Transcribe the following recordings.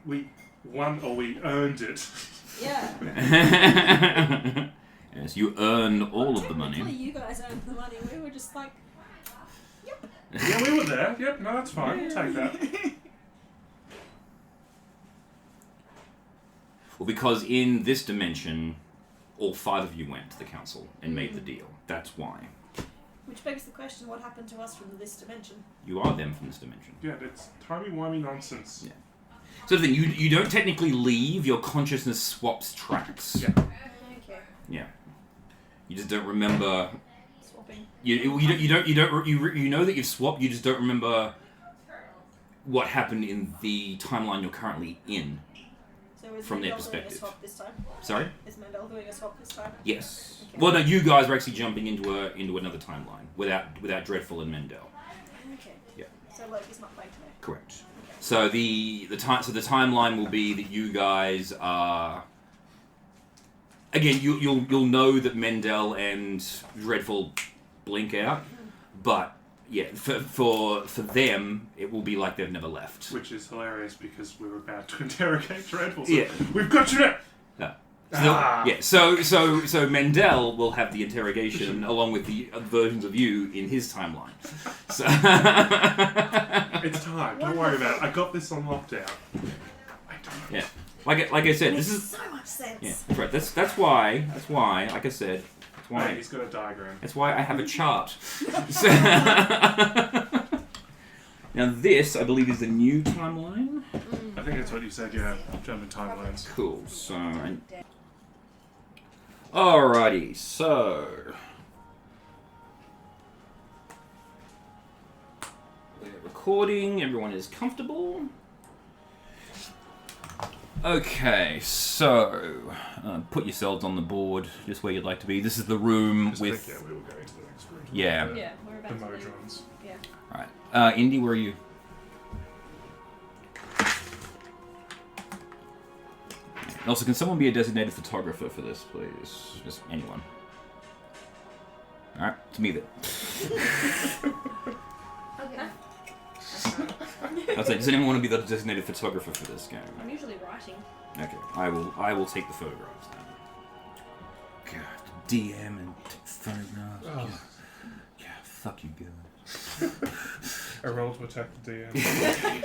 We won or we earned it. Yeah. Yes, you earned all of the Technically, money. you guys earned the money. We were just like, yep. Yeah, we were there. Yep, no, that's fine. We'll take that. Well, because in this dimension, all 5 of you went to the council and made the deal. That's why. Which begs the question, what happened to us from this dimension? You are them from this dimension. Yeah, it's timey-wimey nonsense. Yeah. So the thing, you don't technically leave, your consciousness swaps tracks. Yeah. Okay. Yeah. You just don't remember. Swapping. You know that you've swapped. You just don't remember what happened in the timeline you're currently in. So is From their Mandel perspective. doing a swap this time? Sorry. Is Mandel doing a swap this time? Yes. Okay. Well, no, you guys are actually jumping into another timeline without Dreadful and Mendel. Okay. Yeah. So Loki's not playing today. Correct. Okay. So the timeline will be that you guys are. Again, you'll know that Mendel and Dreadful blink out, but yeah, for them it will be like they've never left. Which is hilarious because we were about to interrogate Dreadful. So Yeah. We've got you now! So Mendel will have the interrogation along with the versions of you in his timeline. So It's time. Don't worry about it. I got this on lockdown. I don't know. yeah, like I said, Makes this is so much sense. yeah, that's right. That's why like I said, that's why Hey, he's got a diagram. that's why I have a chart. So, now this, I believe, is the new timeline. I think that's what you said, yeah. German timelines. Cool. So, alrighty. So, we're recording. Everyone is comfortable. Okay. So, put yourselves on the board, just where you'd like to be. This is the room Just with. think, yeah, we were going to the next room. Yeah. Yeah, we're The about to do. Modrons. Yeah. Alright. Indy, where are you? Also, can someone be a designated photographer for this, please? Just anyone. Alright, it's me then. Okay. I was like, does anyone want to be the designated photographer for this game? I'm usually writing. Okay, I will take the photographs then. God, DM and take photographs. Oh. Yeah, fuck you guys. I rolled to attack the DM.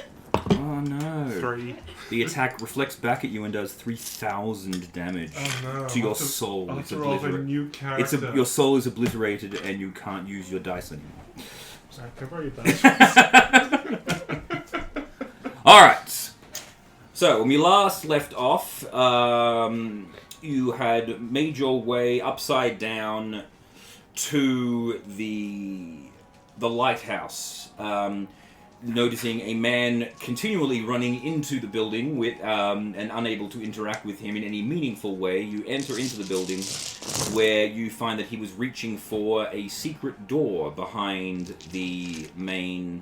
Oh no. 3. The attack reflects back at you and does 3,000 damage Oh no. to your soul. I'll have It's to roll with a obliterated. new character. Your soul is obliterated and you can't use your dice anymore. Sorry, can I borrow your dice? Alright. So, when we last left off, you had made your way upside down to the lighthouse. Noticing a man continually running into the building with and unable to interact with him in any meaningful way, you enter into the building where you find that he was reaching for a secret door behind the main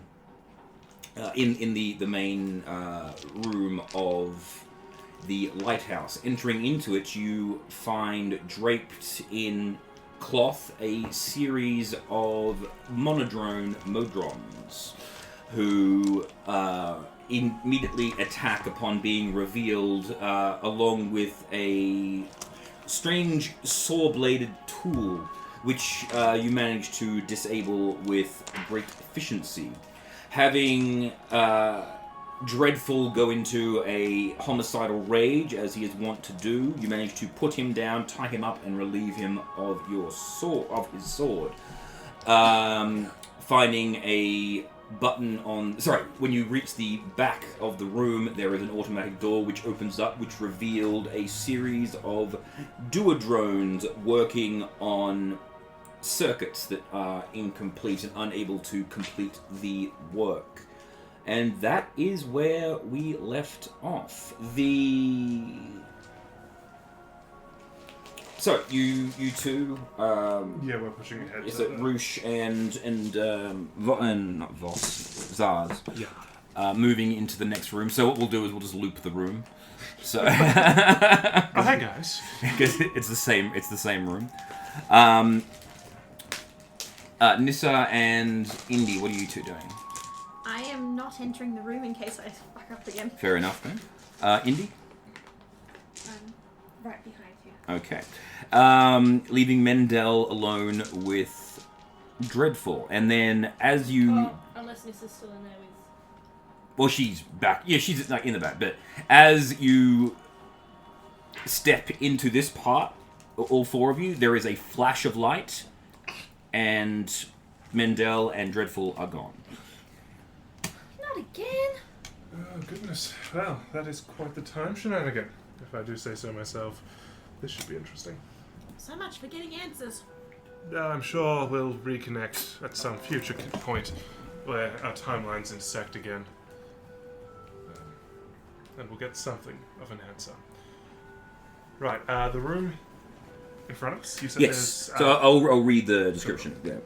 in the main room of the lighthouse. Entering into it, you find draped in cloth a series of Modrons who immediately attack upon being revealed, along with a strange saw-bladed tool, which you manage to disable with great efficiency. Having Dreadful go into a homicidal rage, as he is wont to do, you manage to put him down, tie him up, and relieve him of his sword. Finding a button on... Sorry, when you reach the back of the room, there is an automatic door which opens up, which revealed a series of duodrones working on circuits that are incomplete and unable to complete the work. And that is where we left off. So, you two... Yeah, we're pushing ahead. Is it Roosh and not Voss, Zaz? Yeah. Moving into the next room. So what we'll do is we'll just loop the room. So Oh, hey guys. because it's the same room. Nissa and Indy, what are you two doing? I am not entering the room in case I fuck up again. Fair enough, then. Indy? Right behind you. Okay. Leaving Mendel alone with Dreadful. And then as you... Oh, unless Nissa's still in there with... Well, she's back. Yeah, she's like in the back. But as you step into this part, all four of you, there is a flash of light, and Mendel and Dreadful are gone. Not again. Oh, goodness. Well, that is quite the time shenanigan, if I do say so myself. This should be interesting. So much for getting answers. I'm sure we'll reconnect at some future point where our timelines intersect again. And we'll get something of an answer. Right, the room in front of us, you said Yes, there's... so I'll read the description. Yeah.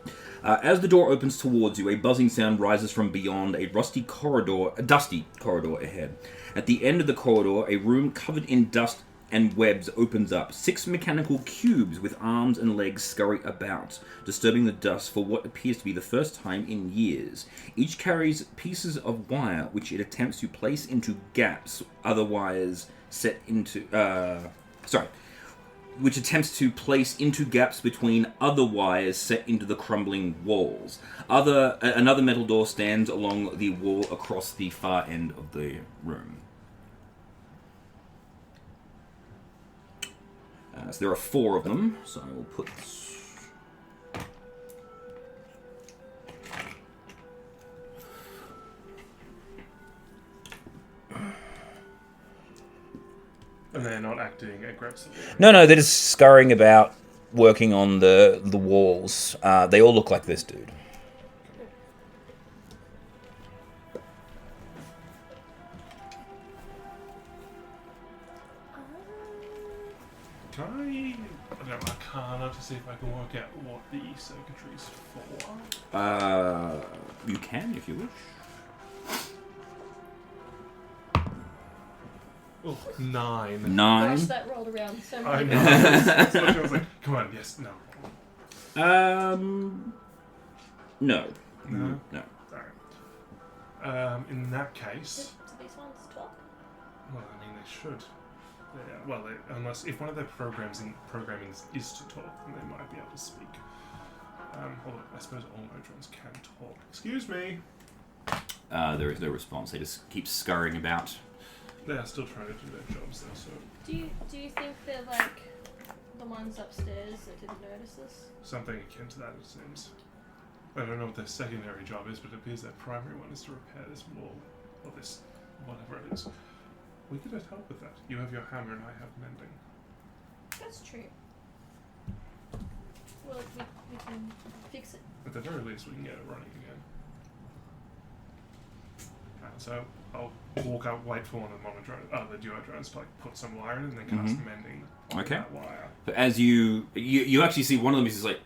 As the door opens towards you, a buzzing sound rises from beyond a dusty corridor ahead. At the end of the corridor, a room covered in dust and webs opens up. 6 mechanical cubes with arms and legs scurry about, disturbing the dust for what appears to be the first time in years. Each carries pieces of wire, which it attempts to place into gaps, which attempts to place into gaps between other wires set into the crumbling walls. Another metal door stands along the wall across the far end of the room. So there are 4 of them, so I will put... And they're not acting aggressively. No, they're just scurrying about, working on the walls. They all look like this dude. Can I don't know, Arcana to see if I can work out what the circuitry's for? You can, if you wish. Oh, 9. 9. Gosh, that rolled around so I many know. times. I was like, come on, yes, no. No. No? No. Alright. In that case... Do these ones talk? Well, I mean, they should. Unless if one of their programming is to talk, then they might be able to speak. Although I suppose all Modrons can talk. Excuse me. There is no response. They just keep scurrying about. They are still trying to do their jobs, though. So Do you think they're like the ones upstairs that didn't notice us? something akin to that, it seems. I don't know what their secondary job is, but it appears their primary one is to repair this wall or this whatever it is. We could help with that. You have your hammer and I have mending. That's true. Well, we can fix it. At the very least, we can get it running again. So I'll walk out, wait for one of the duodrones to like put some wire in, and then cast mending on that wire. But as you actually see one of them is just like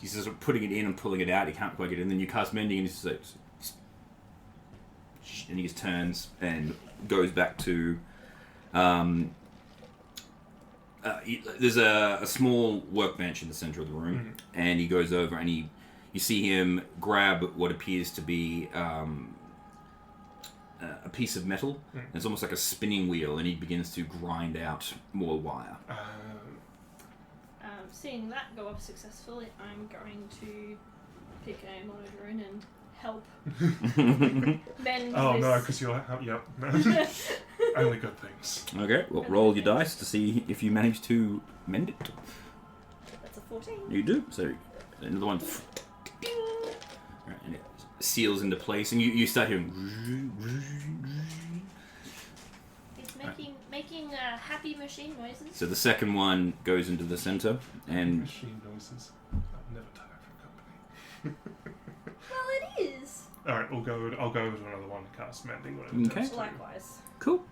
he's just putting it in and pulling it out. He can't quite get it in. Then you cast mending, and he's just like, and he just turns and goes back to. There's a small workbench in the center of the room, and he goes over and you see him grab what appears to be a piece of metal. It's almost like a spinning wheel, and he begins to grind out more wire. Seeing that go off successfully, I'm going to pick a monodrone and help mend Oh this. no, because you're yep. Only good things. Okay, well, roll your dice to see if you manage to mend it. That's a 14. You do. So another one. Right, and it seals into place, and you start hearing. It's making happy machine noises. So the second one goes into the center, and Machine noises. I'll never tire for company. Well, it is. All right, I'll go to another one to cast mending. Whatever. Okay. It does. Likewise. cool.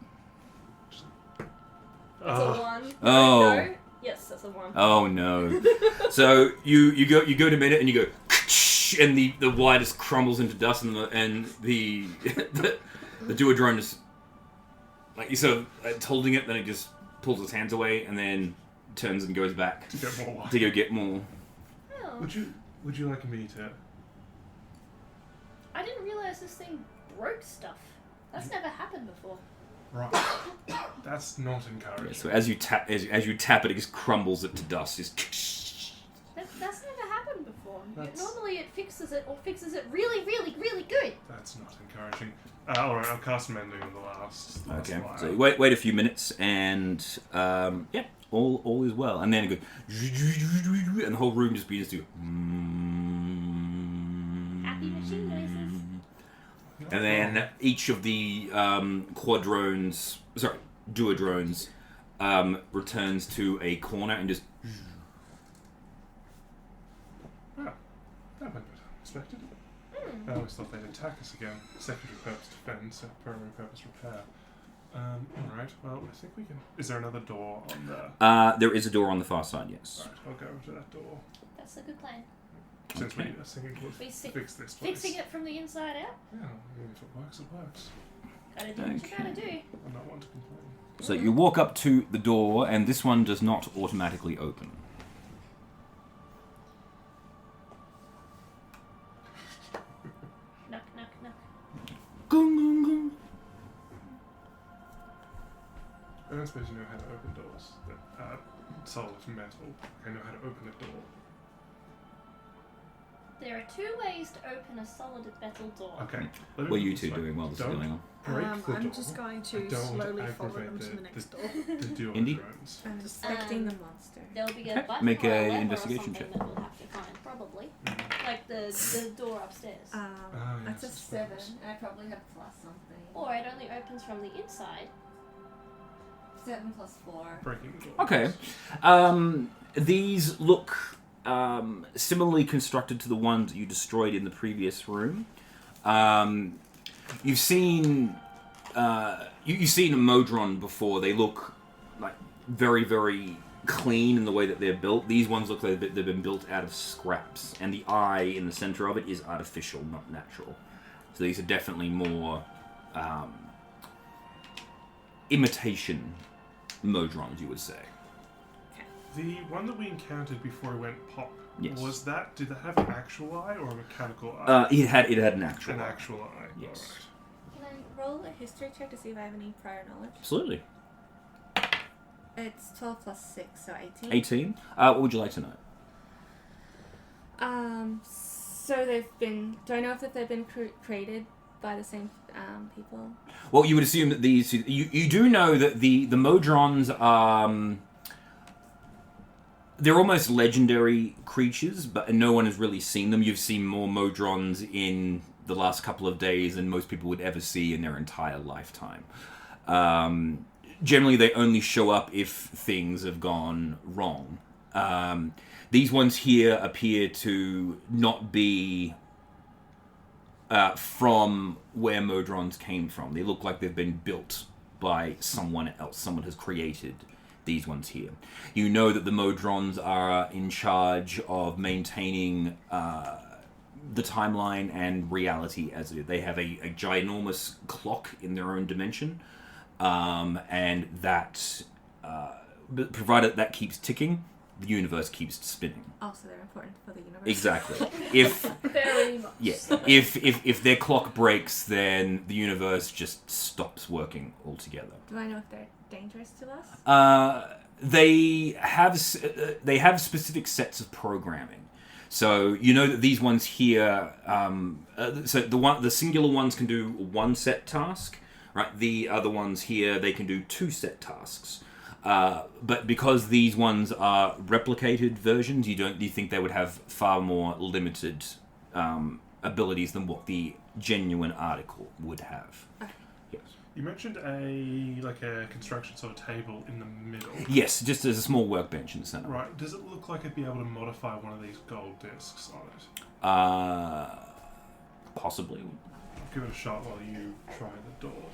That's a 1. Oh. No. Yes, that's a 1. Oh no! So you go to mend it, and you go, and the wire just crumbles into dust, and the duodrone just like you sort of it's holding it, then it just pulls its hands away, and then turns and goes back To get more wire. to go get more. Oh. Would you like me to realised this thing broke stuff. That's never happened before. Right. That's not encouraging. Yeah, so as you tap it just crumbles it to dust. Just That's never happened before. That's- Normally it fixes it really, really, really good. That's not encouraging. Alright, I'll cast mending on the last okay. line. So you wait a few minutes, and yeah, all is well. And then it goes, and the whole room just begins to. Happy machine noises. And then each of the duodrones returns to a corner and just. Well, that went better than expected. I always thought they'd attack us again. Secondary purpose defense, primary purpose repair. Alright, well, I think we can... Is there another door on the... There is a door on the far side, yes. Alright, I'll go to that door. That's a good plan. Since Okay. we are thinking towards We fix this place. Fixing it from the inside out. Yeah, I mean, if it works, it works. Gotta do what you gotta do. I'm not one to complain. So you walk up to the door, and this one does not automatically open. Knock, knock, knock. Gung, gung, gung. I don't suppose you know how to open doors that are solid metal. I know how to open a door. There are two ways to open a solid metal door. Okay. let me What are put you it this two way. doing while this is Don't going on? break the I'm door. just going I to don't want slowly follow aggravate them to the next door. The duo Indy? drones. I'm suspecting the monster. There'll be a Okay, button make or a a lever investigation or something check. that we'll have to find, probably. Like the door upstairs. That's a yes, 7. suppose. And I probably have plus something. Or it only opens from the inside. 7 plus 4. Breaking the door. Okay. These look similarly constructed to the ones that you destroyed in the previous room. You've seen you've seen a Modron before. They look like very, very clean in the way that they're built. These ones look like they've been built out of scraps, and the eye in the center of it is artificial, not natural. So these are definitely more imitation Modrons, you would say. The one that we encountered before we went pop, Yes. did that have an actual eye or a mechanical eye? It had an actual. An eye. actual eye. Yes. Can I roll a history check to see if I have any prior knowledge? Absolutely. It's 12 plus 6, so 18. 18. What would you like to know? So they've been... Do I know if they've been created by the same people? Well, you would assume that these... You do know that the Modrons are... they're almost legendary creatures, but no one has really seen them. You've seen more Modrons in the last couple of days than most people would ever see in their entire lifetime. Generally, they only show up if things have gone wrong. These ones here appear to not be from where Modrons came from. They look like they've been built by someone else. Someone has created these ones here. You know that the Modrons are in charge of maintaining the timeline and reality as it is. They have a ginormous clock in their own dimension, and that, provided that keeps ticking, the universe keeps spinning. Oh, so they're important for the universe. Exactly. If Very much. yeah, so. if their clock breaks, then the universe just stops working altogether. Do I know if they're dangerous to us? They have specific sets of programming. So you know that these ones here. So the singular ones can do one set task, right? The other ones here, they can do two set tasks. But because these ones are replicated versions, you think they would have far more limited abilities than what the genuine article would have. Okay. Yes. You mentioned a construction sort of table in the middle. Yes, just as a small workbench in the center. Right. Does it look like I'd be able to modify one of these gold discs on it? Possibly. I'll give it a shot while you try the door.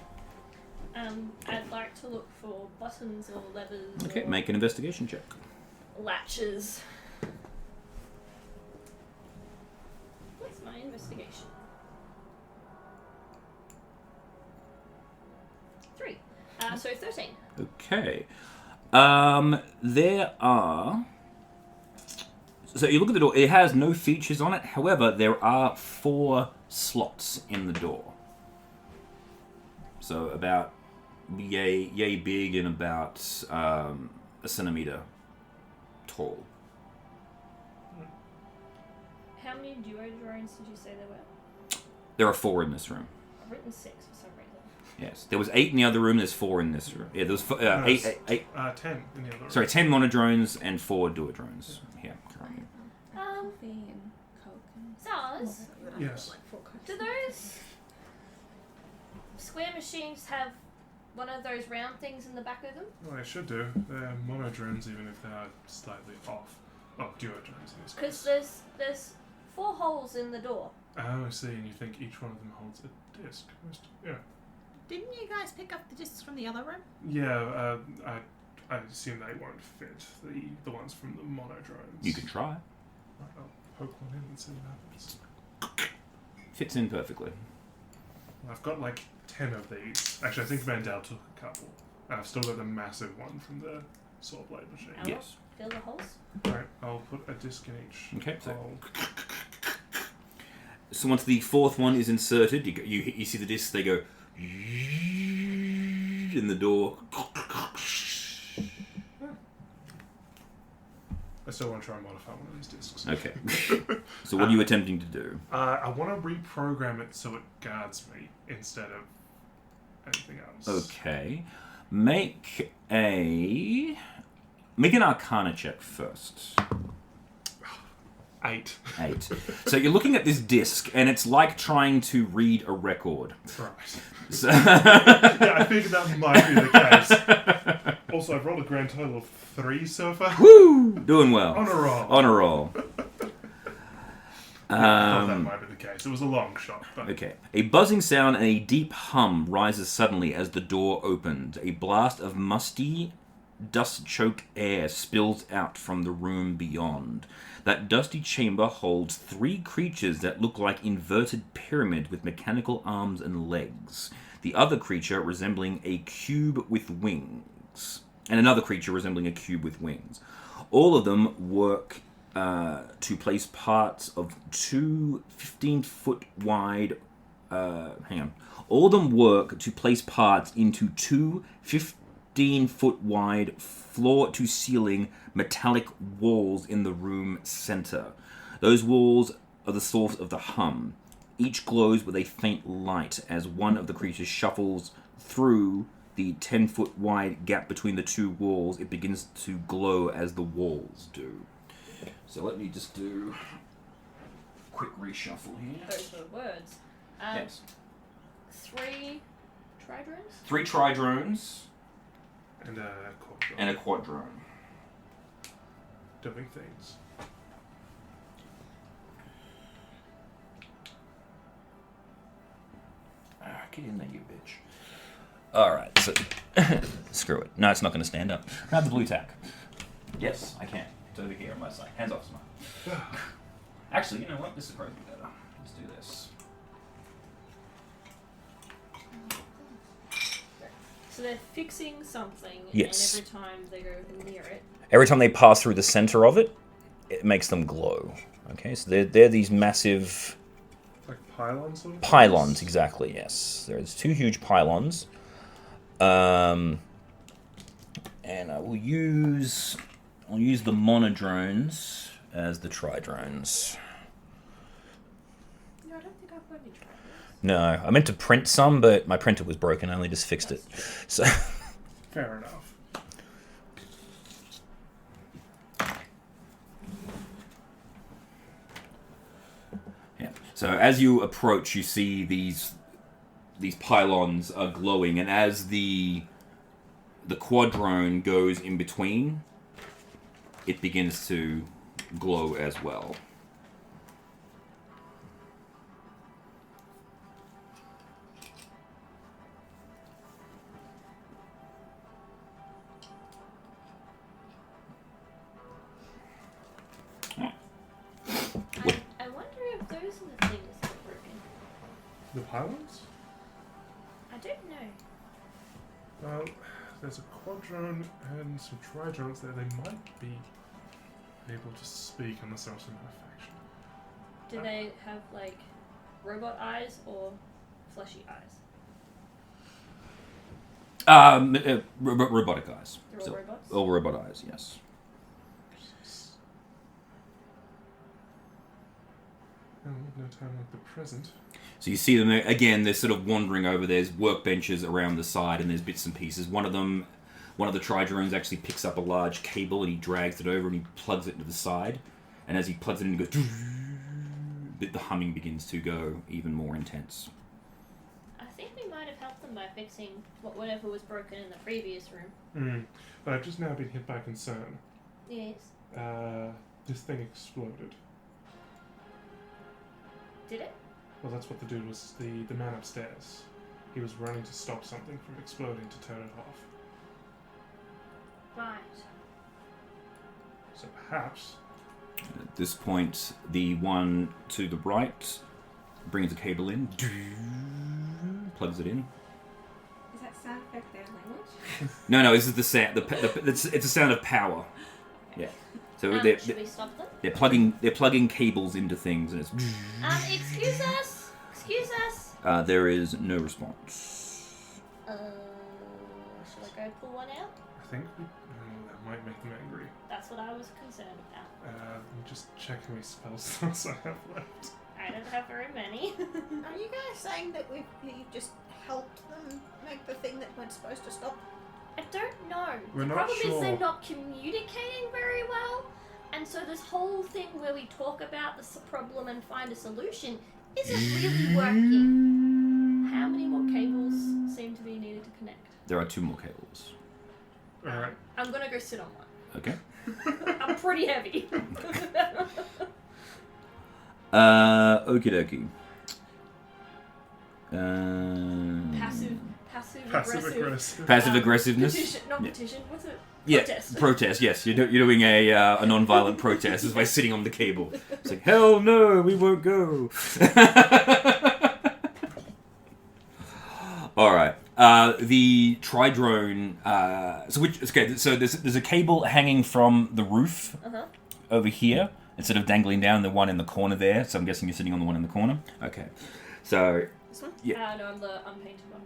I'd like to look for buttons or levers Okay, or make an investigation check. latches. What's my investigation? 3. So 13. Okay. There are... So you look at the door. It has no features on it. However, there are 4 slots in the door. So about yay big and about a centimeter tall. How many duo drones did you say there were? There are 4 in this room. I've written 6 for some reason. Yes, there was 8 in the other room. There's 4 in this room. Yeah, there was 10 in the other room. Sorry, 10 monodrones and 4 duo drones. Yeah, currently. Coffee and Coke. And Stars, Yes. do those square machines have one of those round things in the back of them? Well, they should do. They're monodrones, even if they are slightly off. Oh, duodrones in this Because case. there's 4 holes in the door. Oh, I see, and you think each one of them holds a disc. Yeah. Didn't you guys pick up the discs from the other room? Yeah, I assume they won't fit, the ones from the monodrones. You could try. Right, I'll poke one in and see what happens. Fits in perfectly. I've got like 10 of these. Actually, I think Mandel took a couple. I've still got the massive one from the saw blade machine. Ella, Yes. fill the holes. Alright, I'll put a disc in each Okay, so- hole. So once the 4th one is inserted, you see the discs. They go in the door. I still want to try and modify one of these discs. Okay. So what are you attempting to do? I want to reprogram it so it guards me instead of anything else. Okay. Make an Arcana check first. 8. 8. So you're looking at this disc, and it's like trying to read a record. Right. So Yeah, I think that might be the case. Also, I've rolled a grand total of 3 so far. Woo! Doing well. On a roll. On a roll. I thought that might be the case. It was a long shot. But Okay. A buzzing sound and a deep hum rises suddenly as the door opened. A blast of musty, dust-choked air spills out from the room beyond. That dusty chamber holds 3 creatures that look like inverted pyramid with mechanical arms and legs. The other creature resembling a cube with wings. And another creature resembling a cube with wings. All of them work to place parts of 2 15-foot wide... All of them work to place parts into 2 15-foot wide floor-to-ceiling metallic walls in the room center. Those walls are the source of the hum. Each glows with a faint light as one of the creatures shuffles through the 10-foot wide gap between the 2 walls. It begins to glow as the walls do. So let me just do a quick reshuffle here. Those were words. Yes. 3 tridrones? 3 tridrones and a quadrone. and a quadrone. Doing things. Get in there, you bitch. Alright, so... Screw it. No, it's not going to stand up. Grab the blue tack. Yes, I can. It's over here on my side. Hands off, Smart. Actually, you know what? This is probably better. Let's do this. So they're fixing something, Yes. and every time they go near it, Every time they pass through the center of it, it makes them glow. Okay, so they're these massive... Like pylons sort of Pylons, things? exactly, yes. There's 2 huge pylons. And I will use... I'll use the monodrones as the tridrones. no, I don't think I've got any tridrones. No, I meant to print some, but my printer was broken. I only just fixed it. So, Fair enough. yeah. So as you approach, you see these pylons are glowing, and as the quadrone goes in between, it begins to glow as well. I wonder if those are the things that are broken. The pylons? I don't know. Well, there's a quadrone and some tridrones there. They might be be able to speak unless they're also manufactured. Do they have like robot eyes or fleshy eyes? Robotic eyes. They're all robots? All robot eyes, yes. Oh, no time like the present. So you see them again. They're sort of wandering over. There's workbenches around the side, and there's bits and pieces. One of the tri-drones actually picks up a large cable and he drags it over and he plugs it into the side. And as he plugs it in, it goes. The humming begins to go even more intense. I think we might have helped them by fixing whatever was broken in the previous room. But I've just now been hit by concern. Yes. This thing exploded. Did it? Well, that's what the dude was. The man upstairs. He was running to stop something from exploding to turn it off. Right. So perhaps. At this point, the one to the right brings a cable in, plugs it in. Is that sound effect their language? No, this is the sound. It's a sound of power. Yeah. So Should we stop them? they're plugging cables into things, and it's. Excuse us. Excuse us. There is no response. Should I go pull one out? I think that might make them angry. That's what I was concerned about. Let me just check how many spell slots I have left. I don't have very many. Are you guys saying that you just helped them make the thing that we're supposed to stop? I don't know. We're the not problem sure. is they're not communicating very well, and so this whole thing where we talk about the problem and find a solution isn't really working. How many more cables seem to be needed to connect? There are 2 more cables. Alright. I'm gonna go sit on one. Okay. I'm pretty heavy. Okie dokie. Passive aggressive. Passive aggressiveness. Petition, not petition. What's it? Yeah, Protest. protest. Yes, you're doing a non-violent protest is by sitting on the cable. It's like, hell no, we won't go. All right. The tri-drone. So there's a cable hanging from the roof over here instead of dangling down the one in the corner there. So I'm guessing you're sitting on the one in the corner. Okay. So. This one? Yeah. No, I'm the unpainted one.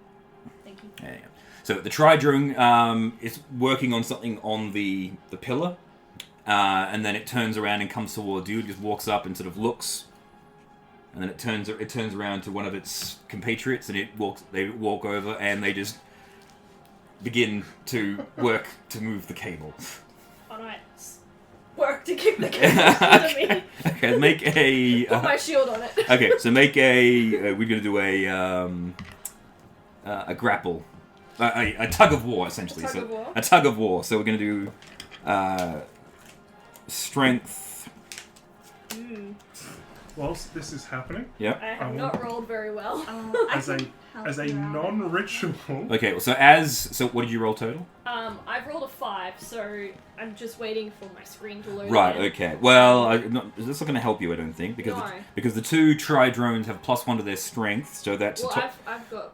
Thank you. Yeah. So the tri-drone is working on something on the pillar, and then it turns around and comes toward you. It just walks up and sort of looks, and then it turns around to one of its compatriots, and they walk over and they just begin to work to move the cable. Alright. Work to keep the cable to me. Okay, make a. Put my shield on it. Okay, so make a. We're gonna do a grapple. A tug of war, essentially. A tug of war. So we're going to do strength. Whilst this is happening, Yep. I have not rolled very well. as a non-ritual. Okay, well, so what did you roll total? I've rolled a 5, so I'm just waiting for my screen to load. Right. again. Okay. Well, that's not going to help you, I don't think, because No. because the 2 tri-drones have +1 to their strength, so that's Well, I've got.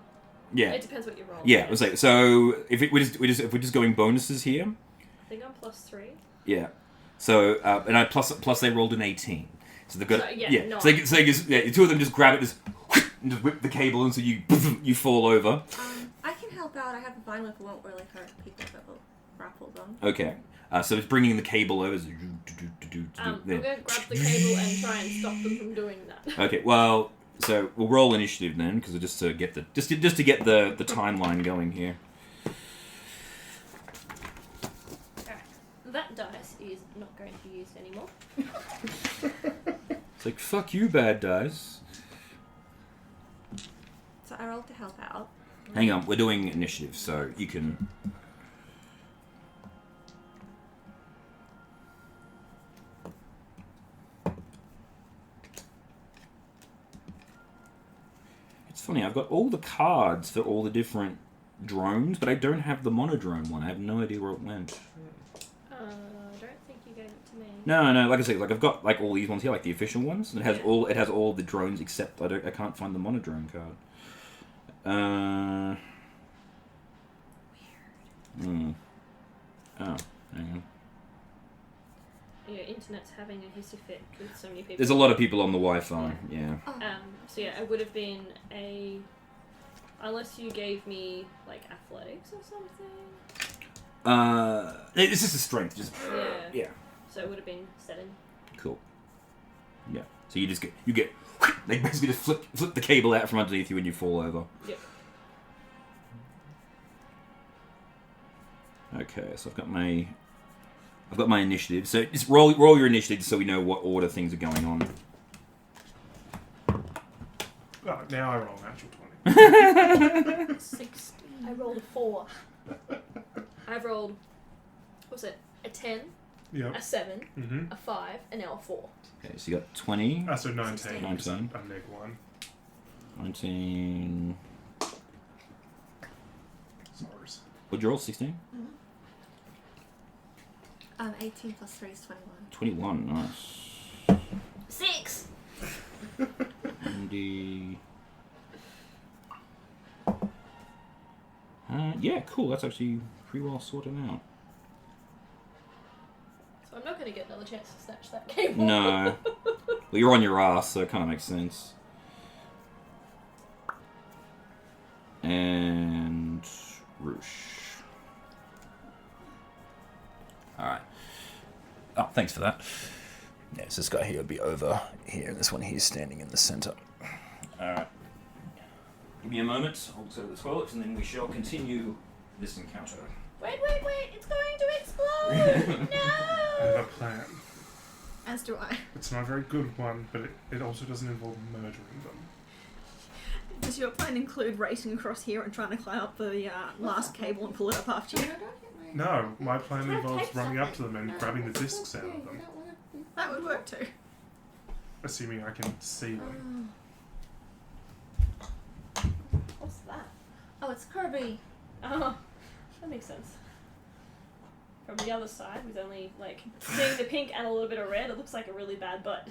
yeah. It depends what you roll. Yeah, I was like, so if we're just going bonuses here, I think I'm +3. yeah. So and I plus they rolled an 18, so they've got So, yeah, yeah. nine. So the 2 of them just grab it, and just whip the cable, and so you fall over. I can help out. I have a vine whip. It won't really hurt people that will grapple them. Okay, so it's bringing the cable over. I'm going to grab the cable and try and stop them from doing that. Okay, well, so we'll roll initiative then, because just to get the timeline going here. Alright. That dice is not going to be used anymore. It's like, fuck you, bad dice. So I rolled to help out. Hang on, we're doing initiative, so you can. It's funny, I've got all the cards for all the different drones, but I don't have the monodrone one. I have no idea where it went. I don't think you gave it to me. No, like I said, like I've got like all these ones here, like the official ones, and it has all the drones except I can't find the monodrone card. Weird. Oh, hang on. Yeah, in internet's having a hissy fit with so many people. There's a lot of people on the Wi-Fi. Yeah. So yeah, it would have been unless you gave me like athletics or something. It's just a strength. Just Yeah. yeah. So it would have been 7. Cool. Yeah. So you get they basically just flip the cable out from underneath you when you fall over. Yep. Okay, so I've got my initiative. So just roll your initiative so we know what order things are going on. Oh, now I roll natural 20. 16. I rolled a 4. I've rolled, what was it? A 10, Yep. a 7, Mm-hmm. a 5, and now a 4. Okay, so you got 20, So 19. 16. 19. A neg 1. 19. Sorry. What'd you roll? 16? 18 plus 3 is 21. 21. Nice. 6! Andy. Yeah, cool. That's actually pretty well sorted out. So I'm not going to get another chance to snatch that cable. No. Well, you're on your ass, so it kind of makes sense. And Roosh. Alright. Oh, thanks for that. Yeah, so this guy here would be over here, and this one here is standing in the center. Alright. Give me a moment. I'll go to the toilet, and then we shall continue this encounter. Wait, it's going to explode! I have No! a plan. As do I. It's not a very good one, but it also doesn't involve murdering them. Does your plan include racing across here and trying to climb up the last cable and pull it up after you? No, my plan Try to involves tape running up to something. them and grabbing the discs out of them, That would work too. assuming I can see them. What's that? Oh, it's Kirby. Oh, that makes sense. From the other side, with only, like, seeing the pink and a little bit of red, it looks like a really bad butt.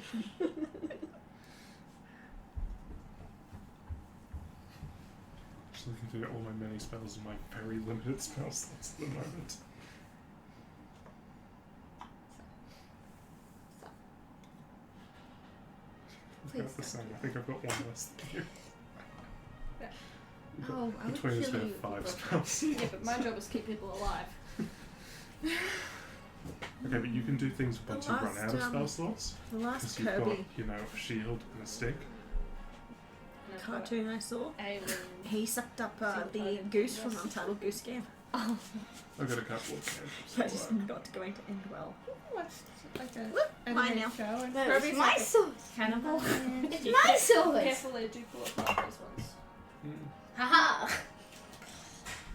Just looking through all my many spells and my very limited spell slots at the moment. Please About the don't same. do I think I've got one less than you. We've got- Oh, I would between us, kill we have you. 5 spells. Yeah, but my job is to keep people alive. Okay, but you can do things once you run last, out of spell slots. The last Because you've got, Kirby a shield and a stick. And I've got cartoon I saw, a ring. he sucked up the goose from Untitled Goose Game. Oh, I've got a couple of cantrips. That just not going to end well. What's like a Mine anime now. show and no, Kirby's it's my like sword. cannibal. It's my sword. Careful, they do pull apart those ones. Mm. Haha.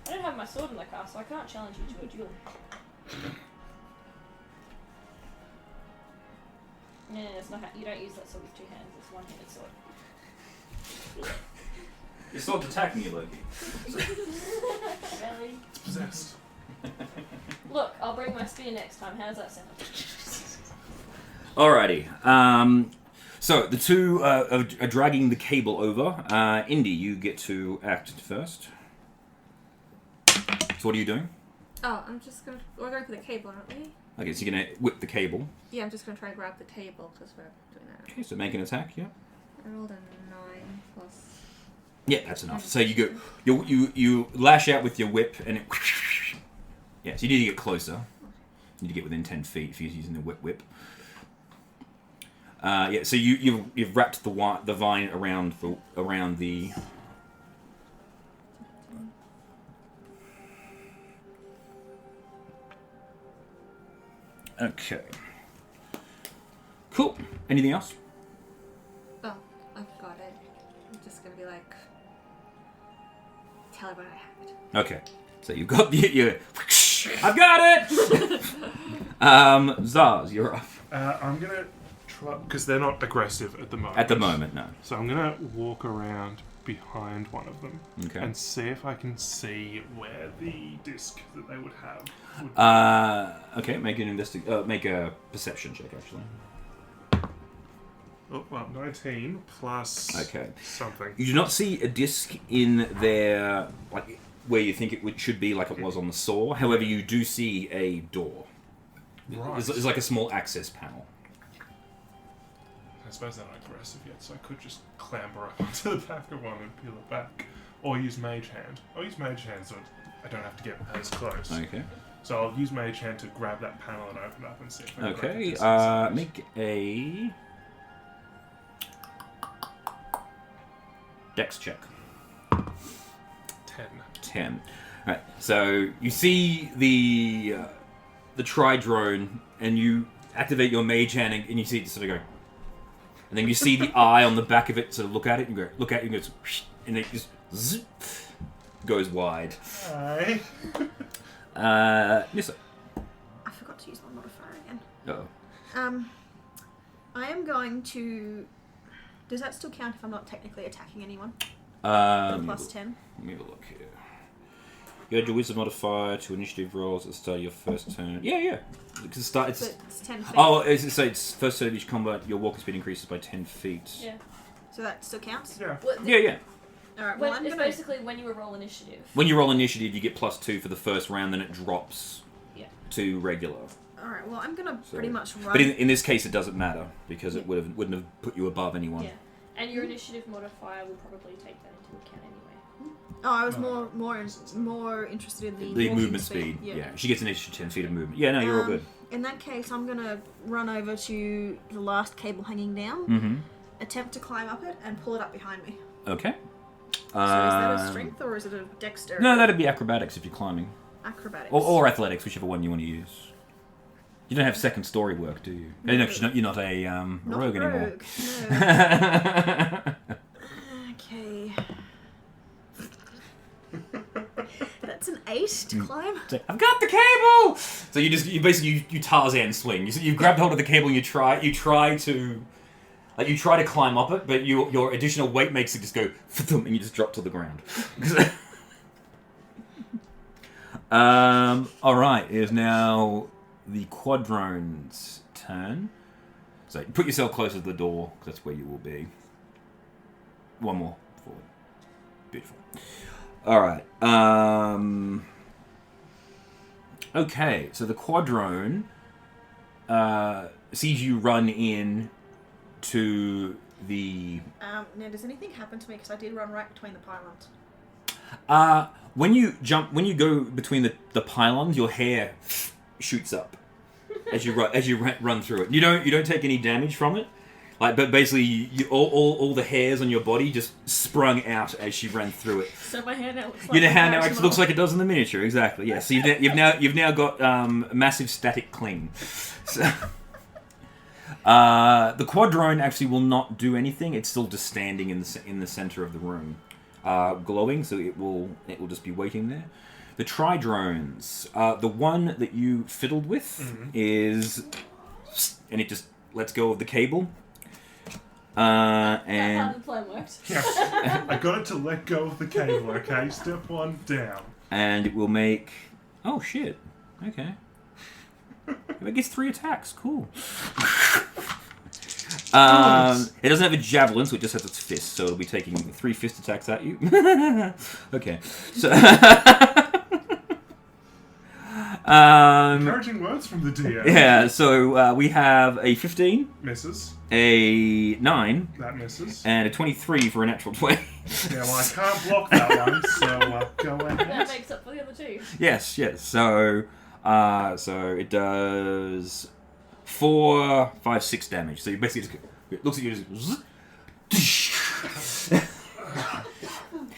I don't have my sword in the car, so I can't challenge you to a duel. Yeah, it's not. You don't use that sword with 2 hands. It's one-handed sword. Your sword's attacking you, Loki. Really? It's possessed. Look, I'll bring my spear next time. How does that sound? Alrighty. So the two are dragging the cable over. Indy, you get to act first. So what are you doing? Oh, we're going for the cable, aren't we? Okay, so you're gonna whip the cable. Yeah, I'm just gonna try and grab the table because we're doing that. Okay, so make an attack. Yeah. I rolled a 9 plus. Yeah, that's enough. So you go, you lash out with your whip, and it. Yeah, so you need to get closer. You need to get within 10 feet if you're using the whip. Yeah, so you've wrapped the vine around the. Okay. Cool. Anything else? Oh, I've got it. I'm just gonna be like, tell everyone I have it. Okay. So you've got the. I've got it. Zaz, you're up. I'm gonna try because they're not aggressive at the moment. At the moment, no. So I'm gonna walk around behind one of them Okay. and see if I can see where the disc that they would have would Okay. Make an make a perception check, actually. Oh, well, 19 plus Okay. something. You do not see a disc in there, like where you think it should be, like it was on the saw. However, you do see a door. Right. There's like a small access panel. I suppose they're not aggressive yet, so I could just clamber up onto the back of one and peel it back. Or use Mage Hand. I'll use Mage Hand so I don't have to get as close. Okay. So I'll use Mage Hand to grab that panel and open it up and see if I can grab the Okay. distance size. Make a Dex check. 10. 10. Alright, so you see the tri-drone, and you activate your mage hand, and you see it sort of go. And then you see the eye on the back of it sort of look at it, and go, look at it, and goes, and it just zip, goes wide. Hi. Yes, sir. I forgot to use my modifier again. Uh-oh. I am going to... Does that still count if I'm not technically attacking anyone? Plus 10. Let me have a look here. You add your wisdom modifier to initiative rolls at the start of your first turn. Yeah. Because But it's 10 feet. Oh, it's first turn of each combat, your walking speed increases by 10 feet. Yeah. So that still counts? Yeah. Yeah. Alright, well, It's basically when you roll initiative. When you roll initiative, you get +2 for the first round, then it drops Yeah. to regular. Alright, well, I'm gonna So- pretty much run... But in this case, it doesn't matter, because it wouldn't have put you above anyone. Yeah. And your initiative modifier will probably take that into account anyway. Oh, I was more interested in the The walking movement speed. Yeah. She gets an extra 10 feet of movement. Yeah, no, you're all good. In that case, I'm gonna run over to the last cable hanging down, Mm-hmm. attempt to climb up it, and pull it up behind me. Okay. So is that a strength or is it a dexterity? No, that'd be acrobatics if you're climbing. Acrobatics. Or athletics, whichever one you want to use. You don't have second story work, do you? No. No, you're not a Not rogue a anymore. rogue, no. Okay. That's an 8 to climb. It's like, I've got the cable. So you basically Tarzan swing. You grab hold of the cable and you try to climb up it, but your additional weight makes it just go and you just drop to the ground. All right, it is now the quadrone's turn. So put yourself closer to the door, because that's where you will be. One more forward. Beautiful. All right. Okay, so the quadrone sees you run in to the... Now, does anything happen to me? Because I did run right between the pylons. When you go between the pylons, your hair shoots up as you run through it. You don't take any damage from it. But basically, all the hairs on your body just sprung out as she ran through it. So my hair now looks like... You know how now it looks like it does in the miniature, exactly. Yeah. So you've now got massive static cling. So, the quadrone actually will not do anything. It's still just standing in the center of the room, glowing. So it will just be waiting there. The tri-drones, the one that you fiddled with is, and it just lets go of the cable. That's how And the plan works. Yeah. I got it to let go of the cable, okay? Step 1, down. and it will make... Oh, shit. Okay. It gets 3 attacks. Cool. It doesn't have a javelin, so it just has its fist, so it'll be taking 3 fist attacks at you. Okay. So... Encouraging words from the DM. yeah, so we have a 15, Misses. a 9, That misses. and a 23 for a natural 20. Yeah, well, I can't block that one, so go That ahead. makes up for the other two. Yes. So it does 4, 5, 6 damage. So you basically just it looks at you just.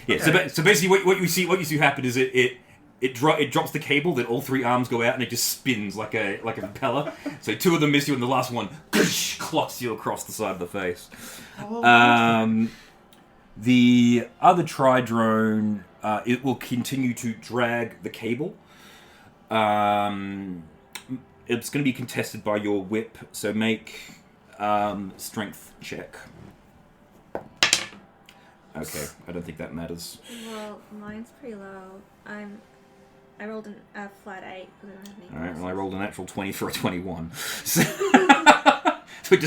Yeah. So basically, what you see happen is it drops the cable, then all 3 arms go out, and it just spins like a propeller. So 2 of them miss you, and the last one clocks you across the side of the face. The other tri-drone, it will continue to drag the cable. It's going to be contested by your whip, so make strength check. Okay, I don't think that matters. Well, mine's pretty low. I rolled a flat 8 because I don't have any. Alright, well I rolled a natural 20 for a 21. So, so it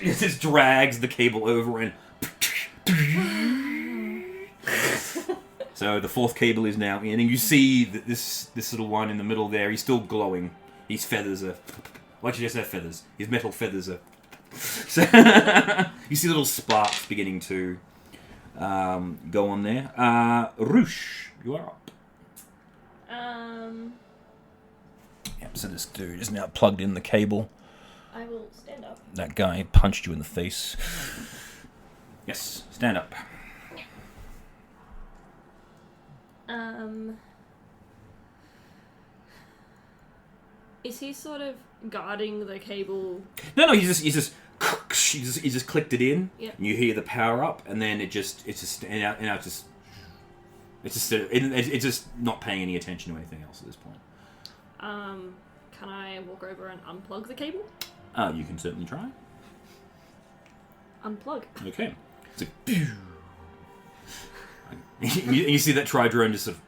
just drags the cable over and... So the 4th cable is now in, and you see that this little one in the middle there, he's still glowing His feathers are... Why should I say feathers? His metal feathers are... So you see little sparks beginning to go on there. Roosh, you are up. Yep, so this dude is now plugged in the cable. I will stand up. That guy punched you in the face. Yes, stand up. Is he sort of guarding the cable? No, he just clicked it in. Yep. And you hear the power up, and then it's just not paying any attention to anything else at this point. Can I walk over and unplug the cable? You can certainly try. Unplug. Okay. It's like, pew. you see that tri-drone just sort of...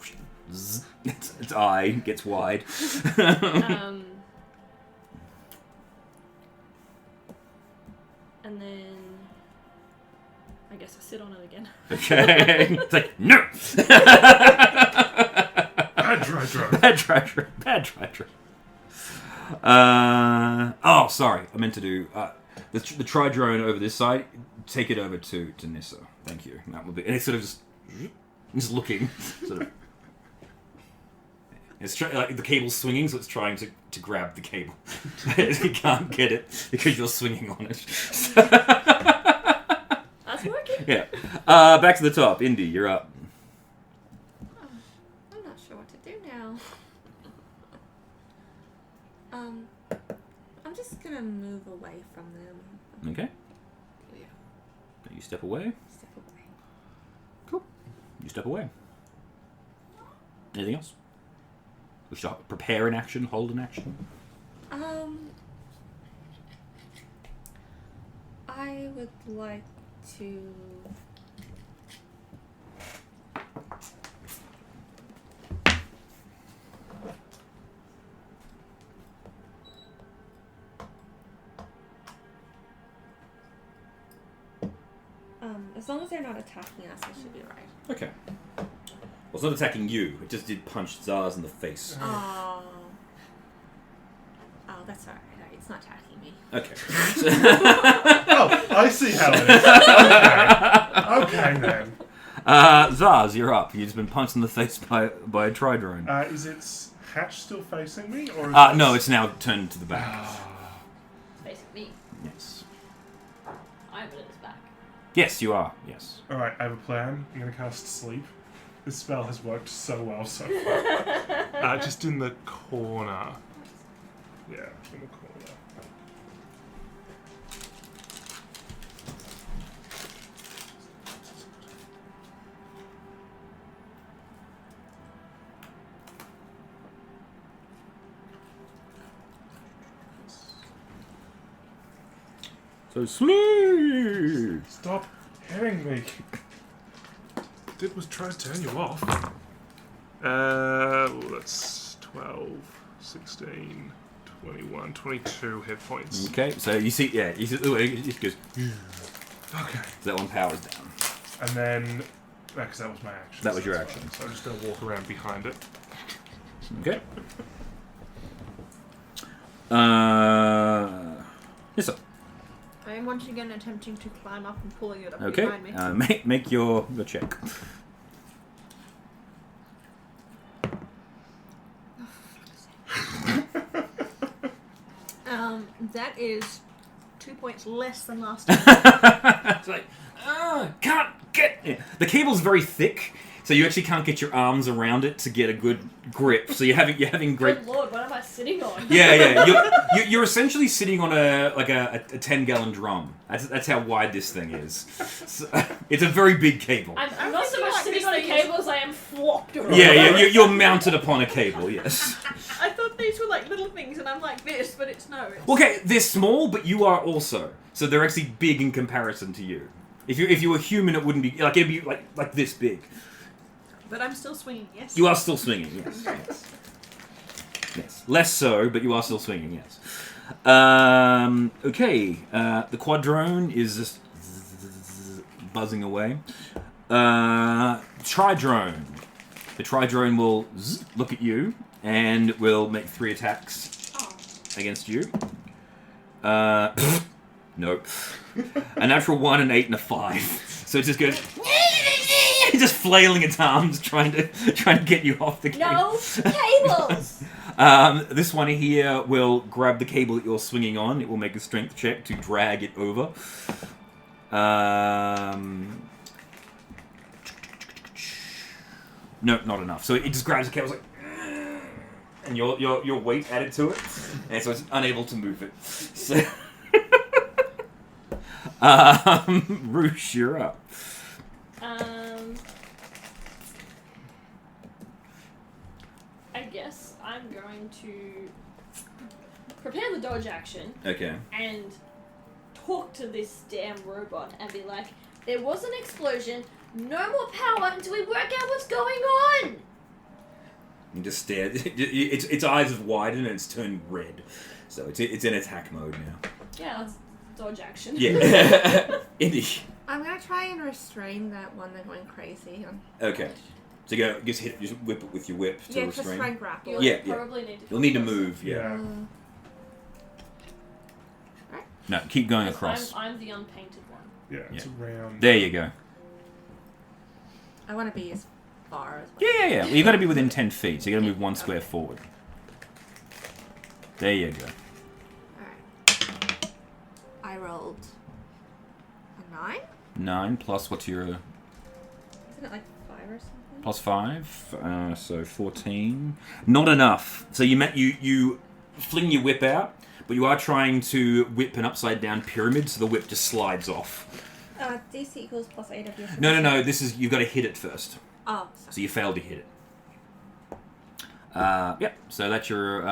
zzz, its eye gets wide. And then... I guess I sit on it again. Okay. It's like, no! Bad tri-drone. Bad tri-drone. Bad tri-drone. Oh, sorry. I meant to do... the tri-drone over this side, take it over to Nissa. Thank you. That would be... And it's sort of just looking. Sort of... It's like the cable's swinging, so it's trying to grab the cable. It can't get it because you're swinging on it. That's working. Yeah. Back to the top. Indy, you're up. Oh, I'm not sure what to do now. I'm just gonna move away from them. Okay. Yeah. You step away. Step away. Cool. You step away. Anything else? We should prepare an action, hold an action. I would like to. As long as they're not attacking us, I should be right. Okay. Well, it's not attacking you. It just did punch Zaz in the face. Oh. Oh, that's alright. It's not attacking me. Okay. Oh, I see how it is. Okay then. Zaz, you're up. You've just been punched in the face by a tri-drone. Is its hatch still facing me, or? No, it's now turned to the back. It's facing me. Yes. I'm at its back. Yes, you are. Yes. All right, I have a plan. I'm gonna cast sleep. This spell has worked so well so far. Just in the corner. Yeah, in the corner. So sleep. Stop hitting me. Did was try to turn you off. That's 12, 16, 21, 22 hit points. Okay, so you see, it just goes. Okay. So that one powers down. And then, because that was my action. That was your that's action. fine. So I'm just going to walk around behind it. Okay. Yes, sir. I am once again attempting to climb up and pulling it up Okay. behind me. Make your check. That is 2 points less than last time. It's like, can't get it. The cable's very thick, so you actually can't get your arms around it to get a good grip. So you're having great. Good lord, what am I sitting on? Yeah. You're essentially sitting on a 10-gallon drum. That's how wide this thing is. So, it's a very big cable. I'm not so much sitting on a cable as I am flopped around. Yeah. You're mounted upon a cable. Yes. I thought these were like little things, and I'm like this, but it's no. It's... Okay, they're small, but you are also. So they're actually big in comparison to you. If you were human, it wouldn't be like it'd be like this big. But I'm still swinging. Yes. You are still swinging. Yes. Yes. Less so, but you are still swinging. Yes. Okay. The quadrone is just buzzing away. Tri-drone. The tri-drone will look at you and will make 3 attacks. Oh. against you. Nope. A natural 1, an 8, and a 5. So it just goes. Just flailing its arms, trying to get you off the cable. No cables. This one here will grab the cable that you're swinging on. It will make a strength check to drag it over. No, not enough. So it just grabs the cable, like, and your weight added to it, and so it's unable to move it. So, Roosh, you're up. I guess I'm going to prepare the dodge action Okay. and talk to this damn robot and be like, there was an explosion, no more power until we work out what's going on! You just stare. Its eyes have widened and it's turned red. So it's in attack mode now. Yeah, that's dodge action. Yeah. Indy. I'm gonna try and restrain that one that's going crazy. Okay. So you go, just whip it with your whip to Yeah, just restrain. try and grapple. You'll Yeah, probably need to You'll need to focus. move, yeah. Uh, No, keep going Because across. I'm the unpainted one. Yeah, it's around. There you go. I want to be as far as. Yeah. Well, you got to be within 10 feet, so you got to move 1 square forward. There you go. Alright. I rolled a 9? 9 plus what's your Isn't it like 5 or something? plus 5? So 14. Not enough. So you fling your whip out, but you are trying to whip an upside down pyramid, so the whip just slides off. DC equals plus 8 of your. No. This is you've got to hit it first. Oh, So sorry. you failed to hit it. Yep. So that's your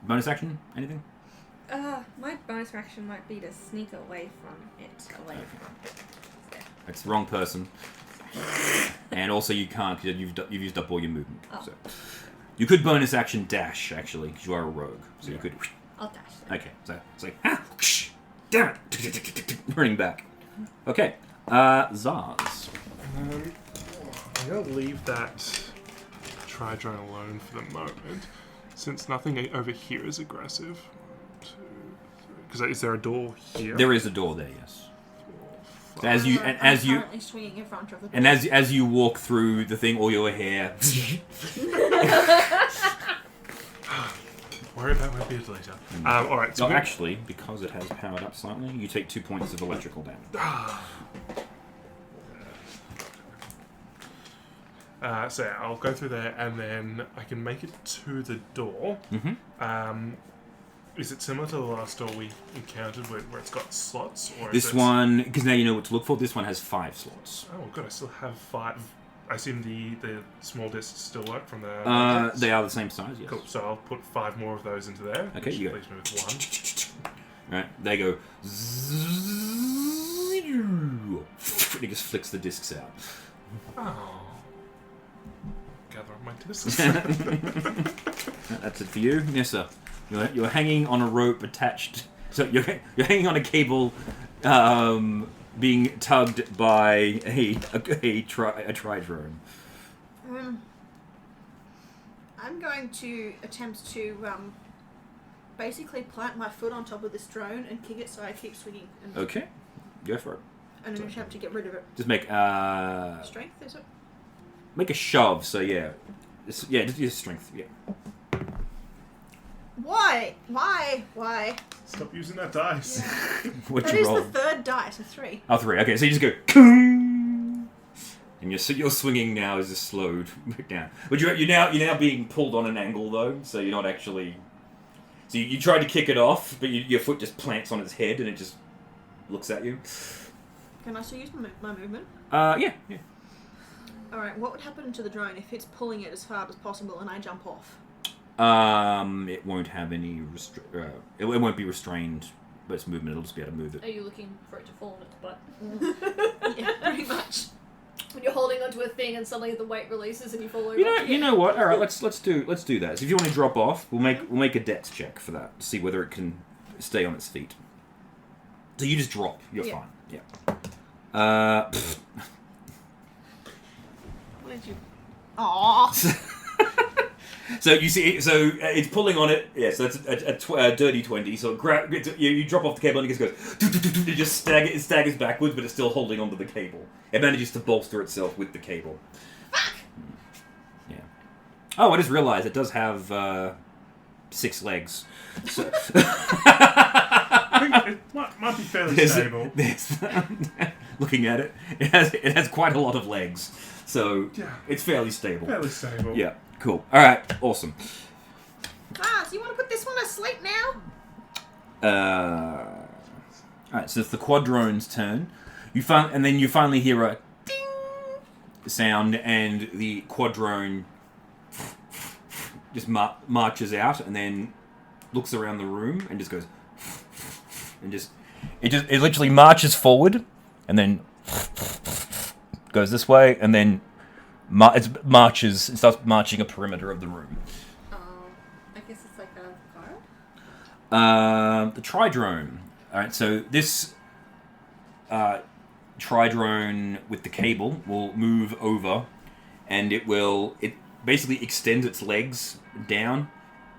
bonus action. Anything? My bonus action might be to sneak away from it. Away from it. It's the wrong person. And also you can't because you've used up all your movement. Oh. So you could bonus action dash actually because you are a rogue. So you could. I'll dash then. Okay. So it's like damn it, running back. Okay. Zaz. I'm going to leave that Tridrone alone for the moment, since nothing over here is aggressive. 1, 2, 3. Because is there a door here? There is a door there. Yes. 4, 5. So as you currently swinging in front of the and as you walk through the thing, all your hair. Worry about my beard later. All right. So No, actually, because it has powered up slightly, you take 2 points of electrical damage. So yeah, I'll go through there, and then I can make it to the door. Mm-hmm. Is it similar to the last door we encountered where it's got slots? Or This is it... one, because now you know what to look for. This one has 5 slots. Oh good, I still have 5. I assume the small discs still work from the. They are the same size. Yes. Cool. So I'll put 5 more of those into there. Okay, which you go. leaves me with 1. Right, they go. It just flicks the discs out. Oh. Gather up my discs. That's it for you, Nissa. You're hanging on a rope attached. So you're hanging on a cable, being tugged by a tridrone. I'm going to attempt to basically plant my foot on top of this drone and kick it so I keep swinging. And, Okay, go for it. and an attempt to get rid of it. Just make Strength, is it? make a shove. So yeah, just your strength. Yeah. Why? Stop using that dice. What'd That you is roll? the third dice, a 3. Oh, 3. Okay, so you just go. Koong! And your swinging now is just slowed down. But you're now being pulled on an angle though, so you're not actually. So you tried to kick it off, but your foot just plants on its head and it just looks at you. Can I still use my movement? Yeah. Alright, what would happen to the drone if it's pulling it as hard as possible and I jump off? It won't have any it won't be restrained by its movement. It'll just be able to move it. Are you looking for it to fall on its butt? Yeah, pretty much. When you're holding onto a thing and suddenly the weight releases and you fall over. You know what? All right, let's do that. So if you want to drop off, we'll make a dex check for that to see whether it can stay on its feet. So you just drop. You're Yeah. fine. Yeah. What did you... Aww. So you see, so it's pulling on it. Yeah, so that's a dirty 20. So you drop off the cable and it just goes. It just staggers backwards, but it's still holding onto the cable. It manages to bolster itself with the cable. Yeah. Oh, I just realized it does have 6 legs. So I think it might be fairly stable. Looking at it, it has quite a lot of legs. So Yeah. it's fairly stable. Fairly stable. Yeah, cool. All right, awesome. Ah, so you want to put this one asleep now? All right, so it's the quadrone's turn. You finally hear a ding sound, and the quadrone just marches out, and then looks around the room and just goes, and it literally marches forward, and then goes this way, and then it starts marching a perimeter of the room. I guess it's like a car. The tridrone. Alright, so this tridrone with the cable will move over, and it basically extends its legs down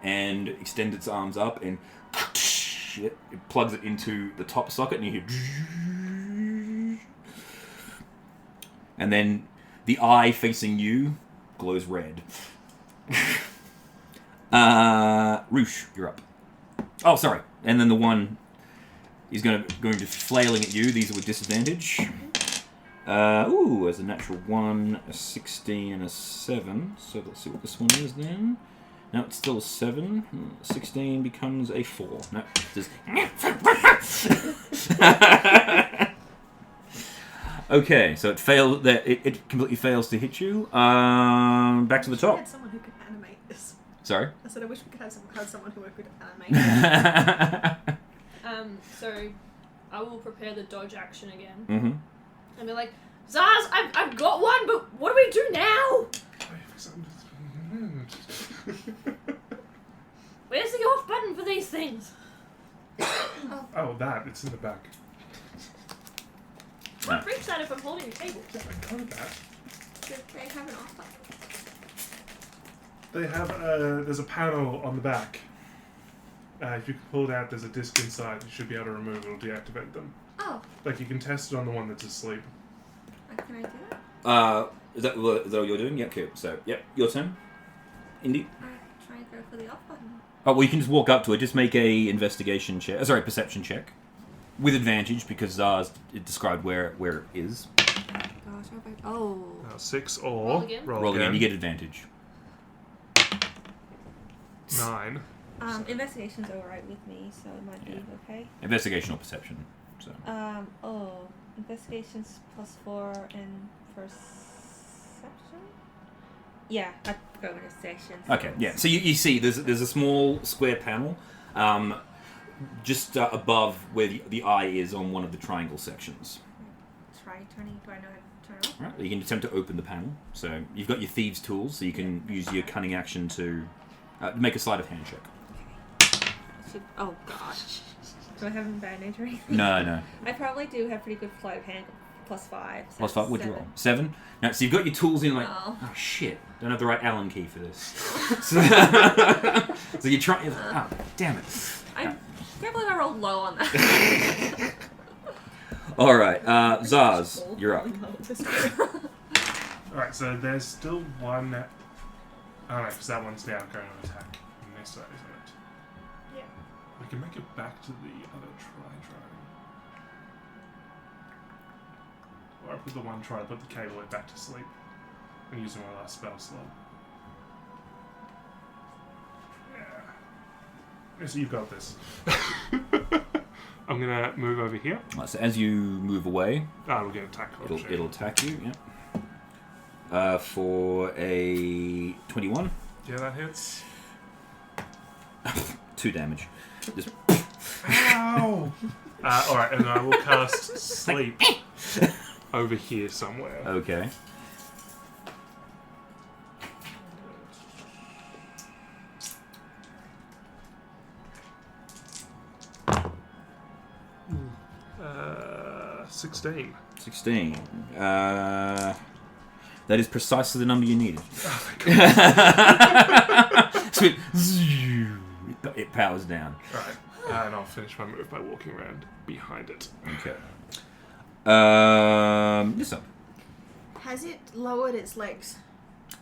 and extend its arms up, and it plugs it into the top socket, and you hear, and then the eye facing you glows red. Roosh, you're up. Oh, sorry. And then the one is going to flailing at you. These are with disadvantage. There's a natural 1, a 16, and a 7. So let's see what this one is then. No, it's still a 7. 16 becomes a 4. No, it says... Okay, so it failed. It completely fails to hit you. Back to the I top. had someone who could animate this. Sorry. I said I wish we could have someone who could animate. So I will prepare the dodge action again. Mm-hmm. And be like, Zaz, I've got one, but what do we do now? Where's the off button for these things? Oh, it's in the back. What freaks out if I'm holding a cable? Yeah, I know that. Did they have an off button? They have there's a panel on the back. If you can pull it out, there's a disc inside. You should be able to remove it or deactivate them. Oh, Like you can test it on the one that's asleep. can I do that? Is that what you're doing? Yeah, cool. So, yep, your turn. Indy. I try and go for the off button. Oh, well, you can just walk up to it. Just make a investigation check. Perception check. With advantage, because Zaz described where it is. Gosh, oh. 6 or Roll again. Roll again. You get advantage. 9. Investigation's alright with me, so it might be okay. Investigation or perception. So. Investigation's +4 and perception? Yeah, I'd go investigation. Okay, yeah. So you see there's a small square panel just above where the eye is on one of the triangle sections. Try turning. Do I know how to turn it off? Right, you can attempt to open the panel. So you've got your thieves' tools, so you can use your cunning action to make a sleight of hand check. Oh gosh. Do I have advantage or anything? No. I probably do have pretty good sleight of hand. +5. So +5. What'd you 7. roll? 7. Now, so you've got your tools in. Like, Oh. oh shit! Don't have the right Allen key for this. So you try. Oh, damn it! I can't believe I rolled low on that. All right, Zaz, you're up. Alright, so there's still one. Oh no, because that one's now going to attack on this side, isn't it? Yeah. We can make it back to the other tridrone. Or I put the one try to put the cable back to sleep. I'm using my last spell slot. Yeah. So you've got this. I'm gonna move over here. Right, so as you move away, We'll get attack. it'll attack you. Yeah. For a 21. Yeah, that hits. 2 damage. Just Ow! Alright, and I will cast Sleep over here somewhere. okay. Uh, 16. 16. That is precisely the number you needed. Oh, my God. It powers down. Alright, and I'll finish my move by walking around behind it. Okay. This up. Has it lowered its legs?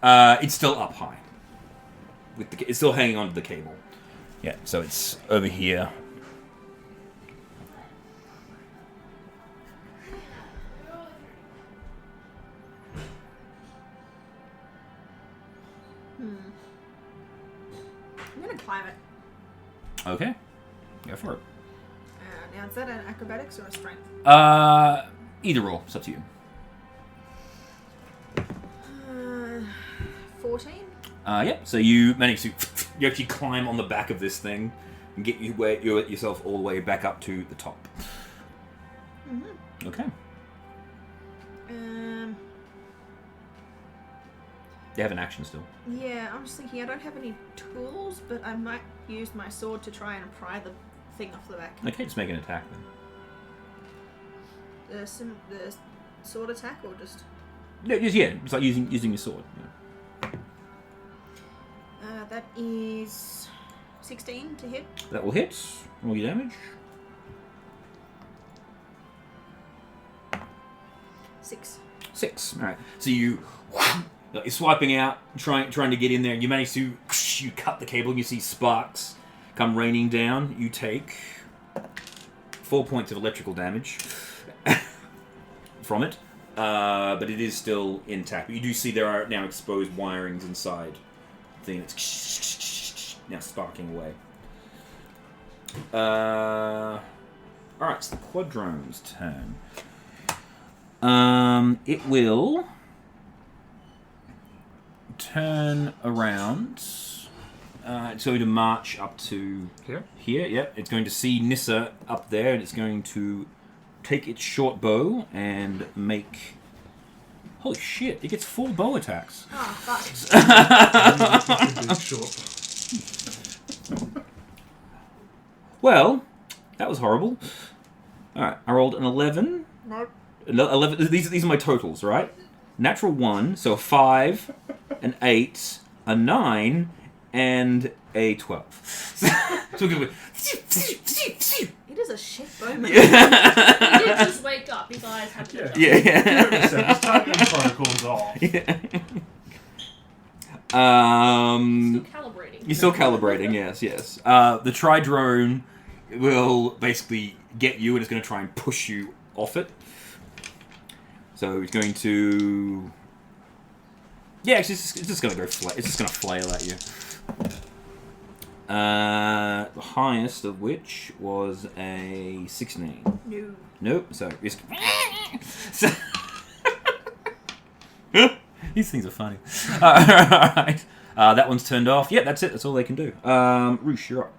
It's still up high. It's still hanging onto the cable. Yeah, so it's over here. I'm gonna climb it. Okay. Go for it. Now, is that an acrobatics or a strength? Either or. It's up to you. 14? Yeah, so you manage to... You actually climb on the back of this thing and get yourself all the way back up to the top. Mm-hmm. Okay. Um, You have an action still. yeah, I'm just thinking I don't have any tools, but I might use my sword to try and pry the thing off the back. Okay, just make an attack then. The sword attack or just... Yeah, it's like using your sword. Yeah. That is 16 to hit. That will hit. Roll your damage. 6. 6. Alright. So you're swiping out, trying to get in there, and you manage to... You cut the cable and you see sparks come raining down. You take 4 points of electrical damage from it. But it is still intact. But you do see there are now exposed wirings inside. Thing that's now sparking away. Alright, it's the Quadrone's turn. It will turn around. It's going to march up to here. Yep, it's going to see Nissa up there, and it's going to take its short bow and make... Holy shit, it gets 4 bow attacks. Oh, fuck. Well, that was horrible. Alright, I rolled an 11. Nope. 11. These are my totals, right? Natural 1, so a 5, an 8, a 9, and a 12. So we're It is a shit bowman. He did just wake up. His eyes had to Yeah. Yeah. His targeting protocol's off. Yeah. Still calibrating. You're still calibrating, yes. The tri-drone will basically get you and it's going to try and push you off it. So it's going to... Yeah, it's just going to go it's just going to flail at you. The highest of which was a 16. No. Nope, so it's... These things are funny. Alright. That one's turned off. Yeah, that's it. That's all they can do. Roosh, you're up.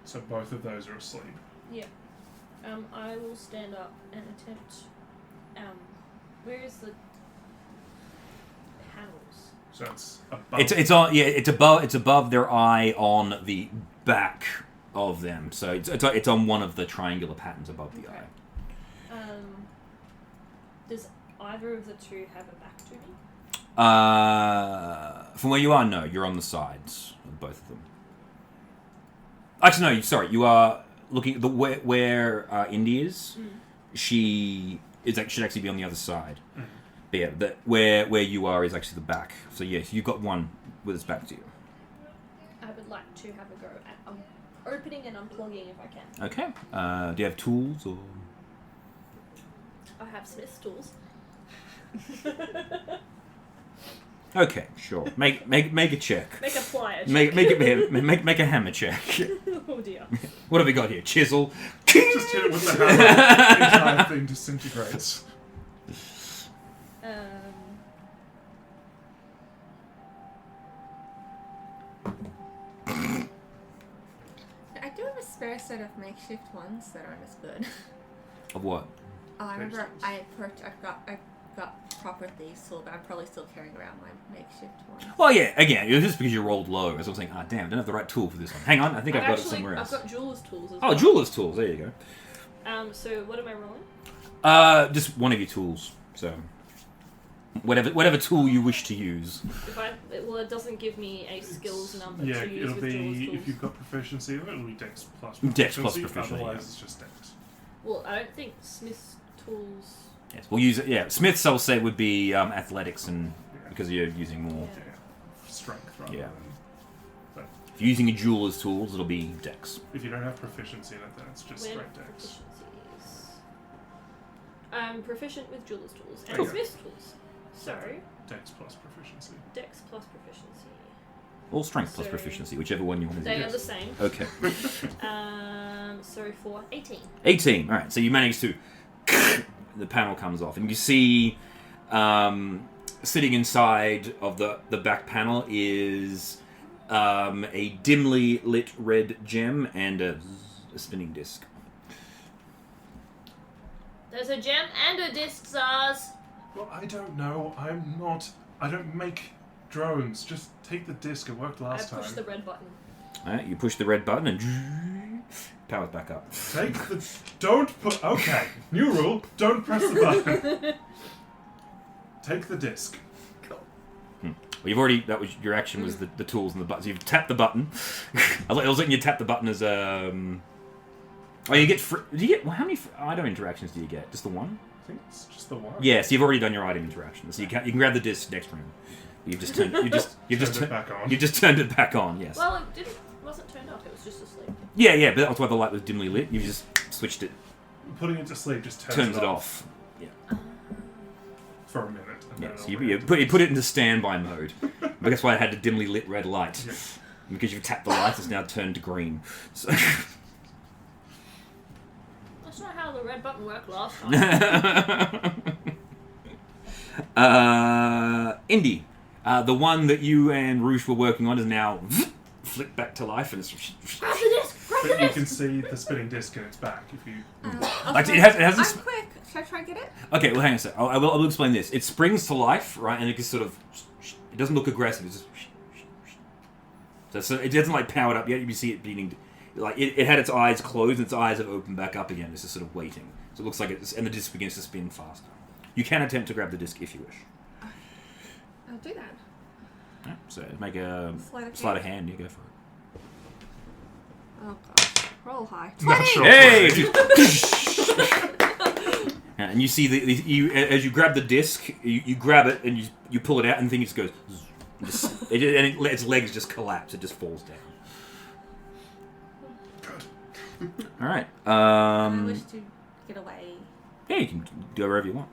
So both of those are asleep. Yeah. I will stand up and attempt. Where is the panels? So it's above. It's on. Yeah, it's above their eye on the back of them. So it's on one of the triangular patterns above the eye. Does either of the two have a back to me? From where you are, no. You're on the sides of both of them. Actually, no. Sorry, you are looking where Indy is. She should actually be on the other side. But yeah, where you are is actually the back. So yes, you've got one with its back to you. I would like to have a go at opening and unplugging if I can. Okay. Do you have tools or? I have Smith's tools. Okay, sure. Make a check. Make a plier check. Make a hammer check. Oh dear. What have we got here? Chisel. Just hit it with the hammer. The entire thing disintegrates. I do have a spare set of makeshift ones that aren't as good. Of what? Oh, I remember I got proper thieves tool, but I'm probably still carrying around my makeshift one. Well, yeah. Again, it was just because you rolled low. As I was saying, damn, I don't have the right tool for this one. Hang on, I think I've got it somewhere else. I've got jeweler's tools as well. Oh, jeweler's tools. There you go. So what am I rolling? Just one of your tools. So. whatever tool you wish to use. Well, it doesn't give me a skills number Yeah, to use it'll with Jules be tools. if you've got proficiency, it'll be Dex plus Dex proficiency. plus proficiency, Otherwise, yeah. it's just Dex. Well, I don't think Smith's tools. Yes, we'll use it. Yeah, Smith's I'll say would be athletics, and because you're using more. Yeah. Strength rather Yeah. than. But If you're using a jeweler's tools, it'll be Dex. if you don't have proficiency in it, then it's just Where straight Dex. proficiencies. I'm proficient with jeweler's tools and Cool. Smith's tools. So, Dex plus proficiency. Dex plus proficiency. Or strength plus So- proficiency, whichever one you want to They do. are the same. Okay. So for 18. 18. All right. So you manage to. The panel comes off, and you see, sitting inside of the back panel is a dimly lit red gem and a spinning disc. There's a gem and a disc, Zaz. Well, I don't know. I don't make drones. Just take the disc. It worked last I time. pushed the red button. All right. You push the red button and powers back up. Take the. Don't put. Okay. New rule. Don't press the button. Take the disc. Well, you've already. That was your action. Was the tools and the buttons. You've tapped the button. I was letting you tap the button as Oh, you get. Do you get? Well, how many item interactions do you get? Just the one? I think it's just the one. Yes, you've already done your item interactions. So you can grab the disc next round. You've just turned. You've just Turned it back on. You just turned it back on. Yes. Well, wasn't turned off. It was just asleep. Yeah, but that's why the light was dimly lit. You just switched it. Putting it to sleep just Turns it off. Yeah. for a minute. And Yeah. then So it'll you be- put it into standby mode. But that's why it had a dimly lit red light. Yeah. And because you've tapped the light, it's now turned to green. So. That's not how the red button worked last time. Indy, the one that you and Roosh were working on is now flicked back to life, and it's Grab the disc! Grab But the you disc! can see the spinning disc in its back if you. Like, it hasn't. I'm quick. Should I try and get it? Okay, well, hang on a sec. I will explain this. It springs to life, right, and it just sort of. It doesn't look aggressive. It's just. So it doesn't like powered up yet. You see it beating. Like it had its eyes closed, and its eyes have opened back up again. It's just sort of waiting. So it looks like it's, and the disc begins to spin faster. You can attempt to grab the disc if you wish. I'll do that. Yeah, so make a Sleight of hand. You go for it. Oh gosh. Roll high. Natural 20! Hey! twenty. Yeah, and you see you as you grab the disc, you grab it and you pull it out, and the thing just goes. Its legs just collapse. It just falls down. Good. All right. I wish to get away. Yeah, you can go wherever you want.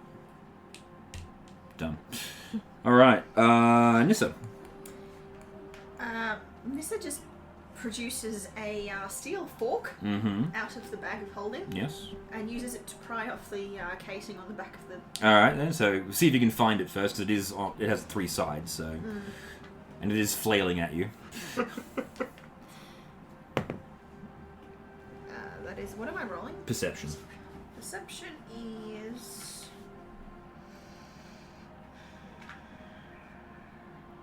Done. All right, Nissa. Nissa just produces a steel fork Mm-hmm. out of the bag of holding Yes. and uses it to pry off the casing on the back of the. All right then. So see if you can find it first, because it has 3 sides. So, and it is flailing at you. That is. What am I rolling? Perception. Perception is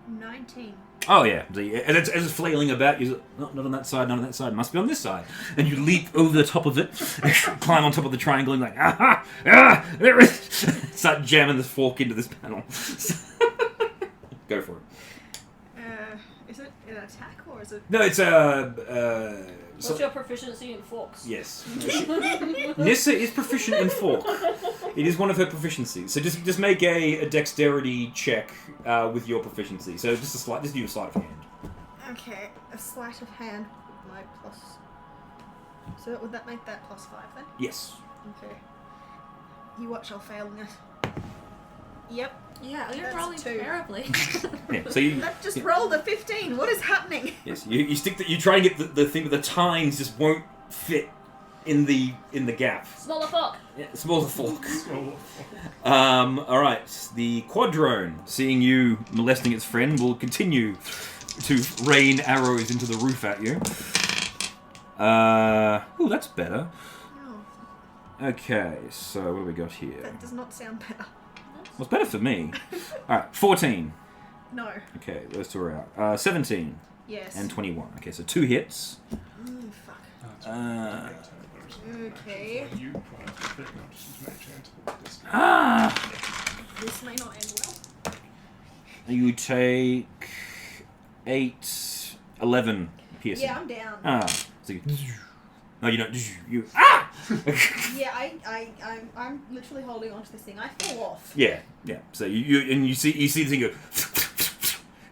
19. Oh yeah, as it's flailing about, you not on that side, not on that side. It must be on this side, and you leap over the top of it, climb on top of the triangle, and like there it is. Start jamming the fork into this panel. Go for it. Is it an attack or is it? No, it's What's your proficiency in forks? yes. Nissa is proficient in fork. It is one of her proficiencies. So just make a dexterity check with your proficiency. So just do a sleight of hand. Okay, a sleight of hand. My plus. So would that make that +5 then? Yes. Okay. You watch, I'll fail in it. Yep. Yeah, you're That's rolling 2. terribly. Yeah. So you. That just rolled a 15. What is happening? Yes. You stick that. You try and get the thing, but the tines just won't fit in the gap. Smaller fork! Yeah, smaller fork. Oh, All right. The quadrone, seeing you molesting its friend, will continue to rain arrows into the roof at you. Oh, that's better. Oh, Okay, so what do we got here? that does not sound better. Well, it's better for me. All right, 14. No. Okay, those 2 are out. 17 Yes. and 21. Okay, so 2 hits. Fuck. okay. Okay. You probably fit, not just use mage hand. Ah! This may not end well. You take 8, 11 piercing. Yeah, I'm down. So you, no, you don't. You Yeah, I'm literally holding onto this thing. I fell off. Yeah. So you see the thing go.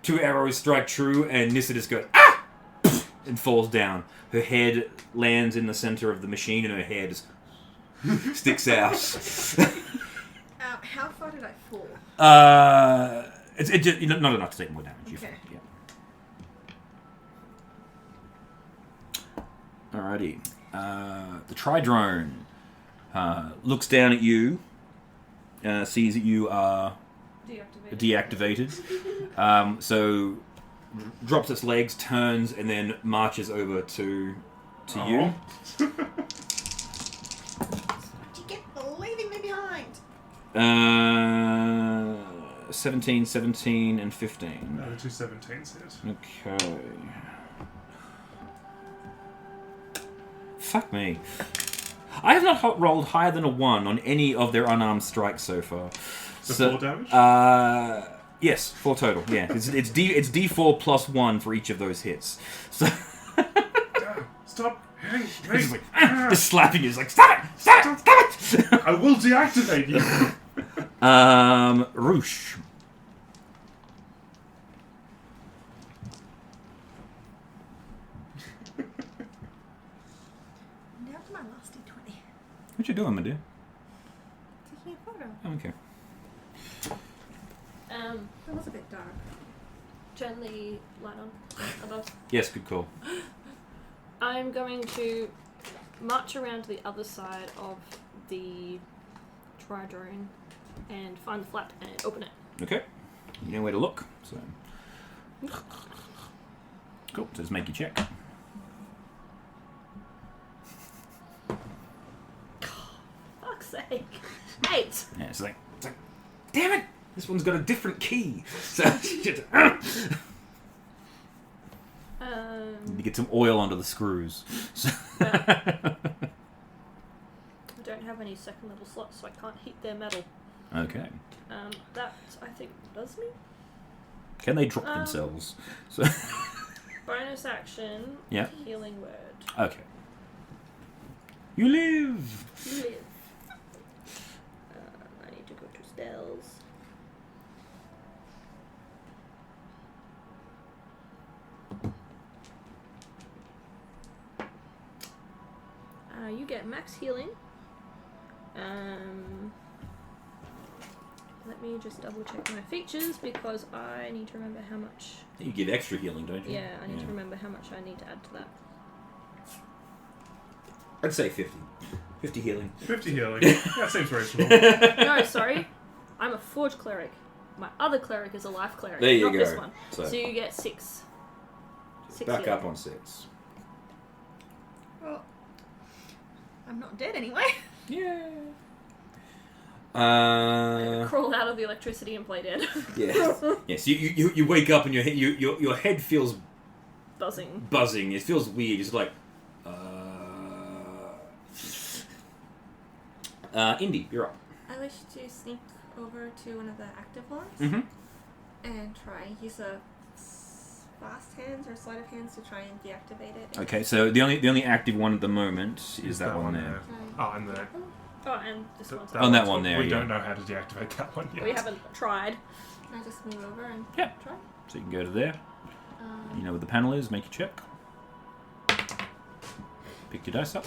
2 arrows strike true, and Nissa just goes and falls down. Her head lands in the center of the machine, and her hair just sticks out. How far did I fall? It's just, not enough to take more damage. Okay. Yeah. Alrighty. The Tri-Drone looks down at you, sees that you are deactivated. So drops its legs, turns, and then marches over to you. Did you get leaving me behind? 17, 17, and 15. No, the 2 17s hit. Okay. Fuck me. I have not rolled higher than a 1 on any of their unarmed strikes so far. So 4 damage? Yes, 4 total. Yeah, it's D4 plus 1 for each of those hits. So Stop hitting me! just, like, just slapping you. It's like, stop it! Stop it! Stop it! I will deactivate you! Roosh. Down to my last D20. What you doing, my dear? Taking a photo. Oh, okay. That was a bit dark. Turn the light on above. Yes, good call. I'm going to march around to the other side of the Tri-Drone and find the flap and open it. Okay. You know where to look. So cool. So just make your check. Fuck's sake. 8. Yeah, it's like, damn it! This one's got a different key. So you get some oil onto the screws. I don't have any second level slots, so I can't heat their metal. Okay. That, I think, does me. Can they drop themselves? So Bonus action. Yeah. Healing word. okay. You live. You live. I need to go to spells. You get max healing. Let me just double check my features because I need to remember how much. You give extra healing, don't you? Yeah, I need to remember how much I need to add to that. I'd say 50. 50 healing. 50 healing. That seems reasonable. No, sorry. I'm a forge cleric. My other cleric is a life cleric. There you not go. this one. So, So you get 6. 6 back healing. up on 6. Well, I'm not dead anyway. Yeah. Crawl out of the electricity and play dead. Yeah. Yes. You wake up and your head feels Buzzing. buzzing. It feels weird. It's like. Indy, you're up. I wish to sneak over to one of the active ones Mm-hmm. and try use a fast hands or sleight of hands to try and deactivate it. Okay, so the only active one at the moment is that one there. Oh, and the... Oh, and this one's Oh, that one there, We yeah. don't know how to deactivate that one yet. We haven't tried. Can I just move over and Yep. try? So you can go to there. You know where the panel is. Make your check. Pick your dice up.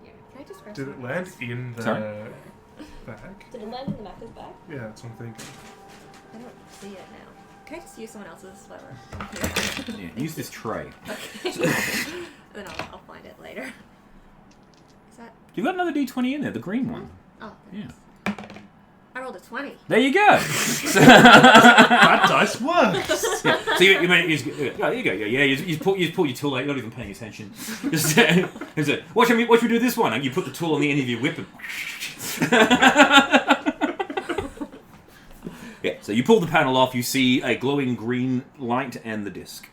Can I just grab Did some it of land those? in the Sorry? bag? Did it land in the Macca's bag? Yeah, that's what I'm thinking. I don't see it now. Can I just use someone else's lever? Yeah, use this tray. Okay. Then I'll find it later. Is that? You've got another D20 in there, the green one. Oh. Yeah. I rolled a 20. There you go. So, That dice works! yeah, so you there you go. Yeah, you pull your tool out. You're not even paying attention. Just watch me do this one. And you put the tool on the end of your whip. Yeah. So you pull the panel off. You see a glowing green light and the disc.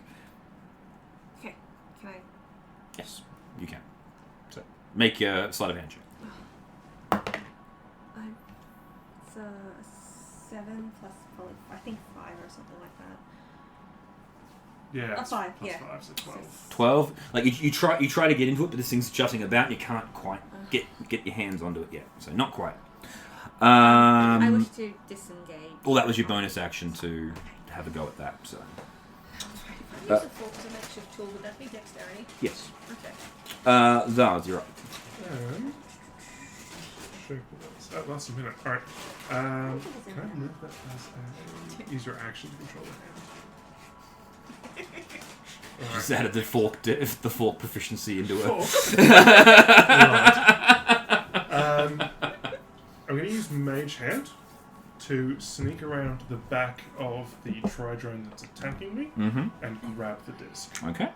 Okay. Can I? Yes, you can. So make your sleight of hand check. I'm 7 plus probably, I think 5 or something like that. Yeah. it's 5, plus yeah. 5, so 12. 12. Like you try to get into it, but this thing's jutting about, and you can't quite get your hands onto it yet. So not quite. I wish to disengage. Well, that was your bonus action to have a go at that. So Use a fork as a makeshift tool. Would that be dexterity? yes. Okay. Zaz, you're up. Last a minute. Alright. Can I move that as a... Use your action to control the hand. Just added the fork proficiency into it. I'm going to use Mage Hand to sneak around the back of the Tri-Drone that's attacking me and grab the disc. Okay.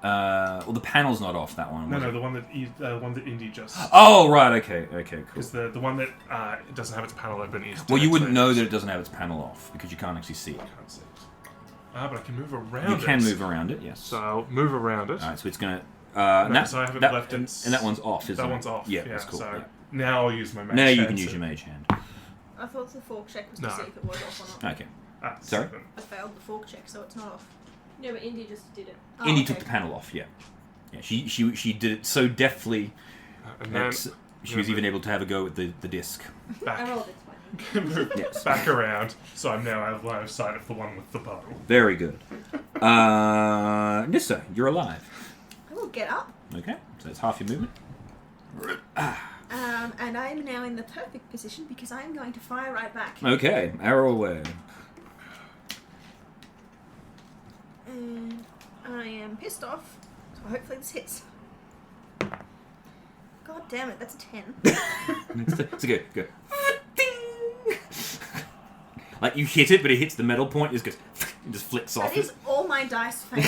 Well, the panel's not off, that one. No, the one that Indy just... Oh, right, okay, cool. Because the one that doesn't have its panel open is... Well, you wouldn't know that it doesn't have its panel off, because you can't actually see it. I can't see it. But I can move around it. You can move around it, yes. So I'll move around it. Alright, so it's going to... so I haven't left it... And that one's off, isn't it? That one's off. Yeah, that's cool. So yeah. now I'll use my Mage Now Hand. you can use your Mage Hand. I thought the fork check was No. to see if it was off or not. Okay. Sorry? I failed the fork check, so it's not off. No, but Indy just did it. Oh, Indy okay. took the panel off, yeah. Yeah, she did it so deftly And that then she was even able to have a go at the disc. I back, rolled a 20. move Yes. back around, so I'm now out of line of sight of the one with the bow. Very good. Nissa, you're alive. I will get up, Okay, so it's half your movement. and I am now in the perfect position because I am going to fire right back. Okay, arrow away. And I am pissed off, so hopefully this hits. God damn it, that's a 10. It's a good. Ding! Like you hit it, but it hits the metal point, it just flicks off. That is all my dice fail.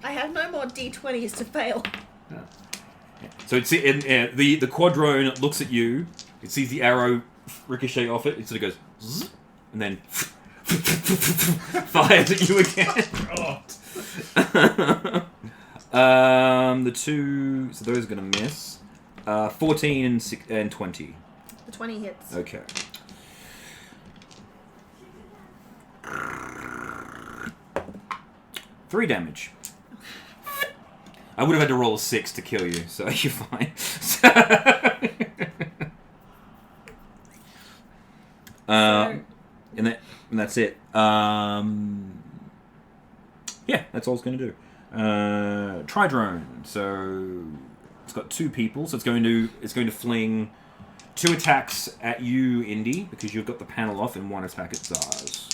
I have no more d20s to fail. Yeah. So it's the quadrone looks at you. It sees the arrow ricochet off it. It sort of goes, zzz, and then fires at you again. The two, so those are going to miss. 14 and 20. The 20 hits. Okay. Three damage. I would have had to roll a 6 to kill you, so you're fine. And that's it. Yeah, that's all it's going to do. Tri-drone. So it's got 2 people, so it's going to fling 2 attacks at you, Indy, because you've got the panel off, and 1 attack at Zaz.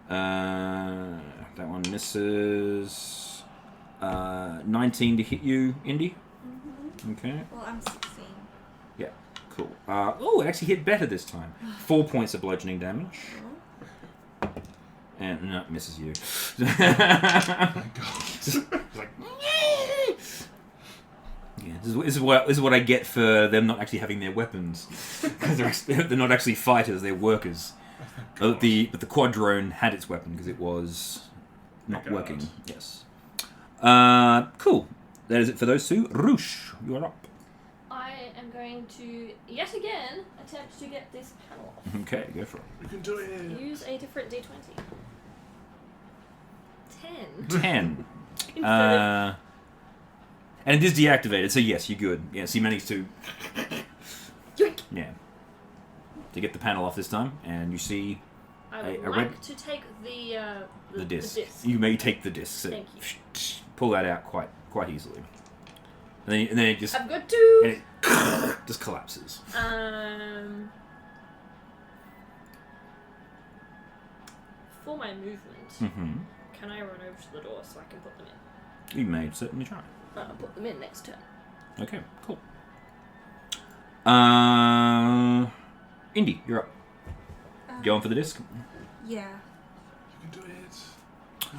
That one misses. 19 to hit you, Indy. Mm-hmm. Okay. Well, I'm 16. Yeah. Cool. It actually hit better this time. 4 points of bludgeoning damage. Oh. And no, misses you. Thank God. It's like, yeah, this is what I get for them not actually having their weapons. Because they're not actually fighters; they're workers. But the quadrone had its weapon because it was not working. Yes. Cool. That is it for those 2. Roosh, you are up. I am going to, yet again, attempt to get this panel off. Okay, go for it. You can do it. Use a different d20. 10. 10. Instead of- And it is deactivated, so yes, you're good. Yes, you managed to. Yoink. Yeah. To get the panel off this time, and you see I would a like red- to take the disc. The disc. You may take the disc. So Thank pull that out quite easily. And then it just I've got 2. and it just collapses. For my movement, Mm-hmm. can I run over to the door so I can put them in? You may certainly try. I'll put them in next turn. Okay, cool. Indy, you're up. Going for the disc? Yeah. You can do it.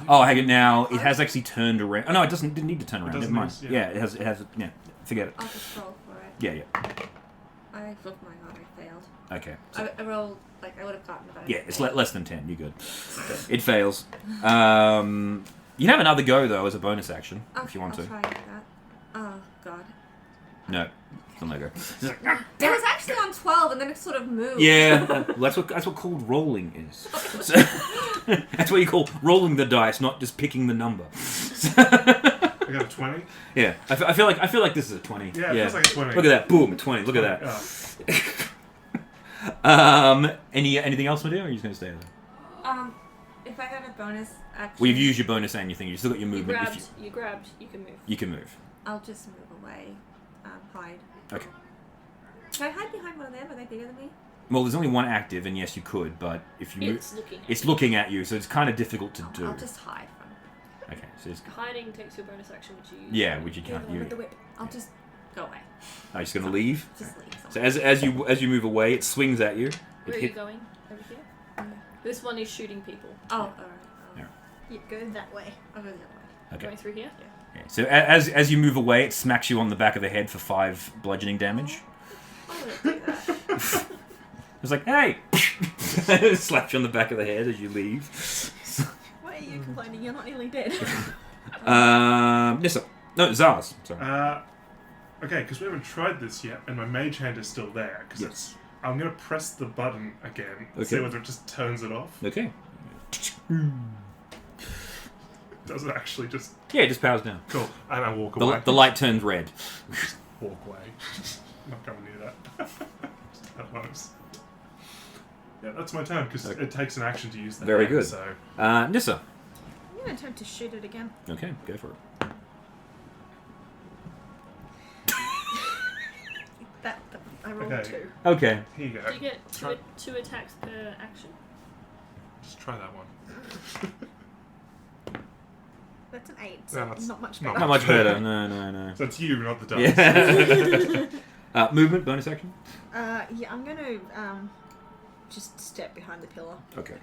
Oh, hang it now. It has actually turned around. Oh no, it didn't need to turn around. doesn't Never mind. need- Yeah, yeah. it has. Yeah, forget it. I'll just roll for it. Yeah. Oh my god, I failed. Okay. So, I rolled, like, I would have gotten about yeah, it's less than 10. You're good. It fails. You can have another go though as a bonus action if you want I'll to. try that. Oh god. No. Something like that. It was actually on 12, and then it sort of moved. Yeah, well, that's what called rolling is. So, that's what you call rolling the dice, not just picking the number. I got a 20. Yeah, I feel like this is a 20. Yeah, it feels like a 20. Look at that, boom, a 20. Look at that. Anything else, Medea, or are you just gonna stay there? If I got a bonus action, Well, you've used your bonus and your thing. You've still got your movement. You grabbed, you can move. You can move. I'll just move away. Hide. Okay. Can I hide behind one of them? Are they bigger than me? Well, there's only one active, and yes, you could, but if you move, It's looking at you, so it's kind of difficult to do. I'll just hide from. Okay, so it's, Hiding takes your bonus action, which you use. yeah, which you can't. With the whip. I'll just go away. Are you just gonna leave? Just leave. So as you move away, it swings at you. Where are you going? Over here? This one is shooting people. Oh, alright. Yeah. You go that way. I'll go the other way. Okay. Going through here? Yeah. So as you move away, it smacks you on the back of the head for 5 bludgeoning damage. I wouldn't do that. It's like, hey! Slaps you on the back of the head as you leave. Why are you complaining? You're not nearly dead. Nissa. No, Zaz. Sorry. Okay, because we haven't tried this yet, and my mage hand is still there. Yes. I'm going to press the button again and see whether it just turns it off. Okay. Does it actually just... Yeah, it just powers down. Cool. And I walk away. The light turns red. Walk away. I'm not going near that. Just that close. Yeah, that's my turn, because it takes an action to use that. Very hand, good. So... Nissa. I'm going to attempt to shoot it again. Okay, go for it. I rolled Okay. 2. Okay. Here you go. Do you get Try- two attacks per action? Just try that one. That's an 8, Yeah, so that's not much not better. Not much better. No. So it's you, not the dice. Yeah. Movement, bonus action? Yeah, I'm going to just step behind the pillar. Okay.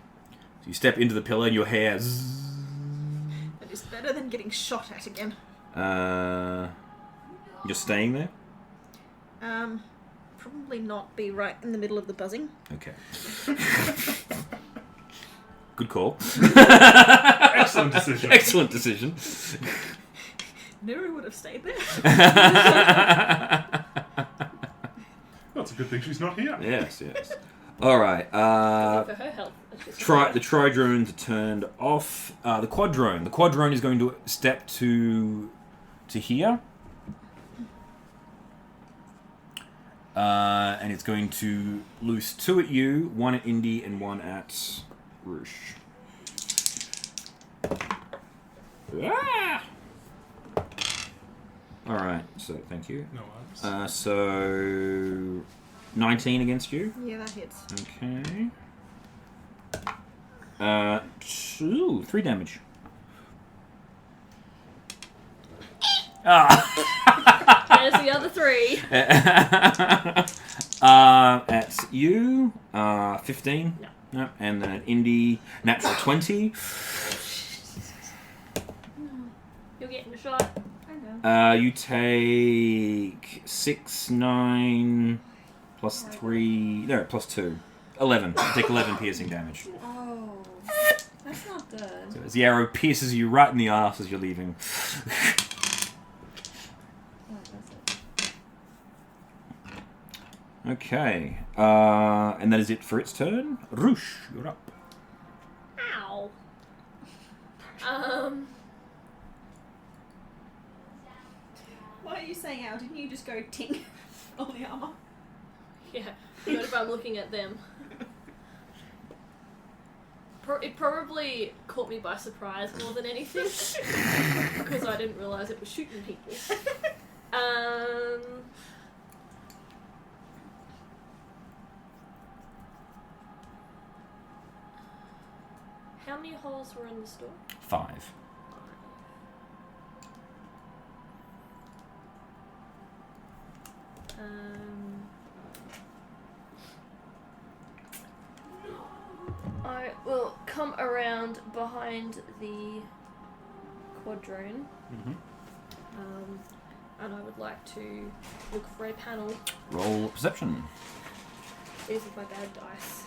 So you step into the pillar and your hair... It is better than getting shot at again. You're staying there? Probably not be right in the middle of the buzzing. Okay. Good call. Excellent decision. Excellent decision. Nero would have stayed there. Well, it's a good thing she's not here. Yes. All right. For her health. The tri-drones are turned off. The quadrone is going to step to here. And it's going to loose 2 at you, 1 at Indy, and 1 at Roosh. Ah! Alright, so thank you. No worries. So 19 against you. Yeah, that hits. Okay. 3 damage. There's the other 3. That's you. 15. No. And then Indy, natural 20. You're getting shot. I know. You take 6, 9, plus 3. No, plus 2. 11. You take 11 piercing damage. Oh. That's not good. So as the arrow pierces you right in the arse as you're leaving. Okay. And that is it for its turn. Roosh, you're up. Ow. Why are you saying ow? Didn't you just go ting on the armor? Yeah. What if I'm looking at them? It probably caught me by surprise more than anything. Because I didn't realise it was shooting people. How many holes were in the store? 5. I will come around behind the quadrone. Mm-hmm. And I would like to look for a panel. Roll perception. These are my bad dice.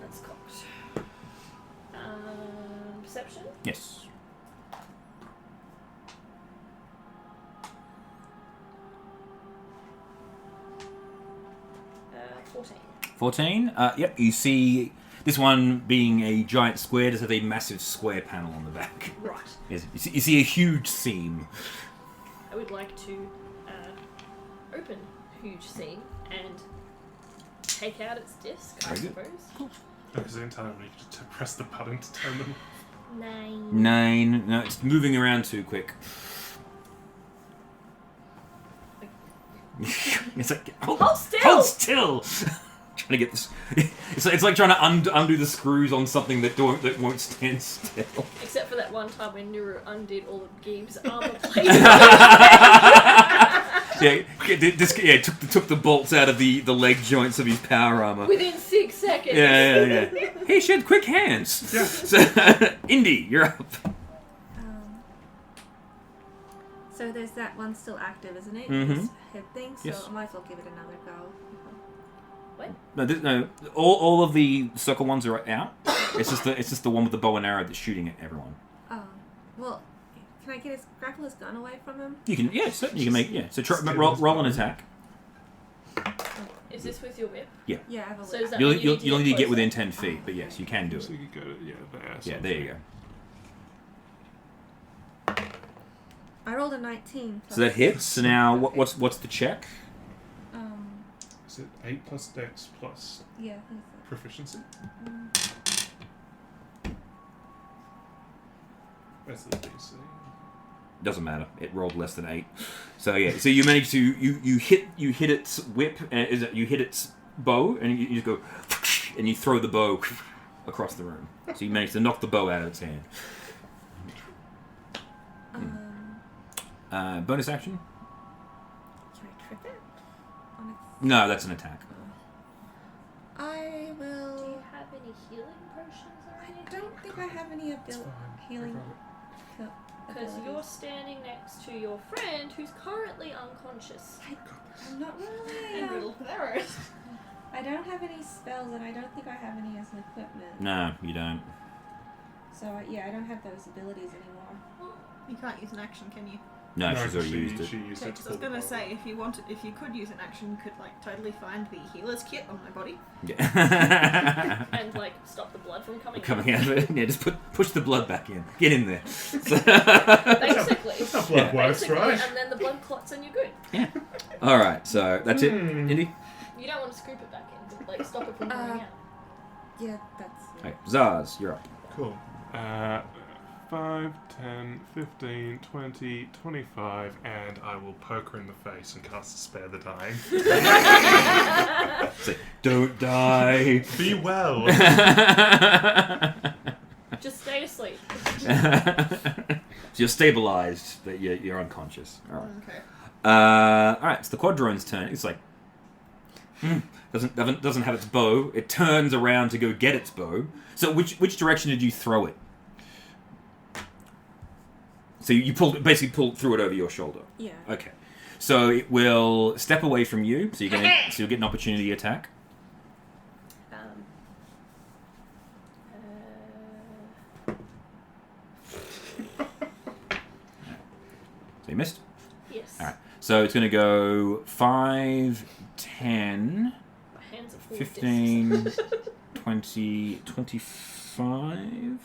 That's cocked. Perception? Yes. 14. 14. Yep, you see this one being a giant square, does have a massive square panel on the back. Right. Yes, you see a huge seam. I would like to open huge seam and take out its disc, I Very good. suppose. Because the entire week to press the button to turn them off. 9. 9. No, it's moving around too quick. It's like Hold still! Hold still. Trying to get this. It's like trying to undo the screws on something that won't stand still. Except for that one time when Nuru undid all of Gabe's armor plates. Took the bolts out of the leg joints of his power armor. Within 6 seconds. Yeah. Hey, she had quick hands. Yeah. So, Indy, you're up. So there's that one still active, isn't it? Mhm. This head thing. So Yes. I might as well give it another go. No, all of the circle ones are out. It's just the one with the bow and arrow that's shooting at everyone. Oh, well, can I get grapple his gun away from him? You can, yeah, certainly you can make, So roll an attack. Is this with your whip? Yeah, I have a So whip. is that You'll when you need to get closer? within 10 feet, but yes, you can do So it. you could go to, there. Yeah, there you go. I rolled a 19. So that hits. So now, what's the check? Is it 8 plus dex plus Yeah, I think so. proficiency? That's the DC. Doesn't matter. It rolled less than 8. So yeah. So you manage to you hit its whip. You hit its bow, and you just go, and you throw the bow across the room. So you manage to knock the bow out of its hand. Bonus action? Can I trip it? On its... No, that's an attack. I Do will... you have any healing potions or I anything? don't think I have any It's fine. healing Because abilities. you're standing next to your friend who's currently unconscious. I'm not really... And riddled with arrows. I don't have any spells, and I don't think I have any as an equipment. No, you don't. So, I don't have those abilities anymore. You can't use an action, can you? No, she's already used it. She used Okay, it. 'cause I was gonna say, if you could use an action, you could totally find the healer's kit on my body. Yeah. And stop the blood from coming Coming out of it. Yeah, just push the blood back in. Get in there. Basically. That's how blood works, Basically, right? and then the blood clots and you're good. Yeah. All right. So that's it, Indy. You don't want to scoop it back in, but stop it from coming out. Yeah, that's... Okay, Zaz, you're up. Cool. 5, 10, 15, 20, 25, and I will poke her in the face and cast Spare the Dying. Say, don't die. Be well! Just stay asleep. So you're stabilized, but you're unconscious. All right. Okay. All right. It's the quadrone's turn. It's like doesn't have its bow. It turns around to go get its bow. So which direction did you throw it? So you basically pulled threw it over your shoulder. Yeah. Okay. So it will step away from you. So you'll get an opportunity attack. So you missed. Yes. All right. So it's going to go 5, 10, My hands are full 15, of discs. 20, 25.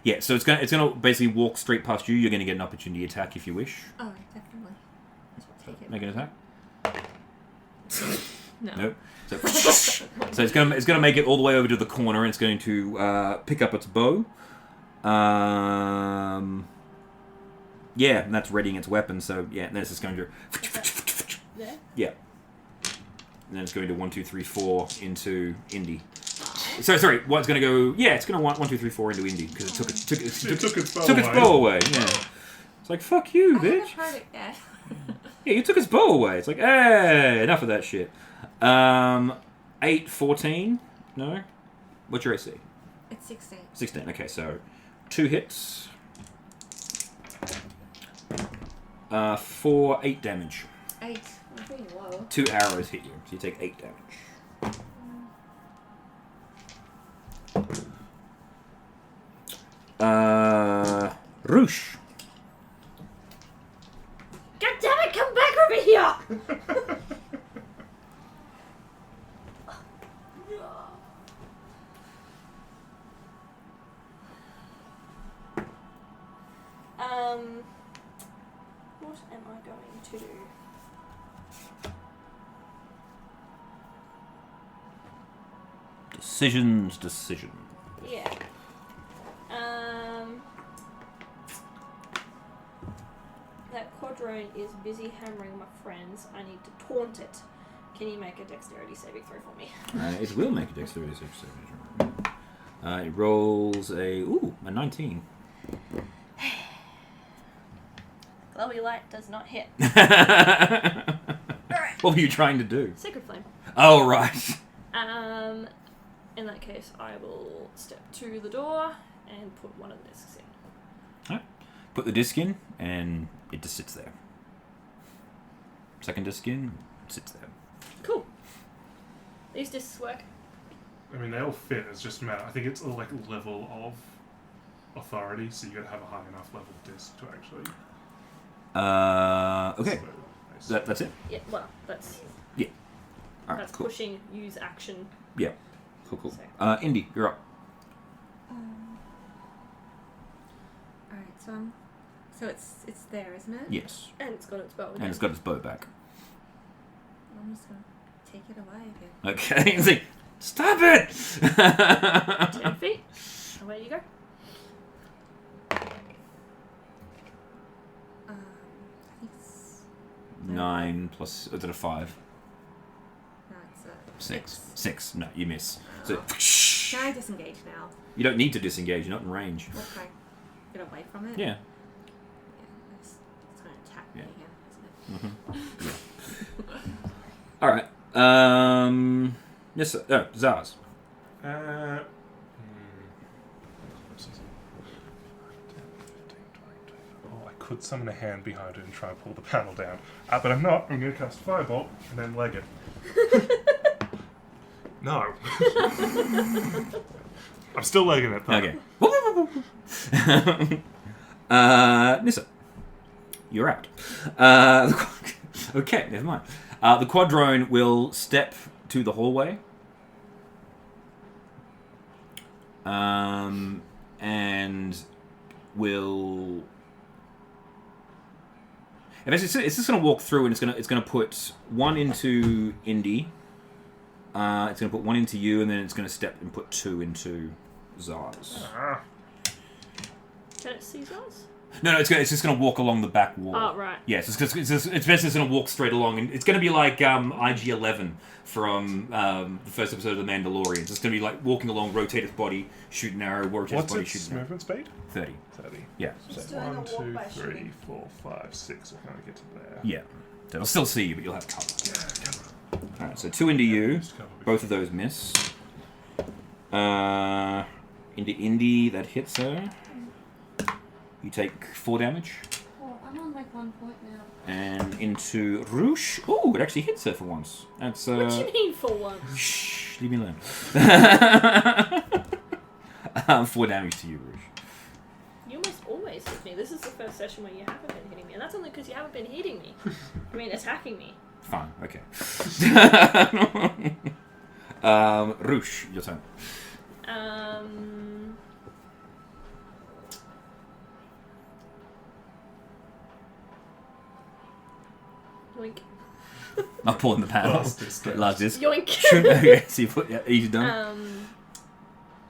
Yeah, so it's gonna basically walk straight past you. You're gonna get an opportunity attack if you wish. Oh, definitely. Take it. Make an attack. No. Nope. So it's gonna make it all the way over to the corner, and it's going to pick up its bow. Yeah, and that's readying its weapon. So yeah, and then it's just going to. There? Yeah. And then it's going to 1, 2, 3, 4 into Indy. Sorry, what's going to go? Yeah, it's going to 1, 2, 3, 4 into Indy because it took its bow away. Yeah. It's like fuck you, I bitch. haven't heard it yet. Yeah, you took his bow away. It's like, hey, enough of that shit. 8, 14. No. What's your AC? It's 16. 16. Okay, so 2 hits. 4, 8 damage. 8. I'm pretty low. 2 arrows hit you, so you take 8 damage. Roosh. God damn it, come back over here! Decision. Yeah. That quadrone is busy hammering my friends. I need to taunt it. Can you make a dexterity saving throw for me? It will make a dexterity saving throw. It rolls a 19. Glowy light does not hit. What were you trying to do? Sacred flame. Oh, right. In that case, I will step to the door and put one of the discs in. Put the disc in, and it just sits there. Second disc in, sits there. Cool. These discs work. I mean, they all fit. It's just a matter. I think it's like level of authority, so you got to have a high enough level disc to actually. Okay. So, That's it. Yeah. Well, that's All right. that's Cool. pushing. Use action. Yeah. Cool. So. Indy, you're up. Alright, so it's there, isn't it? Yes. And it's got its bow. And it's got its bow back. I'm just gonna take it away again. Okay. It's like, stop it! 10 feet. Away you go. I think it's 9 plus... Is it a 5? no, it's a 6. 6. No, you miss. Oh. So, Can I disengage now? you don't need to disengage. You're not in range. Okay. Get away from it? Yeah. It's gonna attack me Yeah. again, isn't it? All right. Yes, sir. Oh, Zaz. Oh, I could summon a hand behind it and try and pull the panel down. But I'm not. I'm going to cast Firebolt and then leg it. No. I'm still legging it, though. Okay. Nissa. You're out. Okay, never mind. The quadrone will step to the hallway. And will... It's just going to walk through, and it's going to put one into Indy. It's going to put one into you, and then it's going to step and put 2 into Zaz. Can it see us? No, it's just going to walk along the back wall. Oh, right. Yeah, it's basically just going to walk straight along, and it's going to be like IG-11 from the first episode of The Mandalorian. It's just going to be like walking along, rotate its body, shoot an arrow, rotate its body, What's shoot its an arrow. movement speed? 30. 30. Yeah. It's So, doing a 1, walk 2, by 3, shooting. 4, 5, 6. I can't get to there. yeah. So it'll still see you, but you'll have cover. Yeah, come on. Alright, so 2 into you. Just cover me. Both of those miss. Into Indy, that hits her. You take 4 damage. Oh, I'm on like 1 point now. And into Roosh. Oh, it actually hits her for once. That's What do you mean for once? Shh, leave me alone. 4 damage to you, Roosh. You almost always hit me. This is the first session where you haven't been hitting me, and that's only because you haven't been hitting me. I mean, attacking me. Fine, okay. Roosh, your turn. Yoink. I'm pulling the panel. Last disc. Last disc. Yoink. Okay, so you put, yeah, you done?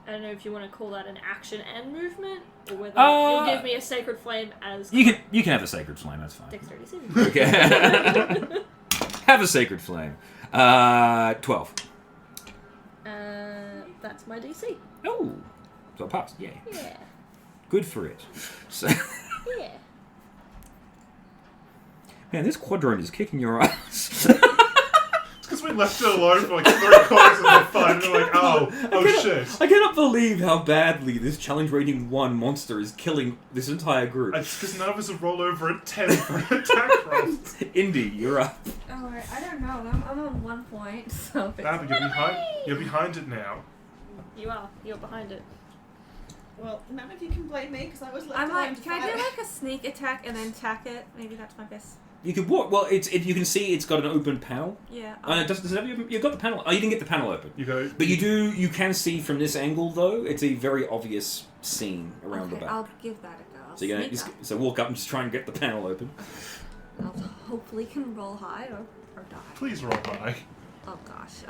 I don't know if you want to call that an action and movement, or whether Uh, you'll give me a sacred flame as You can have a sacred flame, that's fine. dexterity saving. Okay. Have a sacred flame. 12. That's my DC. Oh, so it passed. Yay. Yeah. Good for it. So, Yeah. man, this quadrant is kicking your ass. It's because we left it alone for like 3 quarters of the fight, and we're like, oh shit. I cannot believe how badly this challenge rating 1 monster is killing this entire group. It's because none of us have rolled over a 10 for an attack roll. Indy, you're up. Alright, I don't know. I'm on 1 point, so if it's... But you're behind it now. You are. You're behind it. Well, none of you can blame me because I was left I alone might. to Can I fight do it. like a sneak attack and then attack it? Maybe that's my best. You could walk. Well, you can see it's got an open panel. Yeah. Does it have, you've got the panel. Oh, you didn't get the panel open. You go. But you can see from this angle though. It's a very obvious scene around the Okay, back. I'll give that a go. I'll So you're gonna sneak up. so walk up and just try and get the panel open. I'll hopefully can roll high or die. Please roll high. Oh gosh.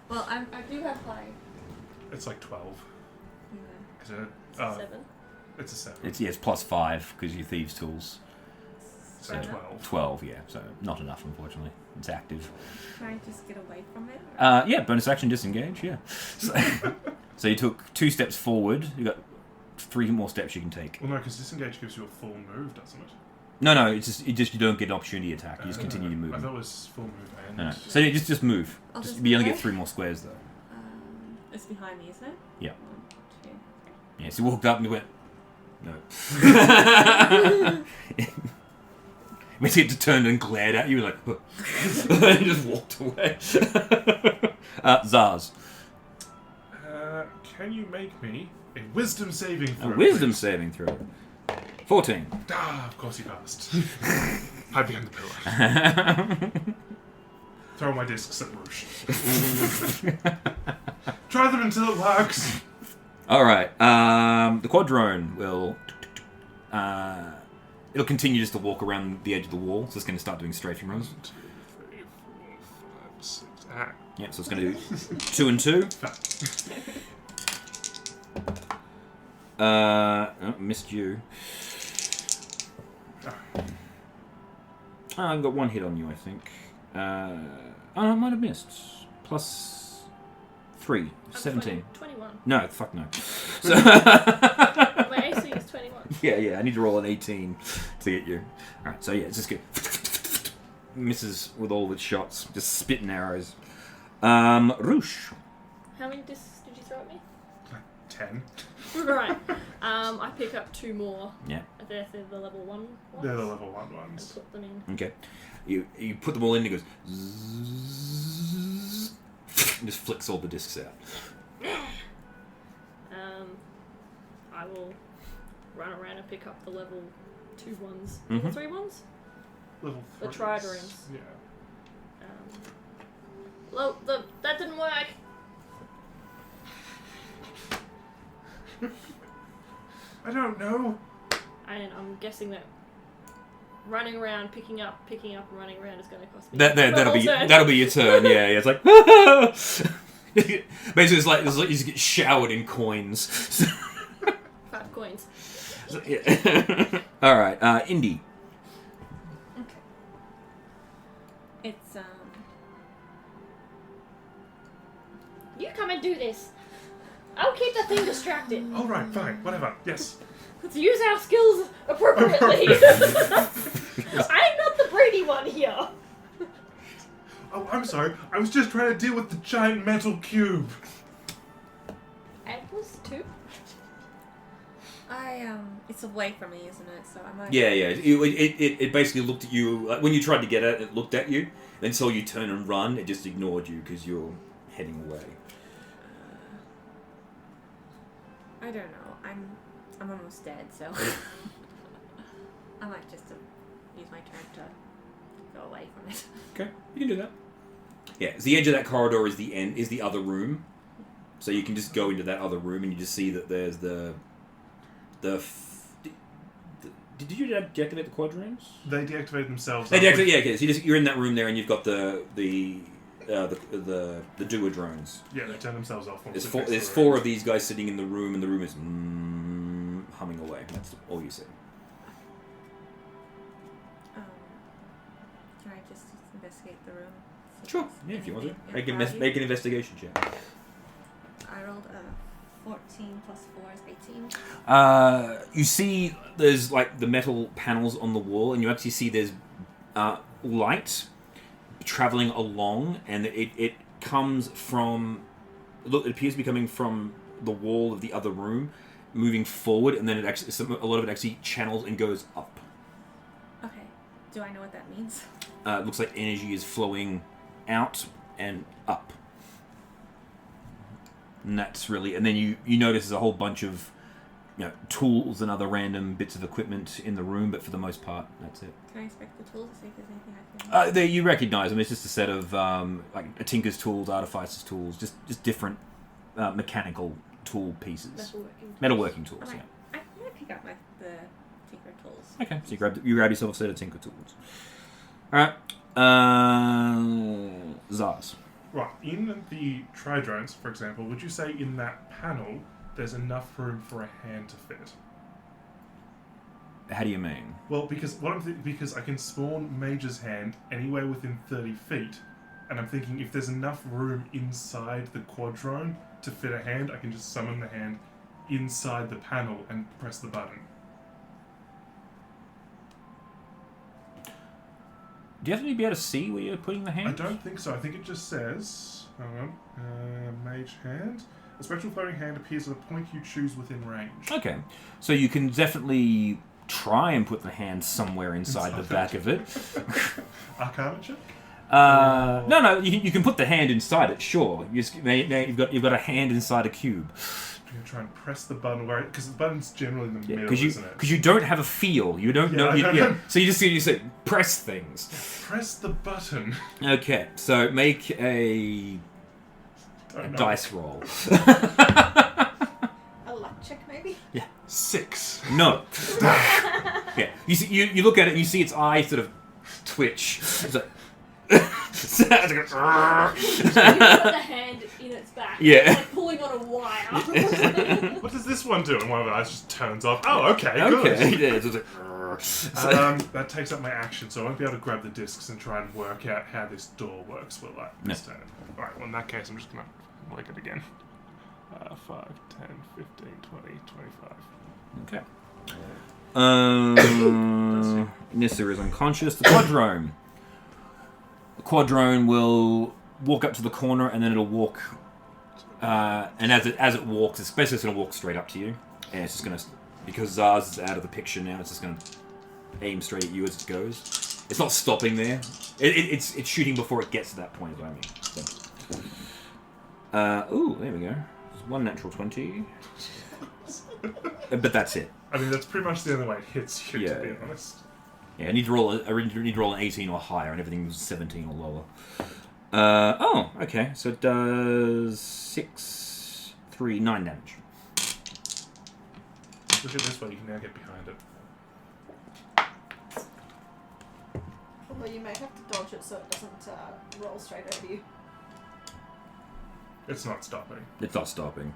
Well, I do have flying. It's like 12. Yeah. 'Cause Seven. it's a 7. It's plus 5 because you thieves' tools. So Seven. 12. 12, yeah. So not enough, unfortunately. It's active. Can I just get away from it? Yeah, bonus action disengage, yeah. So you took 2 steps forward. You got 3 more steps you can take. Well, no, because disengage gives you a full move, doesn't it? No, it's just you don't get an opportunity attack. You just continue to move. I thought it was full move and... No. So you just move. I'll just You only move get 3 more squares though. It's behind me, isn't it? Yeah. 1, 2. Yeah, so you walked up and you went, no. We had to turn and glared at you like, and just walked away. Zaz. Can you make me a wisdom saving throw? A wisdom please? saving throw. 14. Ah, of course he passed. Hide behind the pillar. Throw my discs at Roosh. Try them until it works. Alright, the quadrone will... it'll continue just to walk around the edge of the wall, so it's going to start doing strafing runs. 1, 2, 3, 4, 5, 6. Ah. Yep, so it's going to do 2 and 2. Missed you. I've got 1 hit on you, I think. I might have missed. Plus 3. 17. 21. No, fuck no. So My AC is 21. yeah, I need to roll an 18 to get you. Alright, so yeah, it's just good. Misses with all its shots. Just spitting arrows. Roosh. How many discs did you throw at me? 10. Right. I pick up 2 more. Yeah. They're the level 1 ones. They're the level 1 And ones. put them in. Okay. You put them all in and it goes zzzz, and just flicks all the discs out. I will run around and pick up the level 2 ones. Mhm. Level 3 ones? Level 3. The tridents. Yeah. That didn't work. I don't know. And I'm guessing that running around, picking up, and running around is going to cost me. That'll be your turn. Yeah. It's like basically it's like you just get showered in coins. 5 coins. So, yeah. All right, Indy. Okay. It's You come and do this. I'll keep the thing distracted. Alright, fine. Whatever. Yes. Let's use our skills appropriately. I'm not the Brady one here. Oh, I'm sorry. I was just trying to deal with the giant metal cube. And plus 2. it's away from me, isn't it? So I might. Yeah. It basically looked at you like, when you tried to get it. It looked at you, then saw you turn and run. It just ignored you because you're heading away. I don't know. I'm almost dead, so I might just use my turn to go away from it. Okay, you can do that. Yeah, so the edge of that corridor is the other room, so you can just go into that other room and you just see that there's did you deactivate the quadrants? They deactivate themselves. They deactivate, yeah. Okay, so you're in that room there and you've got the doer drones. Yeah, they turn themselves off. There's 4 of these guys sitting in the room and the room is humming away. That's all you see. Can I just investigate the room? See Sure. if there's Yeah, if you want to. anything Make an investigation check. I rolled a 14 plus 4 is 18. You see there's like the metal panels on the wall, and you actually see there's light traveling along, and it comes from. Look, it appears to be coming from the wall of the other room, moving forward, and then a lot of it actually channels and goes up. Okay. Do I know what that means? It looks like energy is flowing out and up. And that's really, and then you notice there's a whole bunch of tools and other random bits of equipment in the room, but for the most part, that's it. Can I inspect the tools to see if there's anything I can... You recognise them. It's just a set of like a tinker's tools, artificer's tools, just different mechanical tool pieces, metalworking tools. I Yeah. might pick up the tinker tools. Okay, so you grab yourself a set of tinker tools. All right, Zars. Right, in the tri-drones, for example, would you say in that panel there's enough room for a hand to fit? How do you mean? Well, because because I can spawn Mage's hand anywhere within 30 feet, and I'm thinking if there's enough room inside the quadrone to fit a hand, I can just summon the hand inside the panel and press the button. Do you have to be able to see where you're putting the hand? I don't think so. I think it just says, hang on, Mage hand. A spectral floating hand appears at a point you choose within range. Okay, so you can definitely try and put the hand somewhere inside the back of it. Arcana check? No, you can put the hand inside it. Sure, you've got a hand inside a cube. I'm going to try and press the button where because the button's generally in the middle, Because isn't it? Because you don't have a feel. You don't know. So you say press things. Press the button. Okay, so make a Don't know. dice roll. A luck check, maybe? 6. No. Yeah, you look at it and you see its eye sort of twitch. It's like, You put the hand in its back. Yeah. It's like pulling on a wire. What does this one do? And one of the eyes just turns off. Oh, okay, okay. good. Yeah, it's just like, That takes up my action, so I won't be able to grab the discs and try and work out how this door works for like this turn. Alright, well in that case I'm just going to lick it again. 5, 10, 15, 20, 25. okay. Nissa is unconscious. The quadrone. The quadrone will walk up to the corner and then it'll walk. And as it walks, it's basically going to walk straight up to you. And it's just going to, because Zaz is out of the picture now, it's just going to aim straight at you as it goes. It's not stopping there. It's shooting before it gets to that point, is what I mean. So. Ooh, there we go. There's one natural 20. But that's it. I mean, that's pretty much the only way it hits you, to be honest. Yeah, I need to roll an 18 or higher, and everything was 17 or lower. Okay. So it does 6, 3, 9 damage. Look at this way, you can now get behind it. Although you may have to dodge it so it doesn't roll straight over you. It's not stopping. It's not stopping.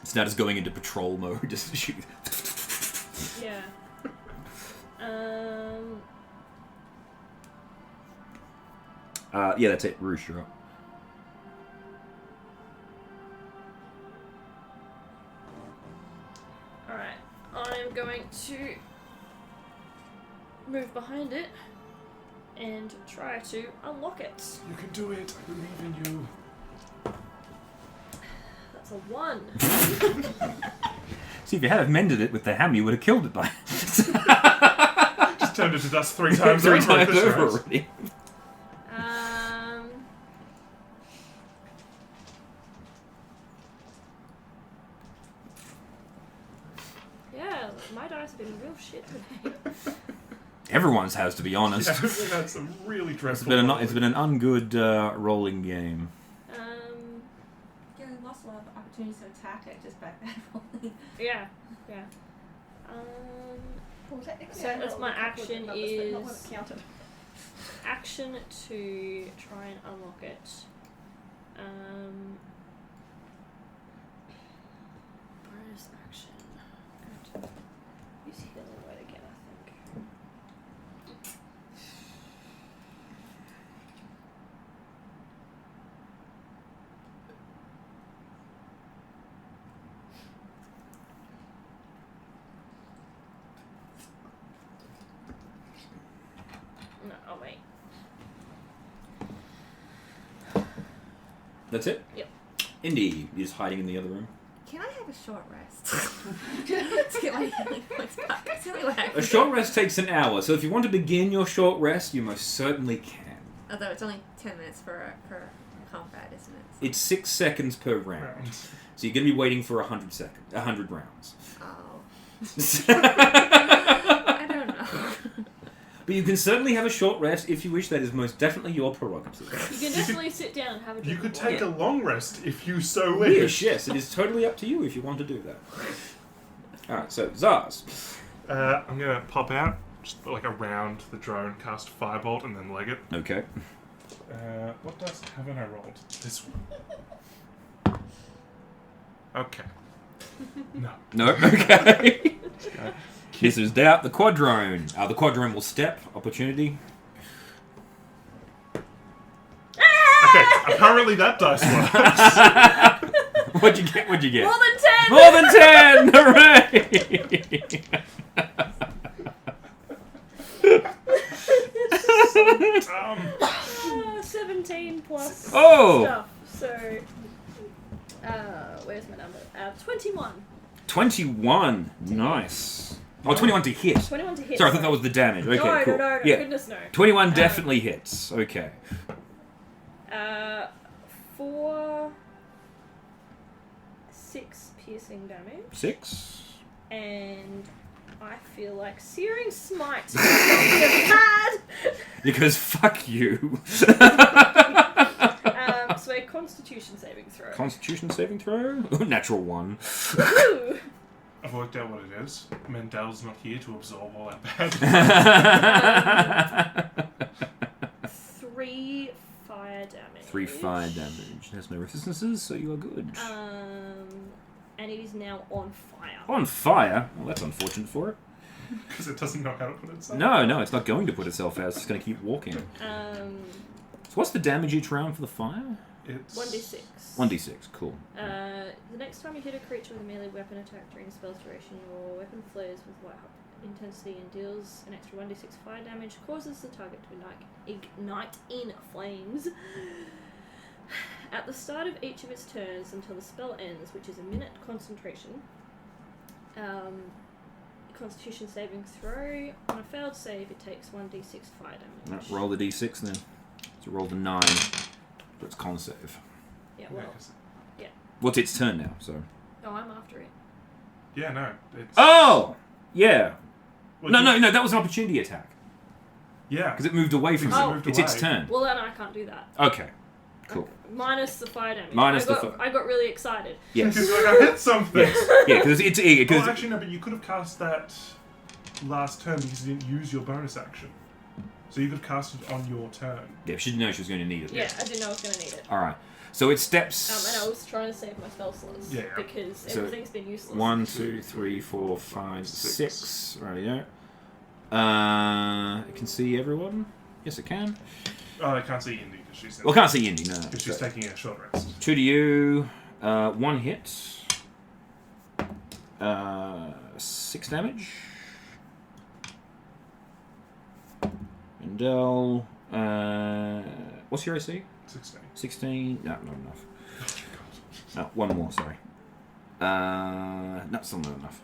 It's now just going into patrol mode, just shoot. Yeah. Yeah, that's it. Roosh, you're up. Alright. I'm going to move behind it and try to unlock it. You can do it. I believe in you. That's a 1. See, if you had mended it with the hammer, you would have killed it by Just turned it to dust 3 times three over. times at this over rate. already. Yeah, my dice have been real shit today. Everyone's has, to be honest. Yeah, we've had some really It's dreadful. been an ungood rolling game. Yeah, we lost a lot of opportunities to attack it just by that rolling. Yeah. Well, technically, So I that's rolled my a couple of action numbers, but not when is- it counted. Action to try and unlock it. Bonus action. Good. Use healing word again, I think. No, oh wait. That's it? Yep. Indy is hiding in the other room. Can I have a short rest? to get my healing points back. That's the only way I can A short rest takes an hour, so if you want to begin your short rest, you most certainly can. Although it's only 10 minutes per combat, isn't it? It's 6 seconds per round. rounds. So you're going to be waiting for 100 rounds. Oh. I don't know. But you can certainly have a short rest if you wish. That is most definitely your prerogative. You can definitely sit down and have a You drink could of take water. a long rest if you so wish. Yes, it is totally up to you if you want to do that. Alright, so Zars. I'm going to pop out just like around the drone, cast Firebolt, and then leg it. Okay. What dice haven't I rolled? This one. Okay. No. No. Okay. Okay. This is doubt the quadrone. The quadrone will step. Opportunity. Okay. Apparently that dice works. What'd you get? What'd you get? More than 10! More than 10! Hooray! 17 plus Oh! stuff. So, where's my number? 21. 21. Nice. Oh, 21 to hit. 21 to hit. Sorry, I thought that was the damage. Okay, no, cool. no, Yeah. goodness no. 21 definitely hits. Okay. 4, 6 piercing damage. 6. And I feel like Searing Smite is bad. Because fuck you. So a Constitution saving throw. Constitution saving throw? Natural 1. Ooh. I've worked out what it is. Mendel's not here to absorb all that bad. 3 fire damage. 3 fire damage. There's no resistances, so you are good. And it is now on fire. On fire? Well, that's unfortunate for it. Because it doesn't know how to put itself. No, it's not going to put itself out. It's just going to keep walking. So what's the damage each round for the fire? It's 1d6. 1d6, cool. The next time you hit a creature with a melee weapon attack during the spell's duration, your weapon flares with white hot intensity and deals an extra 1d6 fire damage, causes the target to ignite in flames. At the start of each of its turns until the spell ends, which is a minute concentration, Constitution saving throw. On a failed save, it takes 1d6 fire damage. Roll the d6 then. So roll the 9. But it's con save. Yeah, well. What's its turn now? So. Oh, I'm after it. Yeah, no. It's, Oh! Yeah. Well, No, that was an opportunity attack. Yeah. Because it moved away from Because you. it moved It's away. its turn. Well, then I can't do that. Okay. Cool. Minus the fire damage. Minus I the got really excited. Yes. Because like, I hit something. Yes. Yeah, because it's Oh, actually, no, but you could have cast that last turn because you didn't use your bonus action. So you could have cast it on your turn. Yeah, she didn't know she was going to need it. Yeah, I didn't know I was going to need it. Alright. So it steps... And I was trying to save my spell slots. Yeah. Because So, everything's been useless. 1, 2, 3, 4, 5, 6. Right, yeah. I can see everyone. Yes, I can. Oh, I can't see Indy because she's in. Well, I can't see Indy, no. Because she's taking a short rest. 2 to you. 1 hit. 6 damage. Mendel. What's your AC? 16. 16. No, not enough. No, 1 more, sorry. No, still not enough.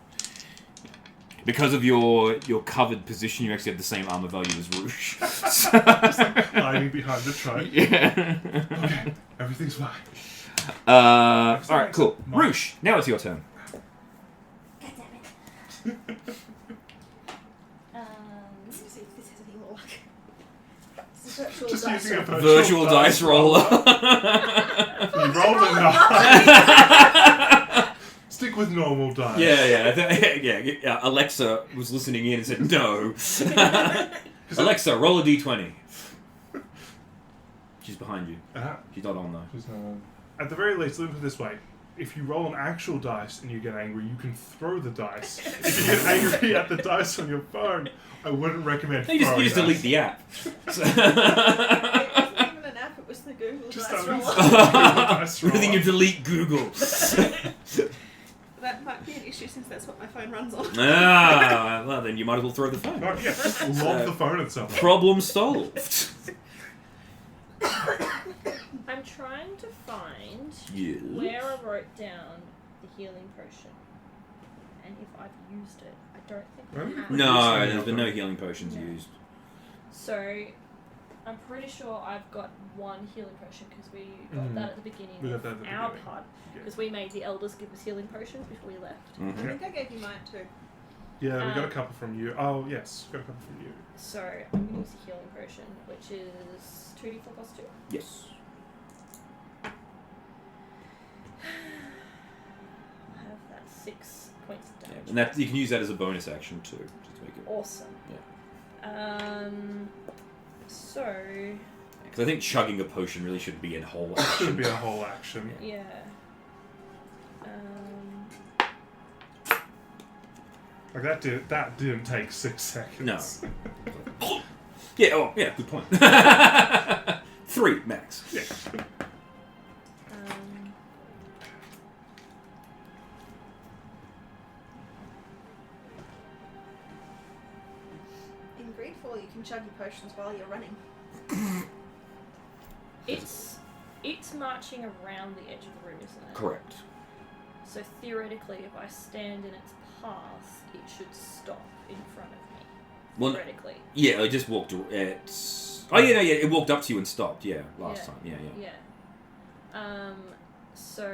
Because of your covered position, you actually have the same armor value as Roosh. Hiding behind the trike. Yeah. Okay, everything's fine. Alright, cool. Roosh, now it's your turn. God damn it. Let me see if this has any more luck. This is virtual Just dice using a roll. Virtual dice roller. You rolled a 9. Stick with normal dice. Yeah. Alexa was listening in and said, no. Alexa, roll a d20. She's behind you. She's not on, though. At the very least, look at it this way. If you roll an actual dice and you get angry, you can throw the dice. If you get angry at the dice on your phone, I wouldn't recommend You throwing just delete the app. It wasn't even an app, it was the Google Just dice don't- roller. dice roller. Everything you delete Google. That might be an issue since that's what my phone runs on. Well then you might as well throw the phone. Oh, yeah, just lob the phone at someone. Problem solved. I'm trying to find Yeah. where I wrote down the healing potion. And if I've used it. I don't think I have. No, there's been no healing potions used. So, I'm pretty sure I've got 1 healing potion because we got that at the beginning We got of that at the our beginning. pod. Yeah. Because we made the elders give us healing potions before we left. Mhm. I think I gave you mine too. Yeah, we got a couple from you. Oh, yes, got a couple from you. So, I'm going to use the healing potion, which is 2d4 plus 2. Yes. I have that 6 points of damage. And that you can use that as a bonus action too. Just to make it. Awesome. Yeah. So Because I think chugging a potion really should be a whole action. Should be a whole action. yeah. Like that didn't take 6 seconds. No. Yeah, oh, yeah, good point. 3 max. Yeah. In grade 4, you can chug your potions while you're running. It's marching around the edge of the room, isn't it? Correct. So theoretically, if I stand in its path, it should stop in front of me. Well, Theoretically. yeah, I just walked. Oh yeah, no, yeah, it walked up to you and stopped. Yeah, last time. Yeah. Yeah. So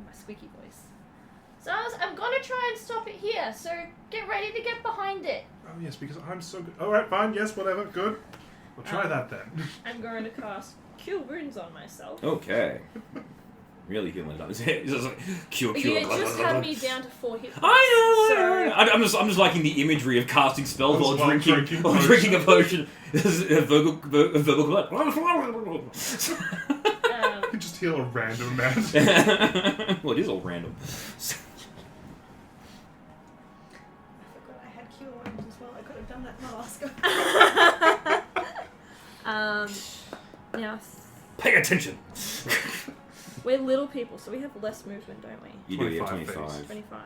my squeaky voice. So I'm gonna try and stop it here. So get ready to get behind it. Oh yes, because I'm so good. Alright, fine, yes, whatever, good. We'll try that then. I'm going to cast Cure Wounds on myself. Okay. Really healing it up. It's just like cure. You just had me down to 4 hit points. I know. I'm just liking the imagery of casting spells while drinking a potion. This is a verbal blood. You can just heal a random amount. Well, it is all random. I forgot I had cure wounds as well. I could have done that in the last go. Now Pay attention. we're little people, so we have less movement, don't we? You do, yeah, 25 25. 25.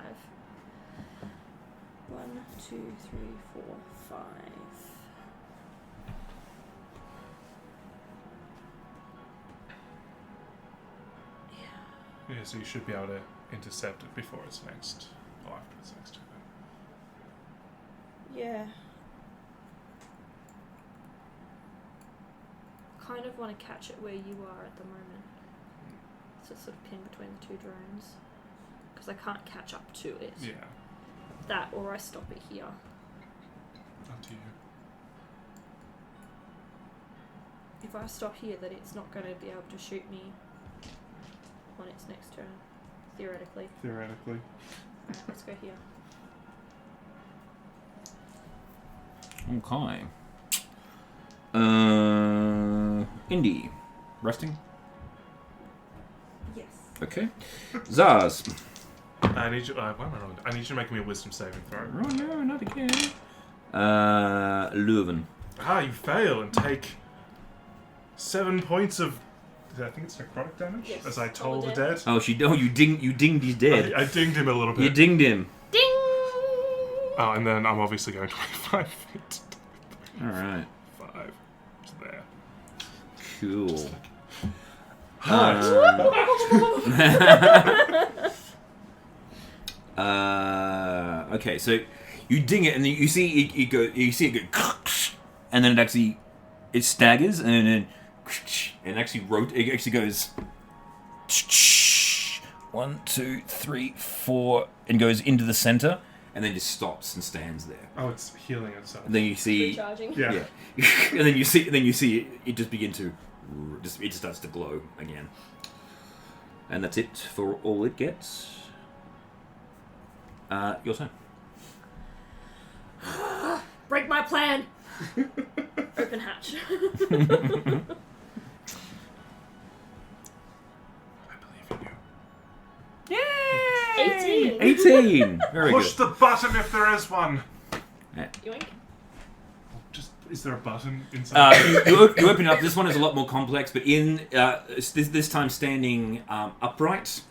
1, 2, 3, 4, 5. Yeah, so you should be able to intercept it before its next. Or after its next turn. Yeah. Kind of want to catch it where you are at the moment. So it's sort of pinned between the 2 drones. Because I can't catch up to it. Yeah, That, or I stop it here. up to you. If I stop here, then it's not going to be able to shoot me on its next turn. Theoretically. Theoretically. Alright, let's go here. Okay. Indy. Resting? Yes. Okay. Zaz. I need you. Why am I wrong? I need you to make me a wisdom saving throw. Oh no, not again. Leuven. Ah, you fail and take 7 points of. I think it's necrotic damage. Yes, As I toll the double dead. Oh, you dinged his dead. I dinged him a little bit. You dinged him. Ding! Oh, and then I'm obviously going 25 feet. Alright. 5. Just there. Cool. Okay, so you ding it, and then you see it go. You see it go, and then it staggers, and then it actually goes 1, 2, 3, 4, and goes into the center, and then just stops and stands there. Oh, it's healing itself. And then you see, Recharging. Yeah. and then you see it just begin to, it just starts to glow again, and that's it for all it gets. Your turn. Break my plan! Open hatch. I believe in you. Yay! 18. 18! Very Push good. the button if there is one. Yoink. Just is there a button inside? You open it up. This one is a lot more complex, but in this time standing upright,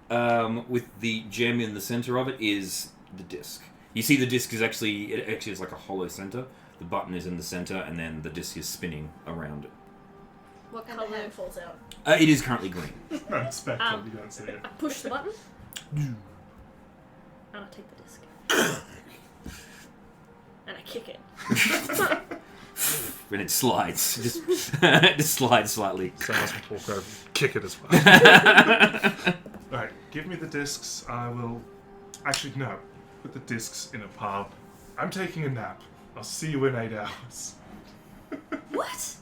with the gem in the center of it, is the disc. You see the disc is actually is like a hollow center. The button is in the center, and then the disc is spinning around it. What And the colour? hand falls out. It is currently green. No, it's spectral. You don't see it. I push the button. And I take the disc. And I kick it. When it slides, just slides slightly. So I must walk over, and kick it as well. Alright, give me the discs. I will. Actually, no. Put the discs in a pile. I'm taking a nap. I'll see you in 8 hours. What?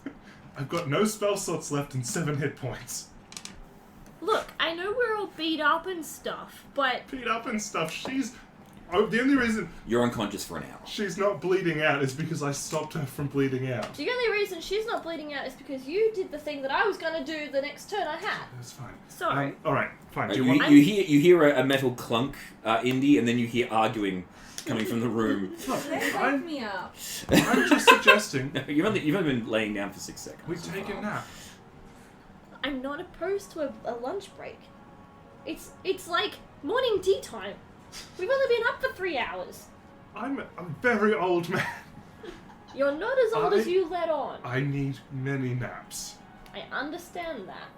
I've got no spell slots left and 7 hit points. Look, I know we're all beat up and stuff, but Beat up and stuff. She's The only reason You're unconscious for an hour. she's not bleeding out is because I stopped her from bleeding out. The only reason she's not bleeding out is because you did the thing that I was gonna do the next turn I had. That's fine. Sorry. Alright, fine. Do You, you want... you hear a metal clunk, Indy, and then you hear arguing coming from the room. They wake me up. I'm just suggesting You've only been laying down for 6 seconds. we take a nap. I'm not opposed to a lunch break. It's like morning tea time. We've only been up for 3 hours. I'm a very old man. You're not as old as you let on. I need many naps. I understand that.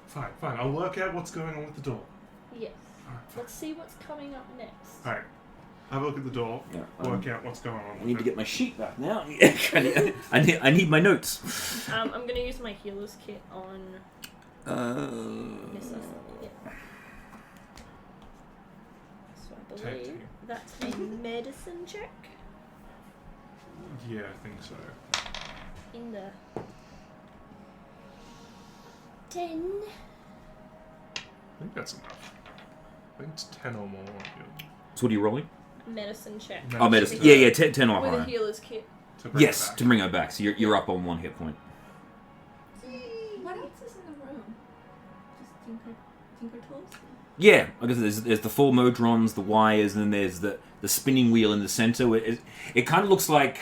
Fine. I'll work out what's going on with the door. Yes. Alright, fine. Let's see what's coming up next. Alright. Have a look at the door. Yeah, Work out what's going on I with need to it. get my sheet back now. I need my notes. I'm gonna use my healer's kit on Nissa. Yeah. So I Take believe two. that's a medicine check Yeah, I think so. in the 10. I think that's enough. I think it's 10 or more. So what are you rolling? Medicine check. Oh, medicine. Yeah, 10 or With a higher. healer's kit. To bring it Yes, back. to bring her back. So you're up on 1 hit point. What else is in the room? Just tinker tools? Yeah, I guess there's the 4 modrons, the wires, and then there's the spinning wheel in the center. Where it kind of looks like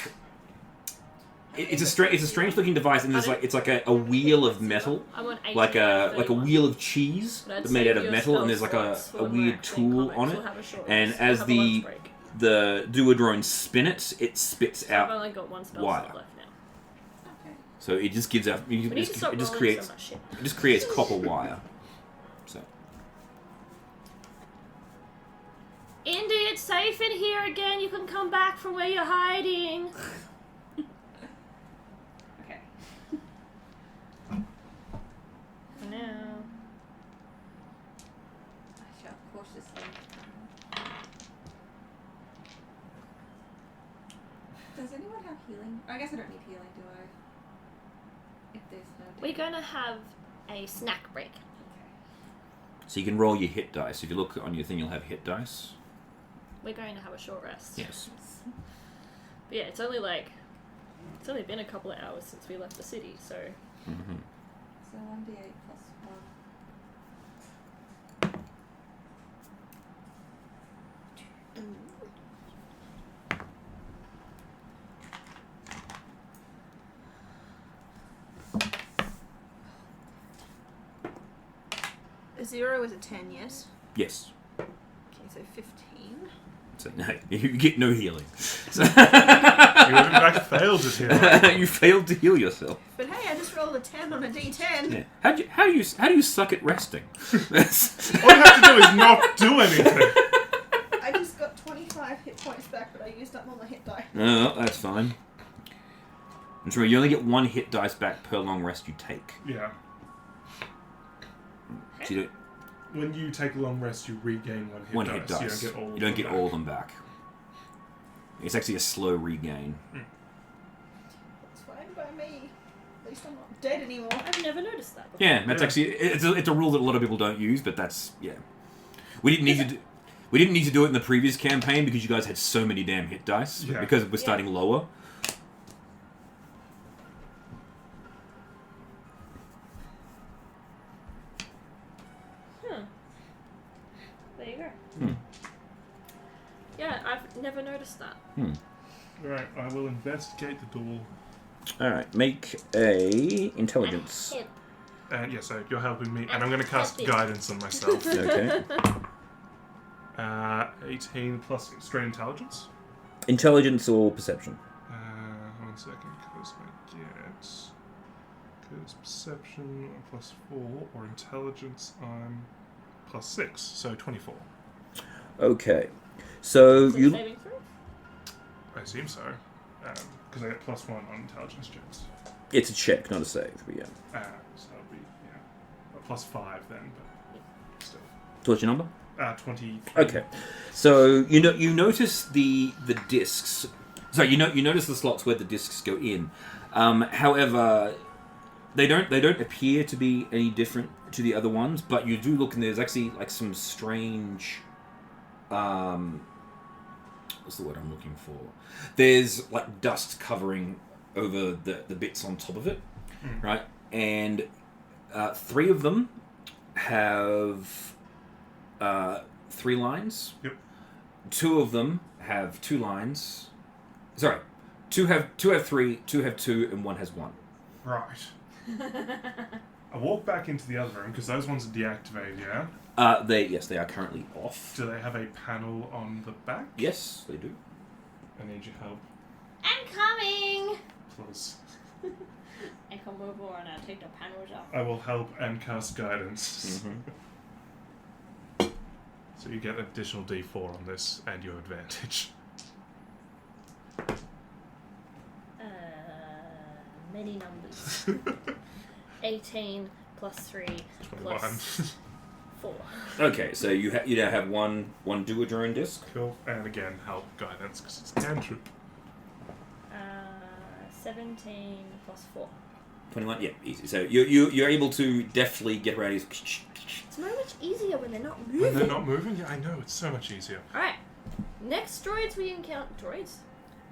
it's a strange looking device, and it's like a wheel of metal, I want 18 like a 31. wheel of cheese But I'd made out save of your metal, and spell there's like a slots for when weird we're actually tool in on comics. it. We'll have a short And rest. as We'll have a lunch break. the duodrone spin it spits So I've out only got one spell wire. slot left now. Okay. So it just gives out. We need to stop It just rolling creates. so much shit. It just creates copper wire. So Indy, it's safe in here again. You can come back from where you're hiding. Okay. For now. I shall cautiously. Does anyone have healing? I guess I don't need healing, do I? If there's no. We're gonna have a snack break. so you can roll your hit dice. If you look on your thing, you'll have hit dice. We're going to have a short rest. Yes. But yeah, it's only been a couple of hours since we left the city, so Mm-hmm. So 1d8 plus 1. A 0 is a 10, yes? Yes. Okay, so 15. So no, you get no healing. So You in fact failed it here. you failed to heal yourself. But hey, I just rolled a 10 on a d10. Yeah. How do you suck at resting? That's- All you have to do is not do anything. I just got 25 hit points back, but I used up all my hit die. No, that's fine. And remember, you only get 1 hit dice back per long rest you take. Yeah. So you don't, When you take a long rest, you regain 1 hit dice. dice. You don't get all. You don't of get them all back. of them back. It's actually a slow regain. It's fine by me. At least I'm not dead anymore. I've never noticed that before. Yeah, that's Yeah. actually it's a rule that a lot of people don't use, but that's yeah. We didn't need to do it in the previous campaign because you guys had so many damn hit dice. Yeah. Because we're starting lower. There you go. Hmm. Yeah, I've never noticed that. Right, I will investigate the door. All right, make a intelligence. Hip. And yeah, so you're helping me, and I'm going to cast Happy. guidance on myself. Okay. 18 plus straight intelligence. Intelligence or perception? 1 second, because perception plus 4, or intelligence I'm plus 6, so 24. Okay. So Is it you saving throw? I assume so, because I get plus 1 on intelligence checks. it's a check, not a save. But yeah. So it'll be plus 5 then, but still. So what's your number? 23. Okay. So you notice the discs. So you notice the slots where the discs go in. However, they don't appear to be any different to the other ones, but you do look and there's actually like some strange what's the word I'm looking for? There's like dust covering over the bits on top of it, right? And 3 of them have 3 lines. Yep. 2 of them have 2 lines. Sorry, 2 have 3, 2 have 2, and 1 has 1. Right. I walk back into the other room because those ones are deactivated, yeah? They are currently off. Do they have a panel on the back? Yes, they do. I need your help, I'm coming! please. I come over and I take the panels off. I will help and cast guidance. So you get additional D4 on this and your advantage. Many numbers. 18 plus 3 21. plus 4. Okay, so you now have one Duodrone disc. Cool. And again, help guidance because it's a cantrip. 17 plus 4. 21. Yeah, easy. So you're able to deftly get around his. It's so much easier when they're not moving. When they're not moving? Yeah, I know. It's so much easier. Alright. Next droids we encounter. Droids?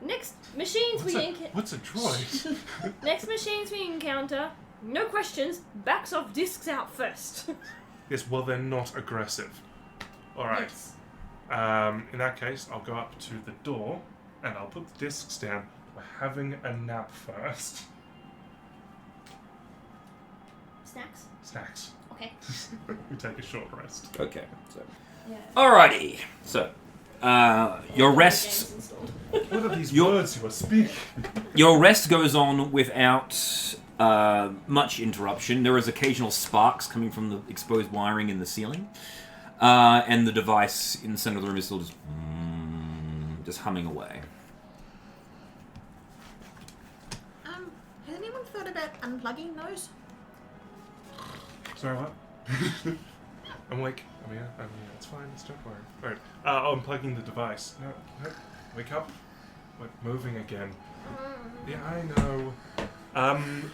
Next machines we encounter. What's a droid? Next machines we encounter. No questions. Backs off discs out first. Yes, well, they're not aggressive. Alright. Yes. In that case, I'll go up to the door and I'll put the discs down. We're having a nap first. Snacks? Snacks. Okay. We take a short rest. Okay. So. Yeah. Alrighty. So, your rest. Games installed. What are these Your- words you are speaking? Your rest goes on without much interruption. There is occasional sparks coming from the exposed wiring in the ceiling, and the device in the center of the room is still just humming away. Has anyone thought about unplugging those? Sorry, what? I'm awake. I'm here. It's fine. Don't worry. Alright. Unplugging the device. No. Wake up. We're moving again. Yeah, I know.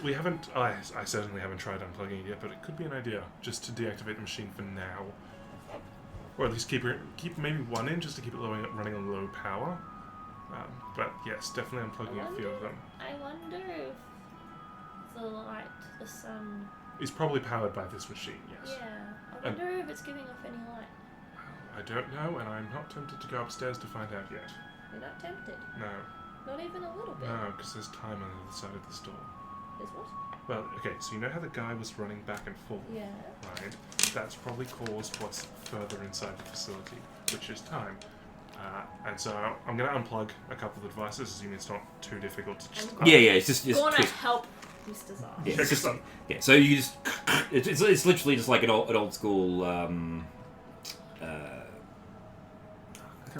We haven't. I certainly haven't tried unplugging it yet, but it could be an idea just to deactivate the machine for now, or at least keep maybe one in just to keep it running on low power. But yes, definitely unplugging a few of them. I wonder if the sun. It's probably powered by this machine. Yes. Yeah. I wonder if it's giving off any light. I don't know, and I'm not tempted to go upstairs to find out yet. You're not tempted. No. Not even a little bit. No, because there's time on the other side of the store. There's what? Well, okay, so you know how the guy was running back and forth? Yeah. Right? That's probably caused what's further inside the facility, which is time. And so I'm going to unplug a couple of the devices, assuming it's not too difficult to just... Yeah, it's just Gonna twist. help Mr. Zar. Yeah, it's just, yeah, so you just it's literally just like an old school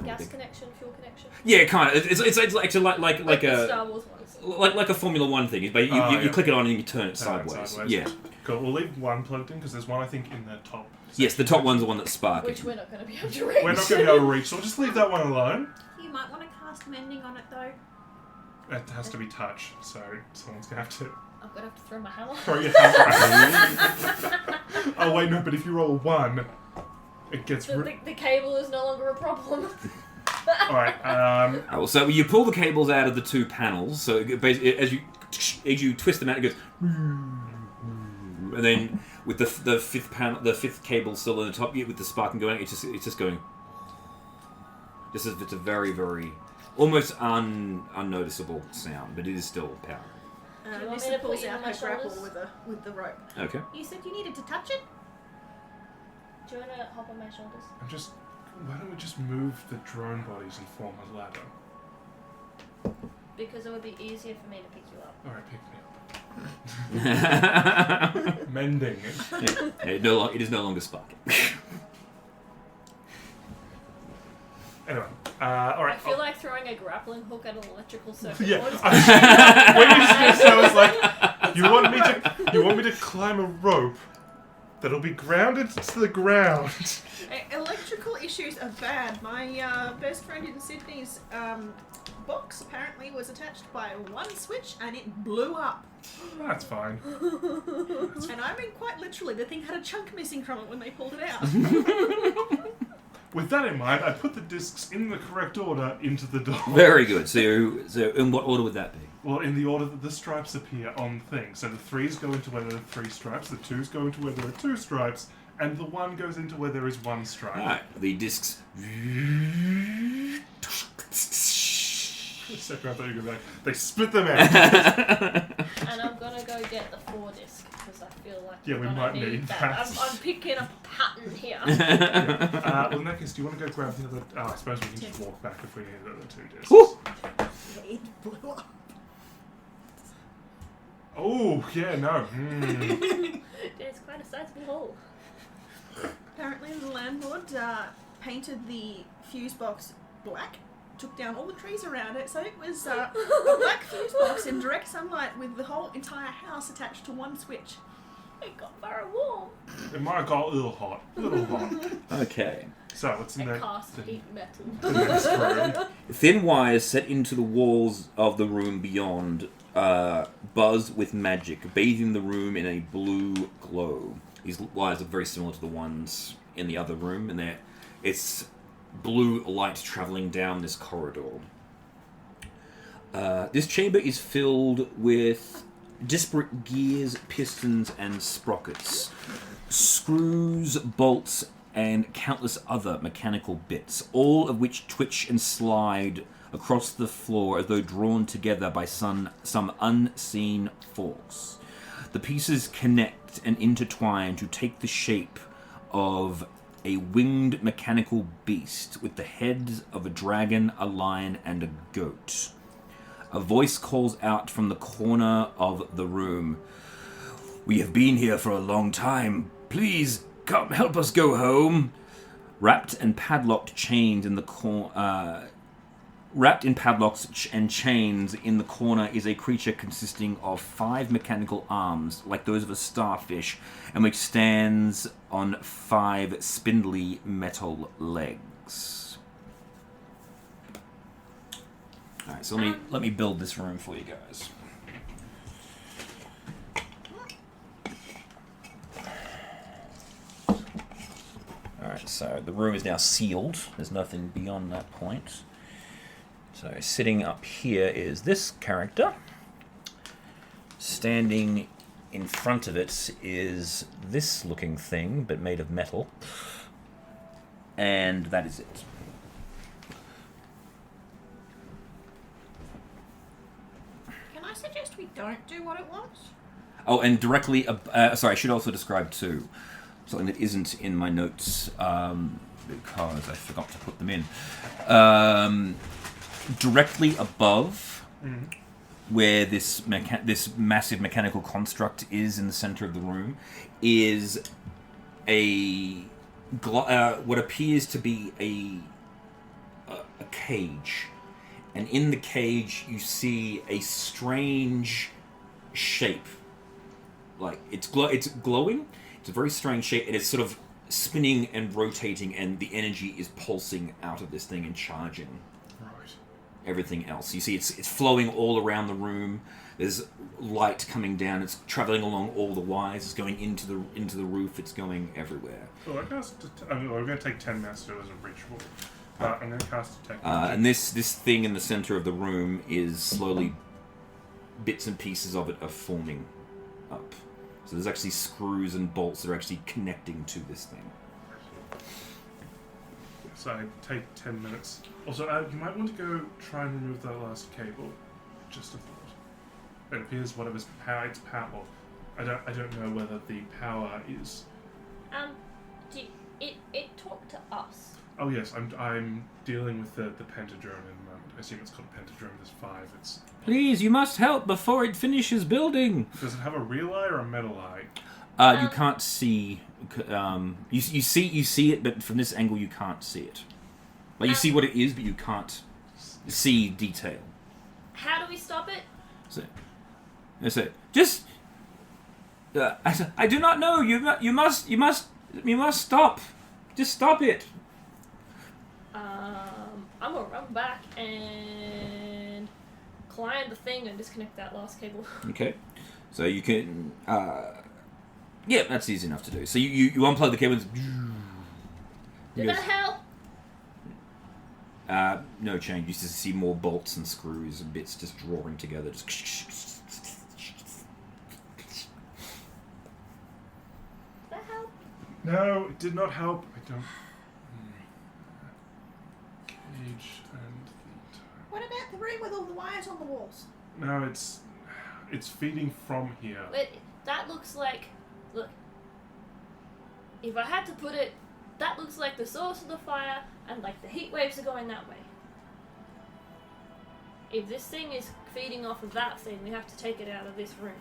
Gas connection, fuel connection. yeah, kind of. It's actually like the a Star Wars ones. like a Formula One thing. But you click it on and you turn it sideways. Yeah. Cool. We'll leave one plugged in because there's one I think in the top. Yes, the top one's the one that's sparking. Which we're not going to be able to reach. We're not going to be able to reach, so we'll just leave that one alone. You might want to cast mending on it though. It has to be touch, so someone's going to have to I'm going to have to throw my hammer. throw your hammer. Oh wait, no, but if you roll a 1, it gets... The cable is no longer a problem. Alright, So you pull the cables out of the 2 panels. So as you twist them out, it goes, and then with the fifth cable still in the top, with the sparking going, it's just going. Just as it's a very, very almost unnoticeable sound, but it is still power. Do you want me Nissa to put pulls you on out my her grapple shoulders? with the rope. Okay. You said you needed to touch it? Do you want to hop on my shoulders? why don't we just move the drone bodies and form a ladder? Because it would be easier for me to pick you up. Alright, pick me up. Mending. It is no longer sparking. Anyway, alright. I feel like throwing a grappling hook at an electrical circuit Yeah, board. when you said so, I was like, you want me to climb a rope that'll be grounded to the ground. Electrical issues are bad. My best friend in Sydney's box apparently was attached by one switch and it blew up. That's fine. And I mean quite literally, the thing had a chunk missing from it when they pulled it out. With that in mind, I put the discs in the correct order into the door. Very good. So in what order would that be? Well, in the order that the stripes appear on things. So the 3s go into where there are 3 stripes, the 2s go into where there are 2 stripes, and the 1 goes into where there is 1 stripe. Alright, the discs. Except I thought you were going to be like, they spit them out. And I'm gonna go get the 4 disc because I feel like Yeah, we're we gonna might need that. I'm picking up a pattern here. Well, in that case, do you want to go grab the other... Oh, I suppose we can just walk back if we need the other 2 discs. Woo! It blew up. Oh, yeah, no. It's quite a sizable hole. Apparently the landlord painted the fuse box black, took down all the trees around it, so it was a black fuse box in direct sunlight with the whole entire house attached to one switch. It got very warm. It might have got a little hot. Okay. So, what's in I the cast heat metal. next room? Thin wires set into the walls of the room beyond buzz with magic, bathing the room in a blue glow. These wires are very similar to the ones in the other room, and it's blue light travelling down this corridor. This chamber is filled with disparate gears, pistons, and sprockets, screws, bolts, and countless other mechanical bits, all of which twitch and slide across the floor as though drawn together by some unseen force. The pieces connect and intertwine to take the shape of a winged mechanical beast with the heads of a dragon, a lion, and a goat. A voice calls out from the corner of the room. "We have been here for a long time. Please, come help us go home." Wrapped in padlocks and chains in the corner is a creature consisting of 5 mechanical arms, like those of a starfish, and which stands on 5 spindly metal legs. Alright, so let me build this room for you guys. Alright, so the room is now sealed. There's nothing beyond that point. So sitting up here is this character. Standing in front of it is this looking thing, but made of metal. And that is it. Can I suggest we don't do what it wants? Oh, and directly... sorry, I should also describe, too, something that isn't in my notes, because I forgot to put them in. Directly above where this massive mechanical construct is in the center of the room is a what appears to be a cage, and in the cage you see a strange shape. Like it's glowing. It's a very strange shape, and it's sort of spinning and rotating, and the energy is pulsing out of this thing and charging everything else. You see it's flowing all around the room. There's light coming down. It's traveling along all the wires. It's going into the roof. It's going everywhere. So we're going to take 10 minutes to do it as a ritual. I'm going to cast Detect. And this thing in the center of the room is slowly, bits and pieces of it are forming up. So there's actually screws and bolts that are actually connecting to this thing. So I take 10 minutes. Also, you might want to go try and remove that last cable. Just a thought. It appears whatever's power, it's power. I don't know whether the power is. It talked to us. Oh yes, I'm dealing with the pentagram in the moment. I assume it's called pentagram. There's 5. It's. Please, you must help before it finishes building. Does it have a real eye or a metal eye? You can't see. You see it, but from this angle you can't see it. Like you see what it is, but you can't see detail. How do we stop it? So just. I do not know. You must stop. Just stop it. I'm gonna run back and climb the thing and disconnect that last cable. Okay, so you can. Yeah, that's easy enough to do. So you unplug the cable. Did that help? No change. You just see more bolts and screws and bits just drawing together. Just That help? No, it did not help. I don't. Cage and the. What about the room with all the wires on the walls? No, it's feeding from here. But that looks like... Look. If I had to put it, that looks like the source of the fire, and like the heat waves are going that way. If this thing is feeding off of that thing, we have to take it out of this room.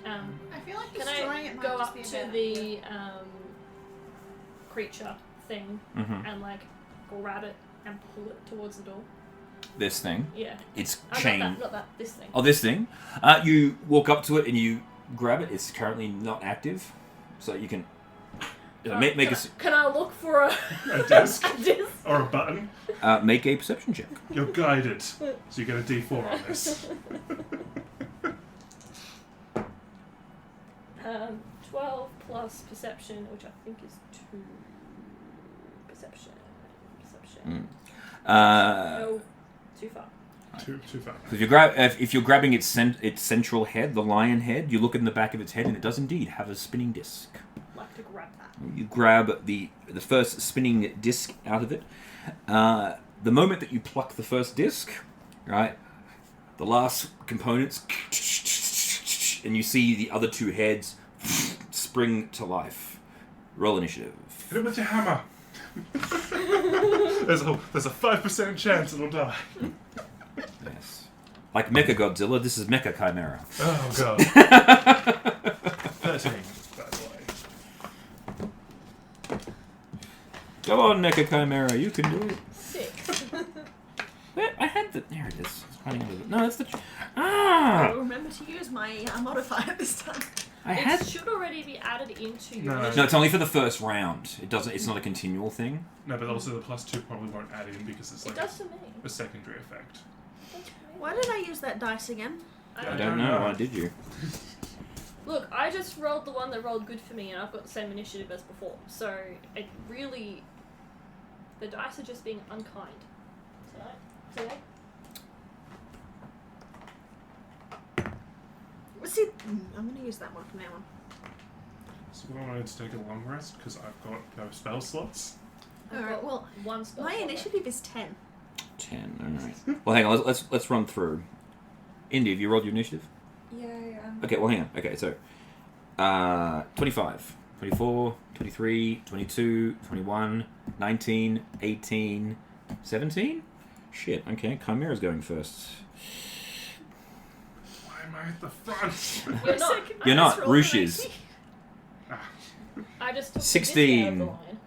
I feel like Can destroying I it might go just up be a to bad the idea. creature thing and like grab it and pull it towards the door? this thing. Yeah. It's Oh, chained. not that. This thing. Oh, this thing. You walk up to it and you grab it. It's currently not active, so you can make a Can I look for a A disc a disc? or a button. make a perception check. You're guided, so you get a D4 on this. 12 plus perception, which I think is 2 perception. No, too far. Too far. If you're grabbing its central head, the lion head, you look in the back of its head, and it does indeed have a spinning disc. I'd like to grab that. You grab the first spinning disc out of it. The moment that you pluck the first disc, right, the last components, and you see the other two heads spring to life. Roll initiative. Hit it with your hammer. there's a 5% chance it'll die. Yes. Like Mecha Godzilla, this is Mecha Chimera. Oh god. 13, by the way. Go on, Mecha Chimera, you can do it. 6. Wait, I had the... There it is. It's hiding under the... No, that's the... I'll remember to use my modifier this time. I had... It should already be added into your No. initiative. No, it's only for the first round. It doesn't... It's not a continual thing. No, but also the +2 probably won't add in because it's It like does to me. a secondary effect. It does to me. Why did I use that dice again? I don't don't know. know. Why did you? Look, I just rolled the one that rolled good for me, and I've got the same initiative as before. So it really, the dice are just being unkind today. See, I'm going to use that one from now on. So I wanted to take a long rest because I've got no spell slots. I've Alright, got well, one spell. my slot initiative is 10. 10. All right. Well, hang on. Let's run through. Indy, have you rolled your initiative? Yeah. Okay, well, hang on. Okay, so 25, 24, 23, 22, 21, 19, 18, 17? Shit, okay, Chimera's going first. Why am I at the front? You're not. You're not, rolled an Roosh is. 18. I just took 16. the disc out of the line.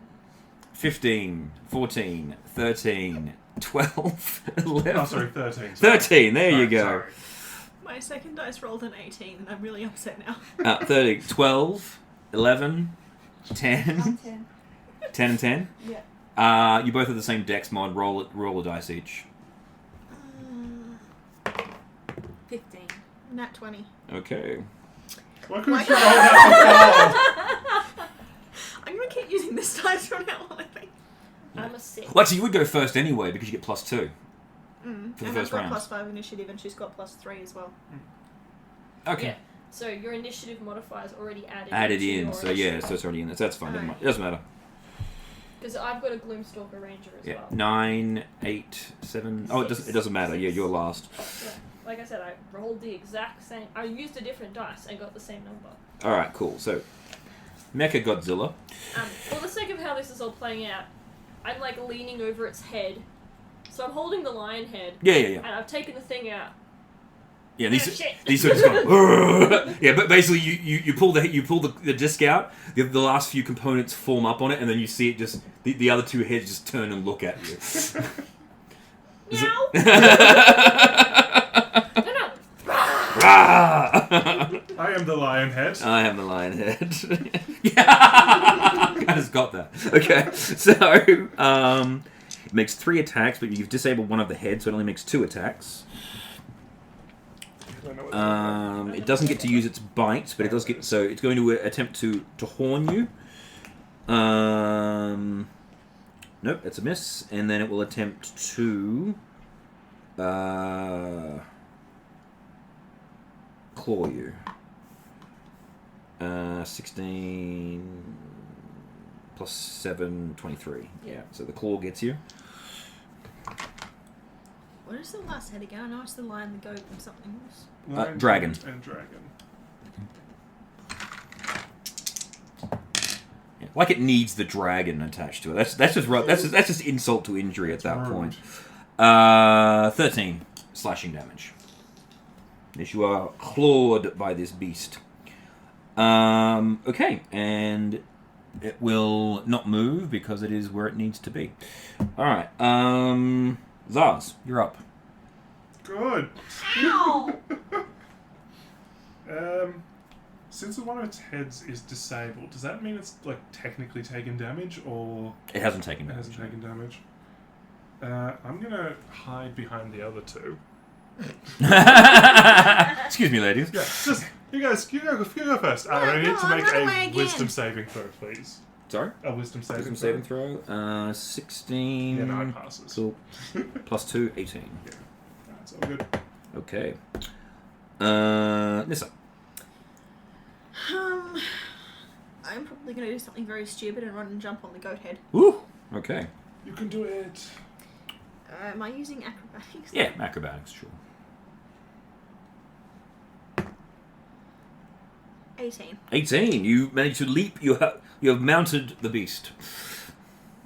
15, 14, 13, 12, 11. Oh, sorry, 13. 13, there you Sorry, go. sorry. My second dice rolled an 18, and I'm really upset now. 30, 12, 11, 10, 10 and 10. Yeah. You both have the same dex mod. Roll a dice each. 15. Nat 20. Okay. Why couldn't you roll that I'm going to keep using this dice from now on, I think. I'm a 6. Well, actually, you would go first anyway because you get +2 for the And first I've got round. +5 initiative, and she's got +3 as well. Okay. Yeah. So your initiative modifier is already added. Added into in, your so yeah, so it's already in there. So that's fine. Never mind. It doesn't matter. Because I've got a Gloomstalker Ranger as Yeah, well. 9, 8, 7. Oh, it doesn't matter. Yeah, you're last. Yeah. Like I said, I rolled the exact same. I used a different dice and got the same number. All right, cool. So, Mecha Godzilla. For the sake of how this is all playing out, I'm like leaning over its head. So I'm holding the lion head, Yeah. and I've taken the thing out. Yeah, Oh, shit. these sort of just go. Yeah, but basically you pull the disc out. The last few components form up on it, and then you see it just the other two heads just turn and look at you. Meow! No. I am the lion head. am the lion head. Yeah, I just got that. Okay, so it makes 3 attacks, but you've disabled one of the heads, so it only makes 2 attacks. It doesn't get to use its bite, but it does get. So it's going to attempt to horn you. Nope, it's a miss. And then it will attempt to claw you. 16 plus 7, 23. Yeah, so the claw gets you. What is the last head again? I know it's the lion, the goat, and something else. Lion, dragon. And dragon. Yeah, like it needs the dragon attached to it. That's just right. That's just insult to injury at that point. 13 slashing damage. Yes, you are clawed by this beast. Okay, and it will not move because it is where it needs to be. Alright, Zaz, you're up. Good. Ow! Since one of its heads is disabled, does that mean it's like technically taken damage, or It hasn't taken it damage. hasn't taken damage? I'm gonna hide behind the other two. Excuse me, ladies. Yeah, just you guys, you go first. I need to make run away a again. wisdom saving throw, please. Sorry? A wisdom saving Wisdom throw. saving throw. 16. Yeah, 9 passes. Cool. Plus 2, 18. That's all good. Okay. Nissa. I'm probably going to do something very stupid and run and jump on the goat head. Woo! Okay. You can do it. Am I using acrobatics? Yeah, acrobatics, sure. 18. 18. You managed to leap. You have mounted the beast.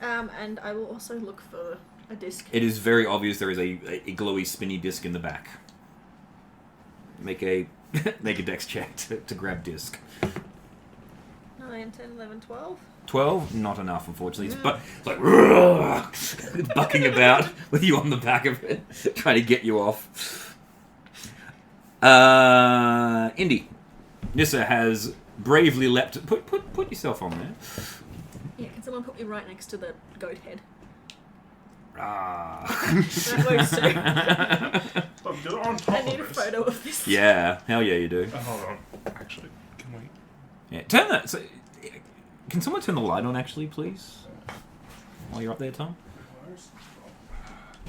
And I will also look for a disc. It is very obvious there is a glowy, spinny disc in the back. Make a dex check to grab disc. 9, 10, 11, 12. 12, not enough, unfortunately. It's like it's bucking about with you on the back of it, trying to get you off. Indy, Nissa has bravely leapt. Put yourself on there. Yeah, can someone put me right next to the goat head? That works too. Look, you're on top I need a of this. photo of this. Yeah, hell yeah, you do. Hold on. Actually, can we? Yeah, turn that. So, can someone turn the light on, actually, please? While you're up there, Tom.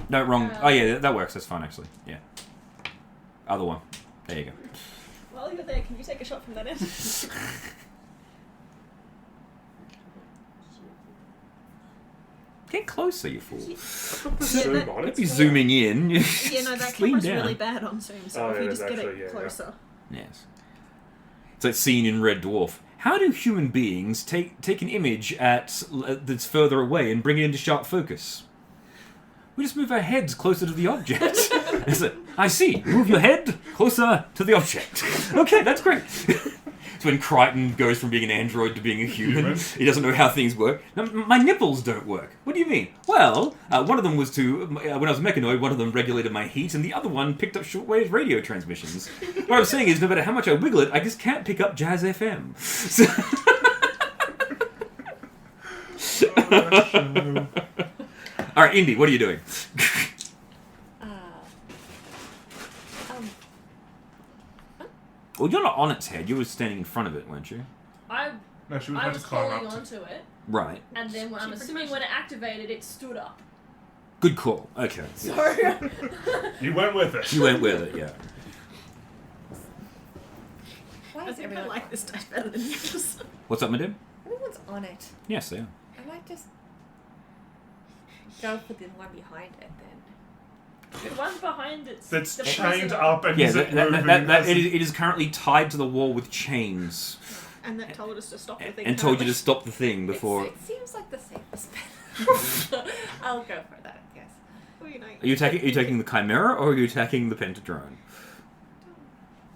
No, wrong. Oh yeah, that works. That's fine, actually. Yeah. Other one. There you go. While you're there, can you take a shot from that end? Get closer, you fool. Zoom that- on Don't it. be zooming in. Yeah, no, that Just lean camera's down. really bad on Zoom, so Oh, if yeah, you just there's get actually- it yeah. closer. Yes. It's that scene in Red Dwarf. How do human beings take an image that's further away and bring it into sharp focus? We just move our heads closer to the object. It's like, I see. Move your head closer to the object. Okay, that's great. It's when Crichton goes from being an android to being a human. He doesn't know how things work. Now, my nipples don't work. What do you mean? Well, one of them was when I was a mechanoid, one of them regulated my heat, and the other one picked up shortwave radio transmissions. What I'm saying is, no matter how much I wiggle it, I just can't pick up Jazz FM. All right, Indy, what are you doing? Well, you're not on its head. You were standing in front of it, weren't you? No, she was I meant was to climb holding up. onto it, Right. and then I'm assuming when it activated, it stood up. Good call. Okay. So You went with it. You went with it, yeah. Why I is think I everyone like this dice better than yours. What's up, madam? Everyone's on it. Yes, they are. I might just go for the one behind it then. the one behind it's That's the chained prisoner. up and Yeah, isn't moving. it is currently tied to the wall with chains And that told us to stop the thing. and told you to apparently. stop the thing before. It seems like the safest bet. I'll go for that, I guess. Well, you know, Are you taking the Chimera or are you attacking the Pentadrone?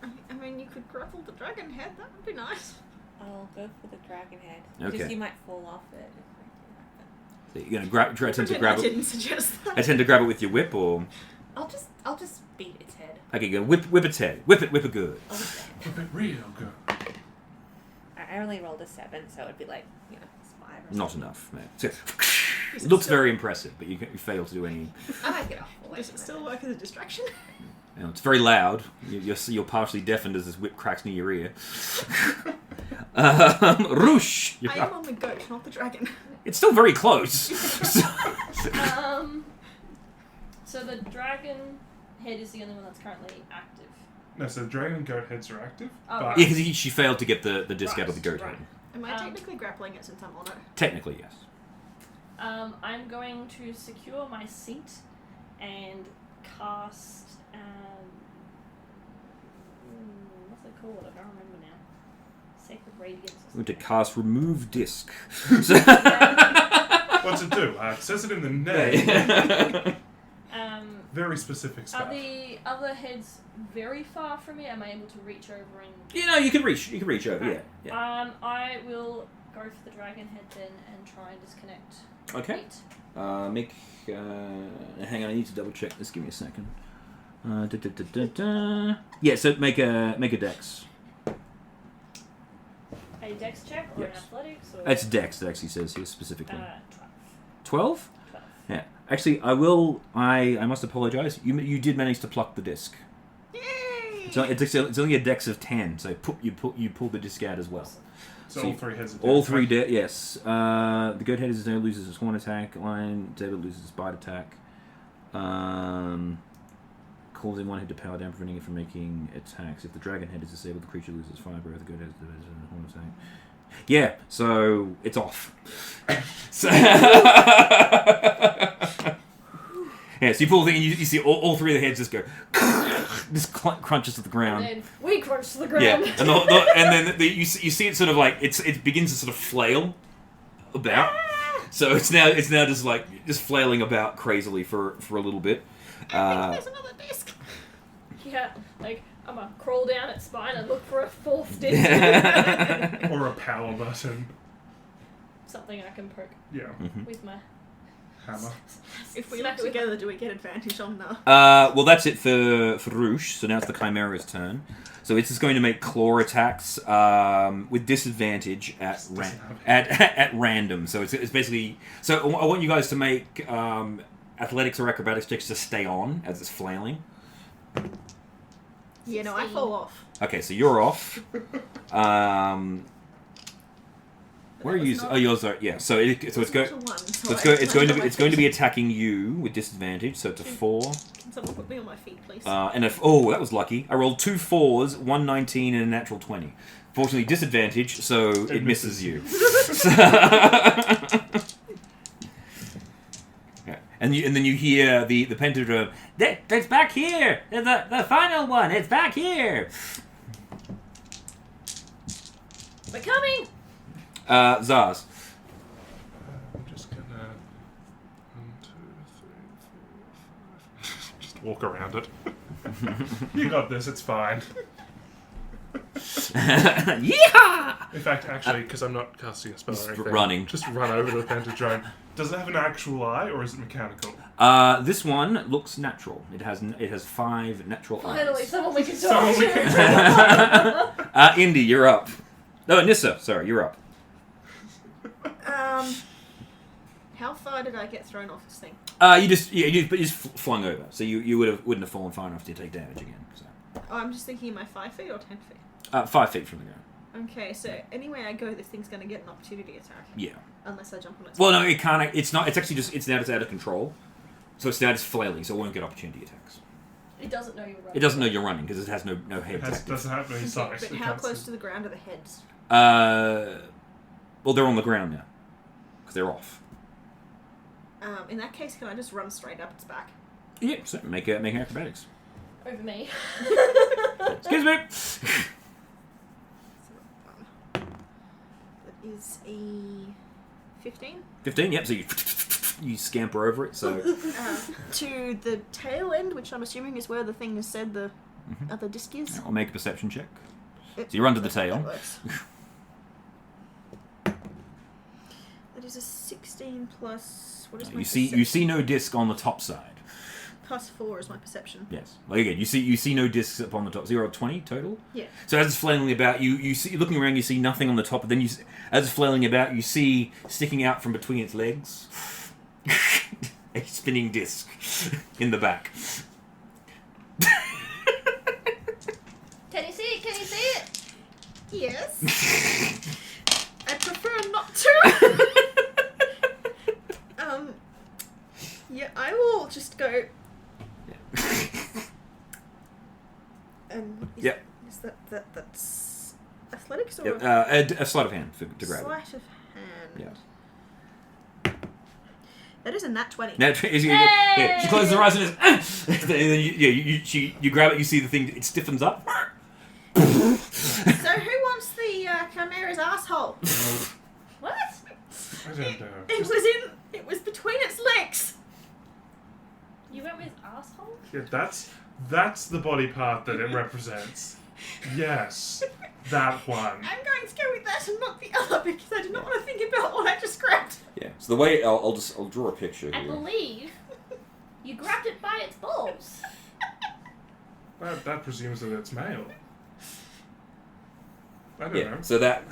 I mean, you could grapple the dragon head. That would be nice. I'll go for the dragon head. Okay. Just you might fall off it. So you're gonna try to Pretend grab I it. didn't suggest that. I tend to grab it with your whip, or I'll just beat its head. okay, go whip its head, whip it good. I'll whip it. Whip it real good. I only rolled a 7, so it'd be like, it's 5 or Not something. enough, man. So, Is it it looks still- very impressive, but you fail to do any. I might get off the way. Does it still work as a distraction? You know, it's very loud. You're partially deafened as this whip cracks near your ear. Roosh! I am on the goat, not the dragon. It's still very close. So the dragon head is the only one that's currently active. No, so the dragon and goat heads are active. Oh, but right. Yeah, because she failed to get the disc out of the goat Right. head. Am I technically grappling it since I'm on it? Technically, yes. I'm going to secure my seat and cast. What's it called? I don't remember now. Sacred Radiance. I'm going to cast remove disc. What's it do? It says it in the name. Very specific Are stuff. the other heads very far from me? Am I able to reach over and? You can reach over. Yeah. I will go for the dragon head then and try and disconnect. Okay. it. Hang on, I need to double check this. Give me a second. Yeah, so make a dex. A dex check or an Yes. athletics? Or? It's dex. That actually says here specifically. 12. 12? Yeah. Actually, I must apologise. You did manage to pluck the disc. Yay! It's only a dex of 10, so you pull the disc out as well. So So all three heads are All dead, three right? yes. The goat head is loses its horn attack. Lion David loses its bite attack. Causing one head to power down, preventing it from making attacks. If the dragon head is disabled, the creature loses 5 breath. The goat head is a horn attack. Yeah, so it's off. So yeah, so you pull the thing and you see all three of the heads just go, just crunches to the ground. And then we crunch to the ground. Yeah, and then you see it sort of like it begins to sort of flail about. So it's now just flailing about crazily for a little bit. There's another disc. Yeah, like I'm gonna crawl down its spine and look for a fourth disc. Or a power button. Something I can poke Yeah. with my. Hammer. If we Smack look it with together, do we get advantage on the... Well, that's it for Roosh. So now it's the Chimera's turn. So it's just going to make claw attacks with disadvantage at random. So it's basically. So I want you guys to make athletics or acrobatics checks to stay on as it's flailing. Yeah, no, I fall off. Okay, so you're off. Where are you? Oh, yours are. Yeah. So it's going to be attacking you with disadvantage. So it's a 4. Can someone put me on my feet, please? And that was lucky. I rolled 2 4s, 1 19, and a natural 20. Fortunately, disadvantage, so it misses you. Yeah. And then you hear the pentagram. It's back here. The final one. It's back here. We're coming. Zaz. I'm just gonna 1, 2, 3, 4, 5. Just walk around it. You got this. It's fine. Yeehaw! In fact, actually, because I'm not casting a spell or anything, running. just run over to the pentadrone. Does it have an actual eye, or is it mechanical? This one looks natural. It has 5 natural Finally, eyes. someone we can Someone talk we to. Indy, you're up. No, Nissa, sorry, you're up. How far did I get thrown off this thing? You just flung over, so you wouldn't have fallen far enough to take damage again. So. Oh, I'm just thinking, am I 5 feet or 10 feet? 5 feet from the ground. Okay, so anyway I go, this thing's going to get an opportunity attack. Yeah. Unless I jump on its Well, no, it can't. It's not. It's actually just now it's out of control, so it's now just flailing, so it won't get opportunity attacks. It doesn't know you're running. It doesn't know you're running because it has no head. It doesn't have any sight. But It how can't close see. to the ground are the heads? Well, they're on the ground now because they're off. In that case, can I just run straight up its back? Yeah. So make acrobatics. Over me. Excuse me. That is a 15. 15. Yep. So you scamper over it. So To the tail end, which I'm assuming is where the thing has said the other disc is. I'll make a perception check. It- So you run to the that tail. works. That is a 16 plus... What is my You perception? see no disc on the top side. Plus 4 is my perception. Yes. Like again, you see no discs up on the top. 0 20 total. Yeah. So as it's flailing about, you see looking around, you see nothing on the top. But then as it's flailing about, you see sticking out from between its legs a spinning disc in the back. Can you see it? Can you see it? Yes. I prefer not to. just go. Yeah. Is, Yep. Is that's athletics or a sleight of hand to grab it. sleight of hand? Yeah. That is a nat 20. Now, yeah, she closes her eyes and is, and then you grab it. You see the thing. It stiffens up. So who wants the chimera's asshole? What? I don't know. It was between its legs. You went with asshole? Yeah, that's the body part that it represents. Yes, that one. I'm going to go with that and not the other because I do not want to think about what I just grabbed. Yeah. So the way I'll draw a picture I here. believe you grabbed it by its balls. That presumes that it's male. I don't Yeah. know. So that's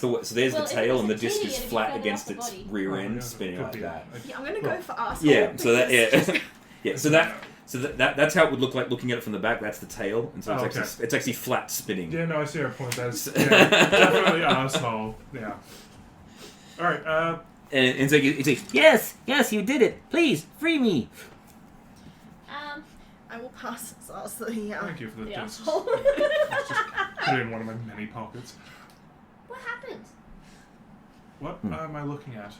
the so there's Well, the if tail it and the was a disc kitty, is it'd be flat further against off the its body. rear Oh, end, yeah, spinning could like be. that. Yeah, I'm going to go Well, for asshole. Yeah. So that because- yeah. Yeah. So that's how it would look like looking at it from the back. That's the tail, and so it's, Oh, it's actually flat spinning. Yeah, no, I see your point. That's definitely asshole. Yeah. All right. And so you say, yes, you did it. Please free me. I will pass the Thank you for the The discs. asshole. Let's just put it in one of my many pockets. What happened? What am I looking at?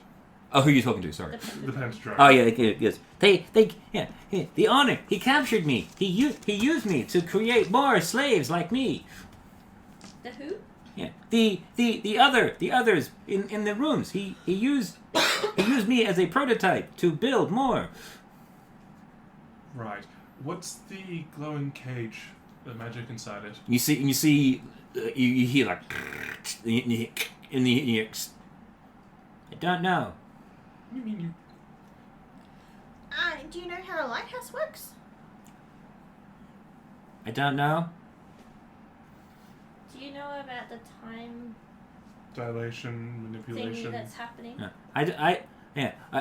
Oh, who are you talking to? Sorry. The pentagram. Oh yeah, yes. The honor. He captured me. He used me to create more slaves like me. The who? Yeah. The others in the rooms. He used me as a prototype to build more. Right. What's the glowing cage? The magic inside it. You see, you hear like, in the I don't know. What do you mean you? Do you know how a lighthouse works? I don't know. Do you know about the time Dilation, thingy manipulation. that's happening?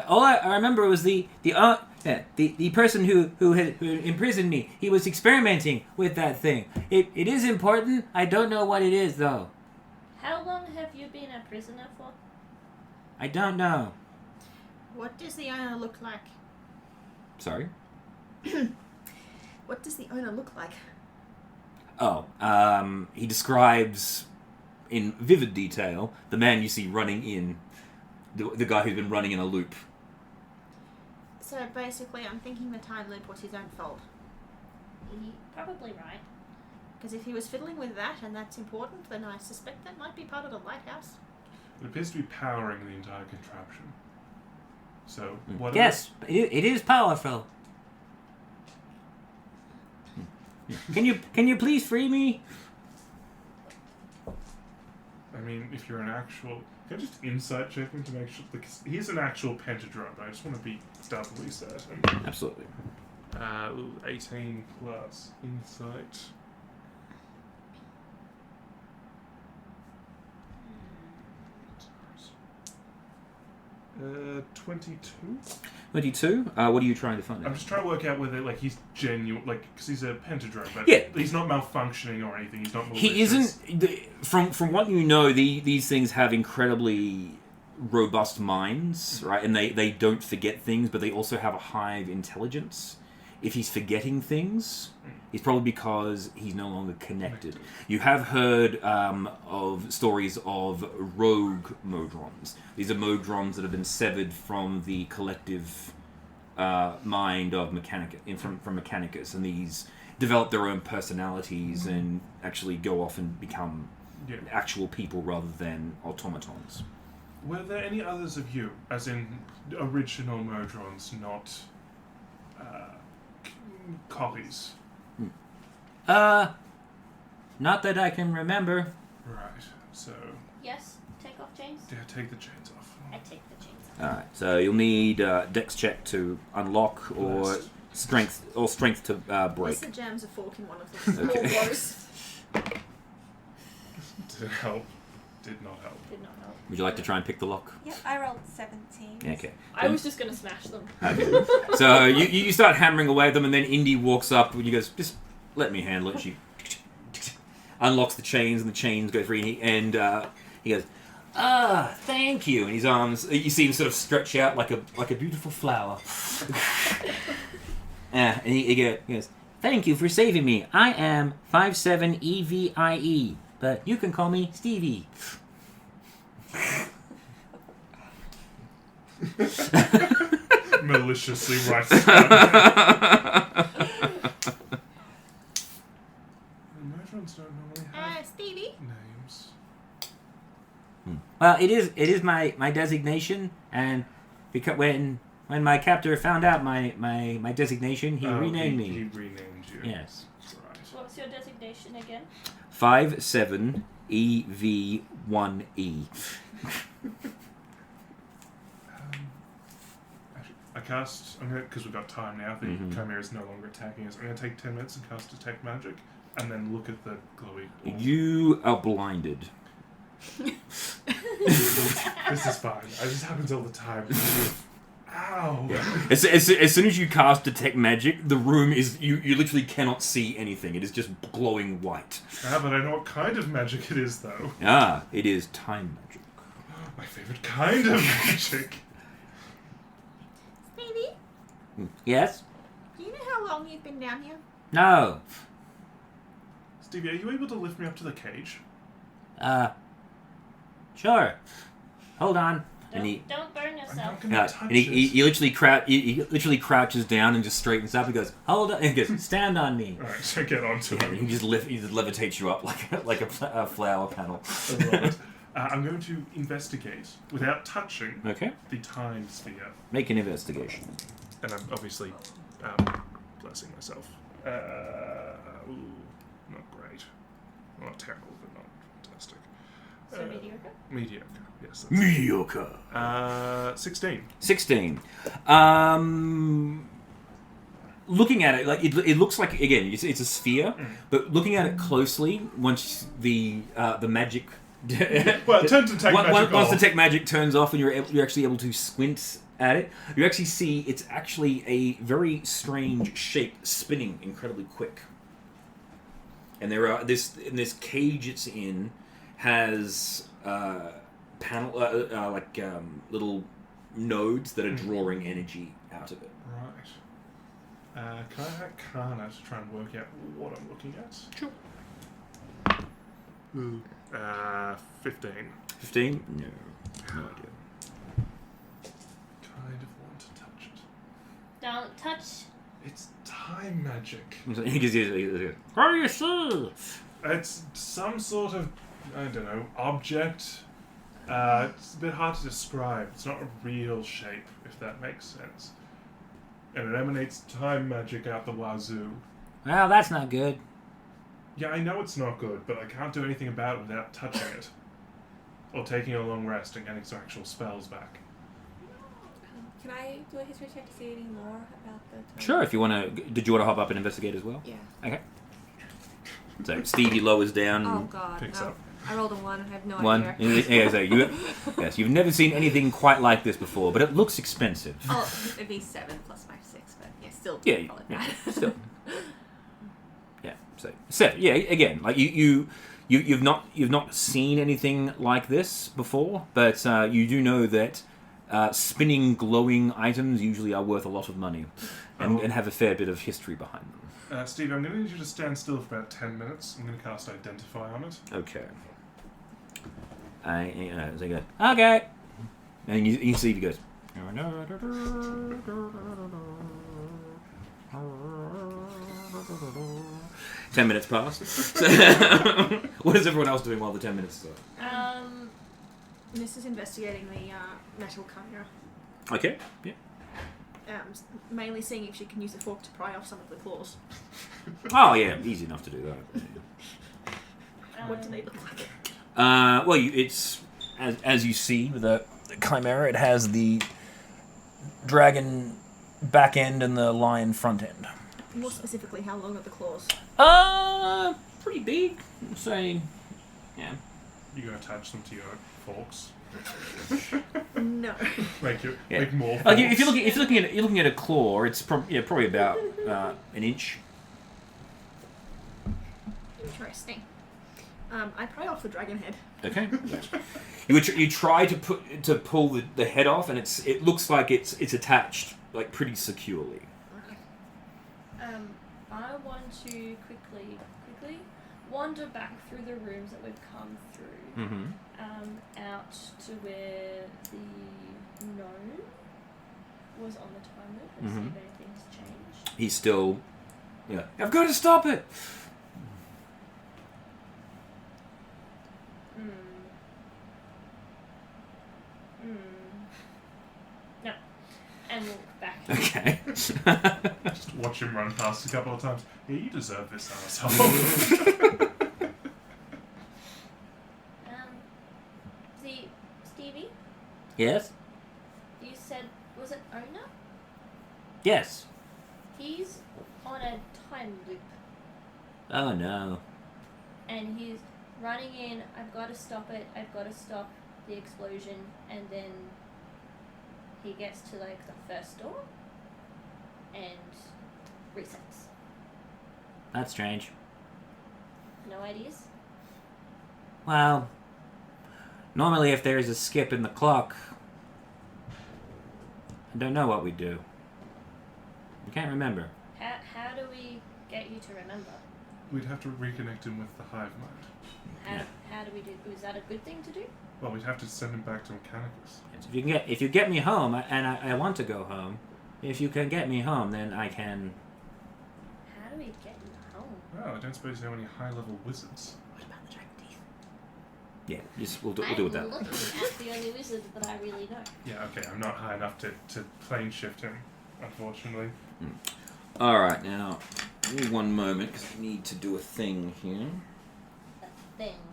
All I remember was the person who imprisoned me. He was experimenting with that thing. It is important. I don't know what it is though. How long have you been a prisoner for? I don't know. What does the owner look like? Sorry. What does the owner look like? Oh, he describes in vivid detail the man you see running in, the guy who's been running in a loop. So basically, I'm thinking the time loop was his own fault. You're probably right. Because if he was fiddling with that and that's important, then I suspect that might be part of the lighthouse. It appears to be powering the entire contraption. So what? Yes, it is powerful. Can you please free me? I mean, if you're an actual, can I just insight check him to make sure? Because he's an actual pentadrome. I just want to be doubly certain. Absolutely. 18 plus insight. 22. 22. What are you trying to find I'm out? just trying to work out whether he's genuine, because he's a pentadrome, but Yeah. he's not malfunctioning or anything. He's not malicious. He isn't. From what you know, these things have incredibly robust minds, right? And they don't forget things, but they also have a high intelligence. If he's forgetting things, it's probably because he's no longer connected. You have heard of stories of rogue Modrons. These are Modrons that have been severed from the collective mind of from Mechanicus, and these develop their own personalities and actually go off and become actual people rather than automatons. Were there any others of you, as in original Modrons, not copies? Not that I can remember. Right. So Yes? Take off chains? yeah, take the chains off. I take the chains off. Alright, so you'll need Dex check to unlock or Blessed. strength to break. Mr. jams a fork in one of the small Okay. blows. Did it help? Did not help. Did not help. Would you like to try and pick the lock? Yep, I rolled 17. Okay. I was just gonna smash them. Okay. So you start hammering away at them, and then Indy walks up and he goes, "Just let me handle it." She unlocks the chains, and the chains go free. And he goes, thank you. And his arms, you see him sort of stretch out like a beautiful flower. And he goes, "Thank you for saving me. I am 57EVIE, but you can call me Stevie." Maliciously writes down. Merchants don't normally have Stevie. names. Well, it is my designation, and because when my captor found out my designation, he renamed me. He renamed you. Yes. Right. What's your designation again? 57EV1E. I cast. Because we've got time now. The chimera is no longer attacking us. I'm going to take 10 minutes and cast detect magic, and then look at the glowy ball. You are blinded. This is fine. It just happens all the time. Ow! As soon as you cast detect magic, the room is you literally cannot see anything. It is just glowing white. But I know what kind of magic it is, though. It is time magic. My favorite kind of magic. Stevie, Yes? do you know how long you've been down here? No. Stevie, are you able to lift me up to the cage? Sure. Hold on. And Don't burn I'm yourself. not going to touch and he it. he literally crouches down and just straightens up. He goes, "Hold on," and he goes, "Stand on me." Alright, so get onto And it. he just levitates you up like a flower panel. I love it. I'm going to investigate without touching Okay. the time sphere. Make an investigation. And I'm obviously blessing myself. Not great. Not terrible, but not fantastic. So mediocre? Mediocre, yes. That's Mediocre. 16. 16. Looking at it, like it looks like again, it's a sphere, but looking at it closely, once the magic. Well, turn to detect magic Once off. the tech magic turns off and you're actually able to squint at it, you actually see it's actually a very strange shape spinning incredibly quick. And there are this cage it's in has panel little nodes that are drawing energy out of it. Right. Can I hack Kana to try and work out what I'm looking at? Sure. 15. 15? No idea. Kind of want to touch it. Don't touch. It's time magic. He gives you. How do you see? It's some sort of, I don't know, object. It's a bit hard to describe. It's not a real shape, if that makes sense. And it emanates time magic out the wazoo. Well, that's not good. Yeah, I know it's not good, but I can't do anything about it without touching it. Or taking a long rest and getting some actual spells back. Can I do a history check to see any more about the time? Sure, if you want to. Did you want to hop up and investigate as well? Yeah. Okay. So Stevie lowers down. Oh god, Picks no. up. I rolled a 1. I have no One. idea. Yeah, so yes, you've never seen anything quite like this before, but it looks expensive. Oh, it'd be 7 plus my 6, but yeah, still Yeah, probably yeah, bad. still. Yeah, so 7. Yeah, again, like you've not seen anything like this before, but you do know that spinning glowing items usually are worth a lot of money, and have a fair bit of history behind them. Steve, I'm going to need you to stand still for about 10 minutes. I'm going to cast Identify on it. Okay. So you go, okay. And you see he goes. 10 minutes pass. What is everyone else doing while the 10 minutes are? This is investigating the metal chimera. Okay, yeah. Mainly seeing if she can use a fork to pry off some of the claws. Oh, yeah, easy enough to do that. What do they look like? Well, it's as you see with the chimera, it has the dragon back end and the lion front end. More specifically, how long are the claws? Pretty big. Say, yeah. You going to attach them to your forks? No. Make more forks? Like if you're looking at a claw, it's probably about an inch. Interesting. I pry off the dragon head. Okay. You try to pull the head off, and it looks like it's attached like pretty securely. I want to quickly wander back through the rooms that we've come through, out to where the gnome was on the time loop and see if anything's changed. He's still, yeah. I've got to stop it. No. And walk back. Okay. Just watch him run past a couple of times. Yeah, you deserve this, asshole. Stevie, Yes? you said, was it owner? Yes. He's on a time loop. Oh no. And he's running in, I've got to stop it, I've got to stop the explosion, and then he gets to like the first door and resets. That's strange. No ideas? Well, normally if there's a skip in the clock, I don't know what we do. I can't remember. How do we get you to remember? We'd have to reconnect him with the hive mind. How do we do? Was that a good thing to do? Well, we'd have to send him back to Mechanicus. If you get me home, and I want to go home, if you can get me home, then I can. How do we get you home? Well, I don't suppose you know any high-level wizards. What about the dragon teeth? Yeah, we'll do with that. I'm looking at the only wizard that I really know. Yeah, okay, I'm not high enough to plane shift him, unfortunately. All right, now give me one moment because I need to do a thing here.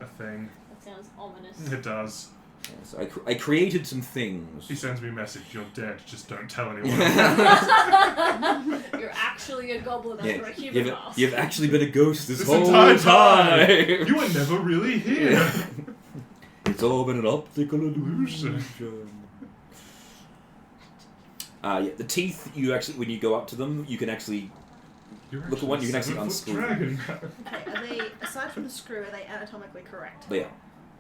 A thing. That sounds ominous. It does. Yes, I created some things. He sends me a message, you're dead, just don't tell anyone. You're actually a goblin under a human mask. You've actually been a ghost this This whole entire time. You were never really here. Yeah. It's all been an optical illusion. Yeah, the teeth. You actually, when you go up to them, you can actually look at one. You can actually unscrew. Dragon. Okay, are they, aside from the screw, are they anatomically correct? They are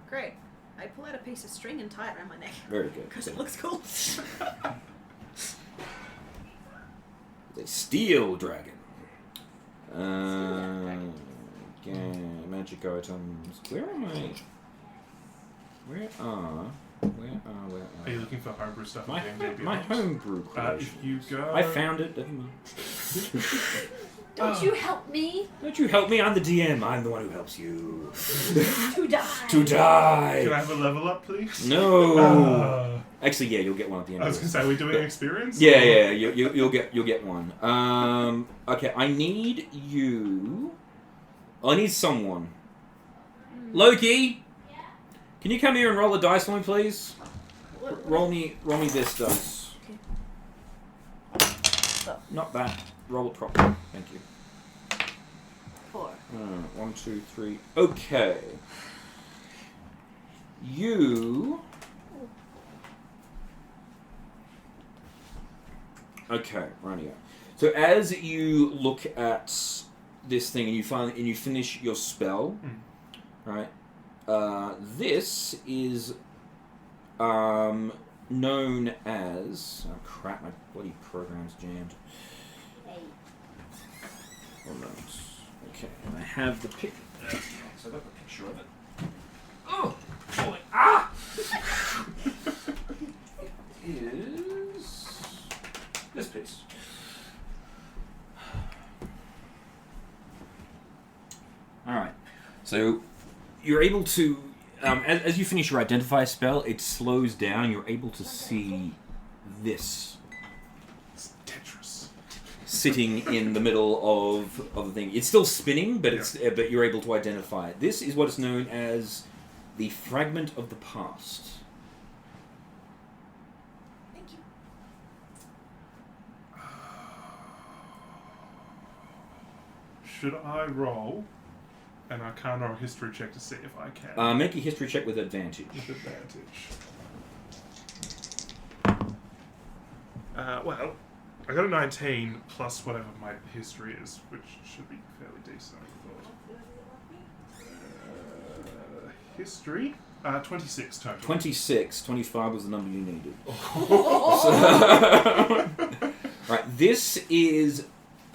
Great. I pull out a piece of string and tie it around my neck. very good. Because it looks cool. It's a steel dragon. Magic items. Where am I? Where are? Are you looking for homebrew stuff? My in D&D my Beyond? homebrew creation. If you go... I found it. Never mind. Don't you help me Don't you help me? I'm the DM. I'm the one who helps you. to die? To die. Can I have a level up, please? No. Actually, yeah, you'll get one at the end. I was of going this. to say, are we doing experience? Yeah. You'll get one. Okay, I need you. I need someone. Loki. Can you come here and roll a dice for me, please? Roll me this dice. Oh. Not that. Roll it properly. Thank you. 4. 1, 2, 3. Okay. You. Okay, right here. So as you look at this thing and you finish your spell, right? This is known as. Oh crap! My bloody program's jammed. Hey. Hold on. Okay, and I have the pic. So I got the picture of it. Oh, boy! Ah! It is this piece. All right. So you're able to, as you finish your identify spell, it slows down. You're able to see this It's Tetris. sitting in the middle of the thing. It's still spinning, but but you're able to identify it. This is what is known as the fragment of the past. Thank you. Should I roll an Arcana or History check to see if I can? Make a history check with advantage. With advantage. Well, I got a 19 plus whatever my history is, which should be fairly decent, I thought. History? 26 total. 26. 25 was the number you needed. Oh. Right, this is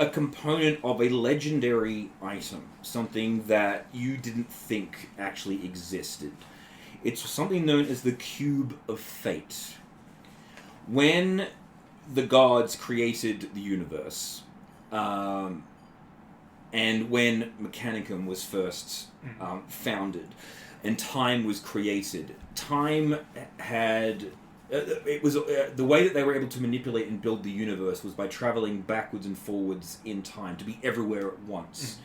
a component of a legendary item, something that you didn't think actually existed. It's something known as the Cube of Fate. When the gods created the universe, and when Mechanicum was first founded, and time was created, time had... it was the way that they were able to manipulate and build the universe was by traveling backwards and forwards in time, to be everywhere at once.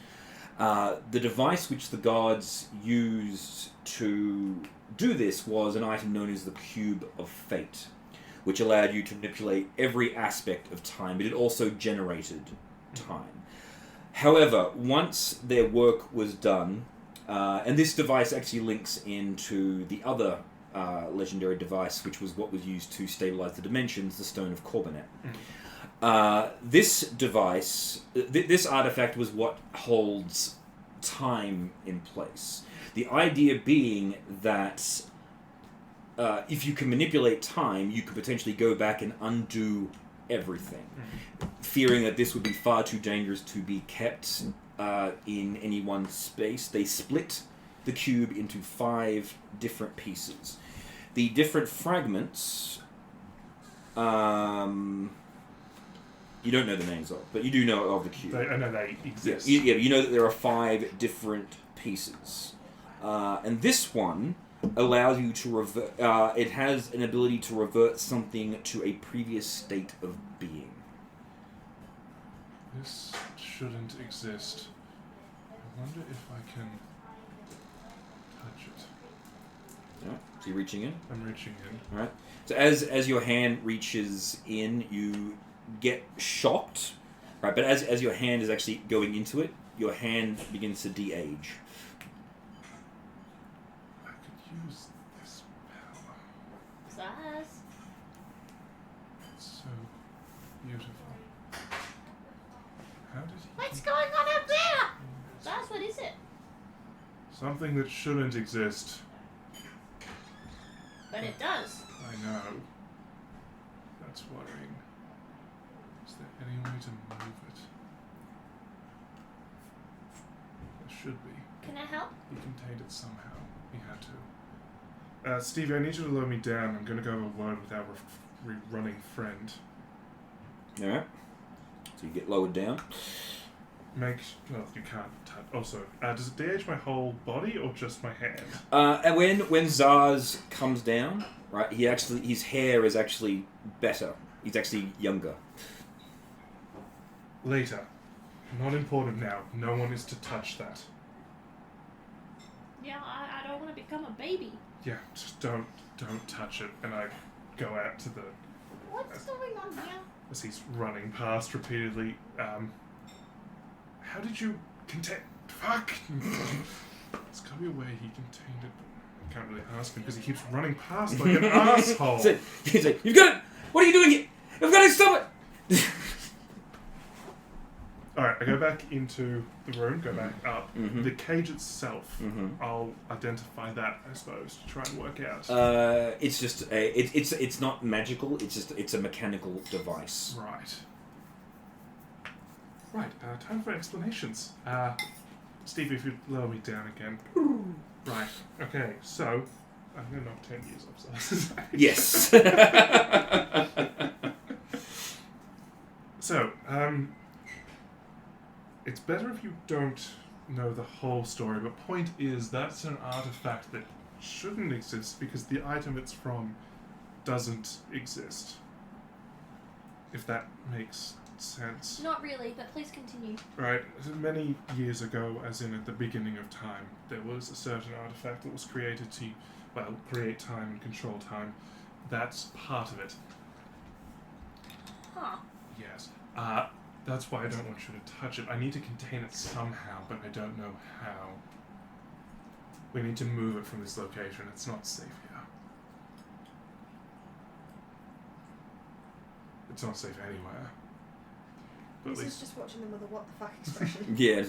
The device which the gods used to do this was an item known as the Cube of Fate, which allowed you to manipulate every aspect of time, but it also generated time. However, once their work was done, and this device actually links into the other legendary device, which was what was used to stabilize the dimensions, the Stone of Corbinet. This device, this artifact was what holds time in place. The idea being that if you can manipulate time, you could potentially go back and undo everything. Fearing that this would be far too dangerous to be kept in any one space, they split the cube into 5 different pieces. The different fragments, you don't know the names of, but you do know of the cube. I know they exist. Yeah, you know that there are 5 different pieces. And this one allows you to revert... it has an ability to revert something to a previous state of being. This shouldn't exist. I wonder if I can touch it. Alright, so you're reaching in? I'm reaching in. Alright. So as your hand reaches in, you get shocked. Right, but as your hand is actually going into it, your hand begins to de-age. I could use this power. Size. It's so beautiful. How did he... What's going on up there? Size, what is it? Something that shouldn't exist. But it does. I know. That's worrying. Is there any way to move it? There should be. Can I help? He contained it somehow. He had to. Stevie, I need you to lower me down. I'm going to go have a word with our running friend. Alright. So you get lowered down. Well, you can't touch. Also, does it de-age my whole body or just my hand? And when Zaz comes down, right, his hair is actually better. He's actually younger. Later. Not important now. No one is to touch that. Yeah, I don't want to become a baby. Yeah, just don't touch it. And I go out to the... What's going on here? As he's running past repeatedly, how did you contain... Fuck! There's gotta be a way he contained it, but I can't really ask him because he keeps running past like an asshole. So, he's like, you've got it! What are you doing here? You've got to stop it! Alright, I go back into the room, go back up. Mm-hmm. The cage itself, Mm-hmm. I'll identify that, I suppose, to try and work out. It's just it's not magical. It's a mechanical device. Right. Right, time for explanations. Steve, if you'd lower me down again. Right, okay, so... I'm going to knock 10 years off Zaz's age. Yes. So, it's better if you don't know the whole story, but point is that's an artifact that shouldn't exist because the item it's from doesn't exist. If that makes sense. Not really, but please continue. Right, many years ago, as in at the beginning of time, there was a certain artifact that was created to, well, create time and control time. That's part of it. Huh. Yes. That's why I don't want you to touch it. I need to contain it somehow, but I don't know how. We need to move it from this location. It's not safe here. It's not safe anywhere. But at This is least... just watching them with a what the fuck expression. Yeah.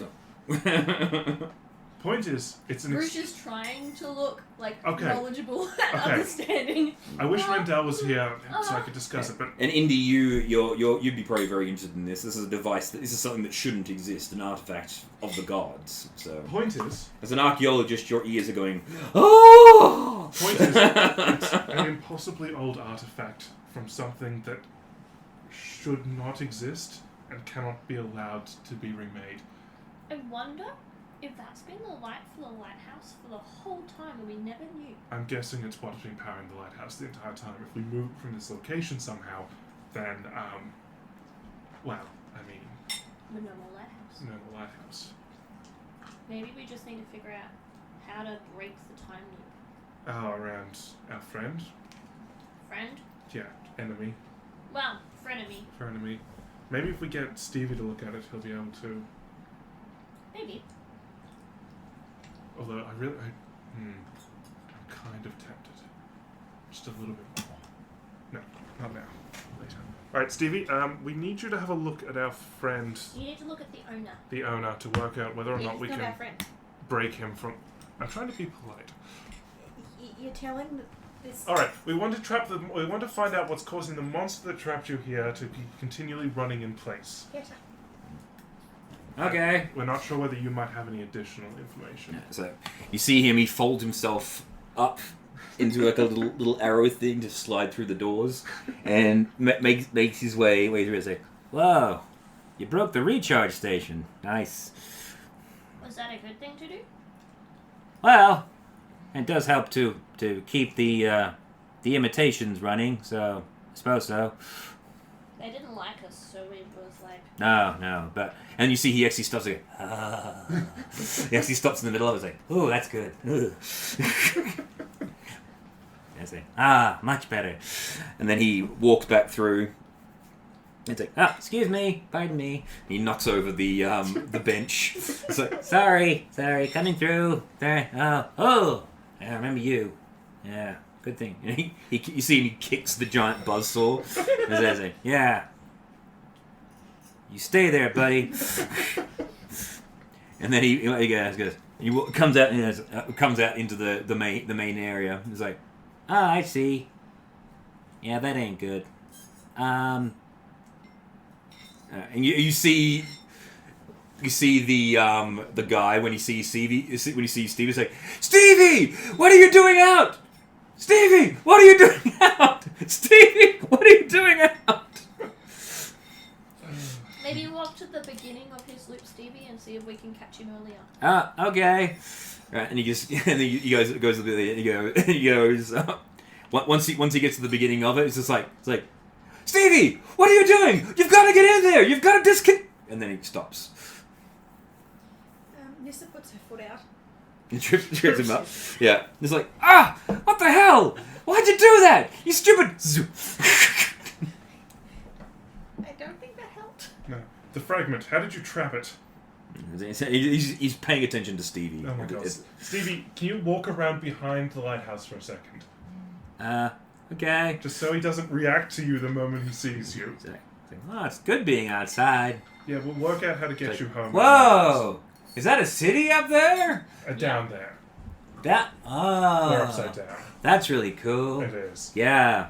Point is, it's an. Bruce is trying to look like Okay. knowledgeable and Okay. understanding. I wish Rendell was here so I could discuss it, but And Indy, you'd be probably very interested in this. This is a device. This is something that shouldn't exist. An artifact of the gods. So, point is, as an archaeologist, your ears are going. Oh. point is, it's an impossibly old artifact from something that should not exist and cannot be allowed to be remade. I wonder if that's been the light for the lighthouse for the whole time and we never knew. I'm guessing it's what's been powering the lighthouse the entire time. If we move from this location somehow, then, well, I mean, But no more lighthouse. no more lighthouse. Maybe we just need to figure out how to break the time loop. Around our friend? Friend? Yeah, enemy. Well, frenemy. For enemy. Maybe if we get Stevie to look at it, he'll be able to. Maybe. Although I'm kind of tempted. Just a little bit more. No, not now. Later. Alright, Stevie, we need you to have a look at our friend, You need to look at the owner. the owner, to work out whether or Yeah, not we he's not can our friend. break him from. I'm trying to be polite. You're telling this. Alright, we want to trap the. We want to find out what's causing the monster that trapped you here to be continually running in place. Yes, sir. Okay. We're not sure whether you might have any additional information. So you see him. He folds himself up into like a little arrow thing to slide through the doors, and makes his way through. It's like, whoa, you broke the recharge station. Nice. Was that a good thing to do? Well, it does help to keep the imitations running. So I suppose so. They didn't like us, so it was like... No, but and you see he actually stops like, he actually stops in the middle of it. It's like, oh, that's good. It's like, much better. And then he walks back through. It's like, excuse me, pardon me. And he knocks over the bench. It's like, sorry, coming through. There. I remember you. Yeah, good thing. And you see him, he kicks the giant buzzsaw. And it's like, yeah. You stay there, buddy. And then he goes. He comes out into the main area. He's like, I see. Yeah, that ain't good. And you see the guy when he sees Stevie. He's like, Stevie, what are you doing out? Stevie, what are you doing out? Stevie, what are you doing out? Maybe walk to the beginning of his loop, Stevie, and see if we can catch him earlier. Okay. Right, and he goes once he gets to the beginning of it, it's like Stevie, what are you doing? You've got to get in there. You've got to disconnect. And then he stops. Nissa puts her foot out. He trips him up. Yeah. It's like, what the hell? Why'd you do that? You stupid. I don't think that helped. No. The fragment, how did you trap it? He's paying attention to Stevie. Oh my god. Stevie, can you walk around behind the lighthouse for a second? Okay. Just so he doesn't react to you the moment he sees you. It's good being outside. Yeah, we'll work out how to get you home. Whoa! Is that a city up there? Down there. We're upside down. That's really cool. It is. Yeah.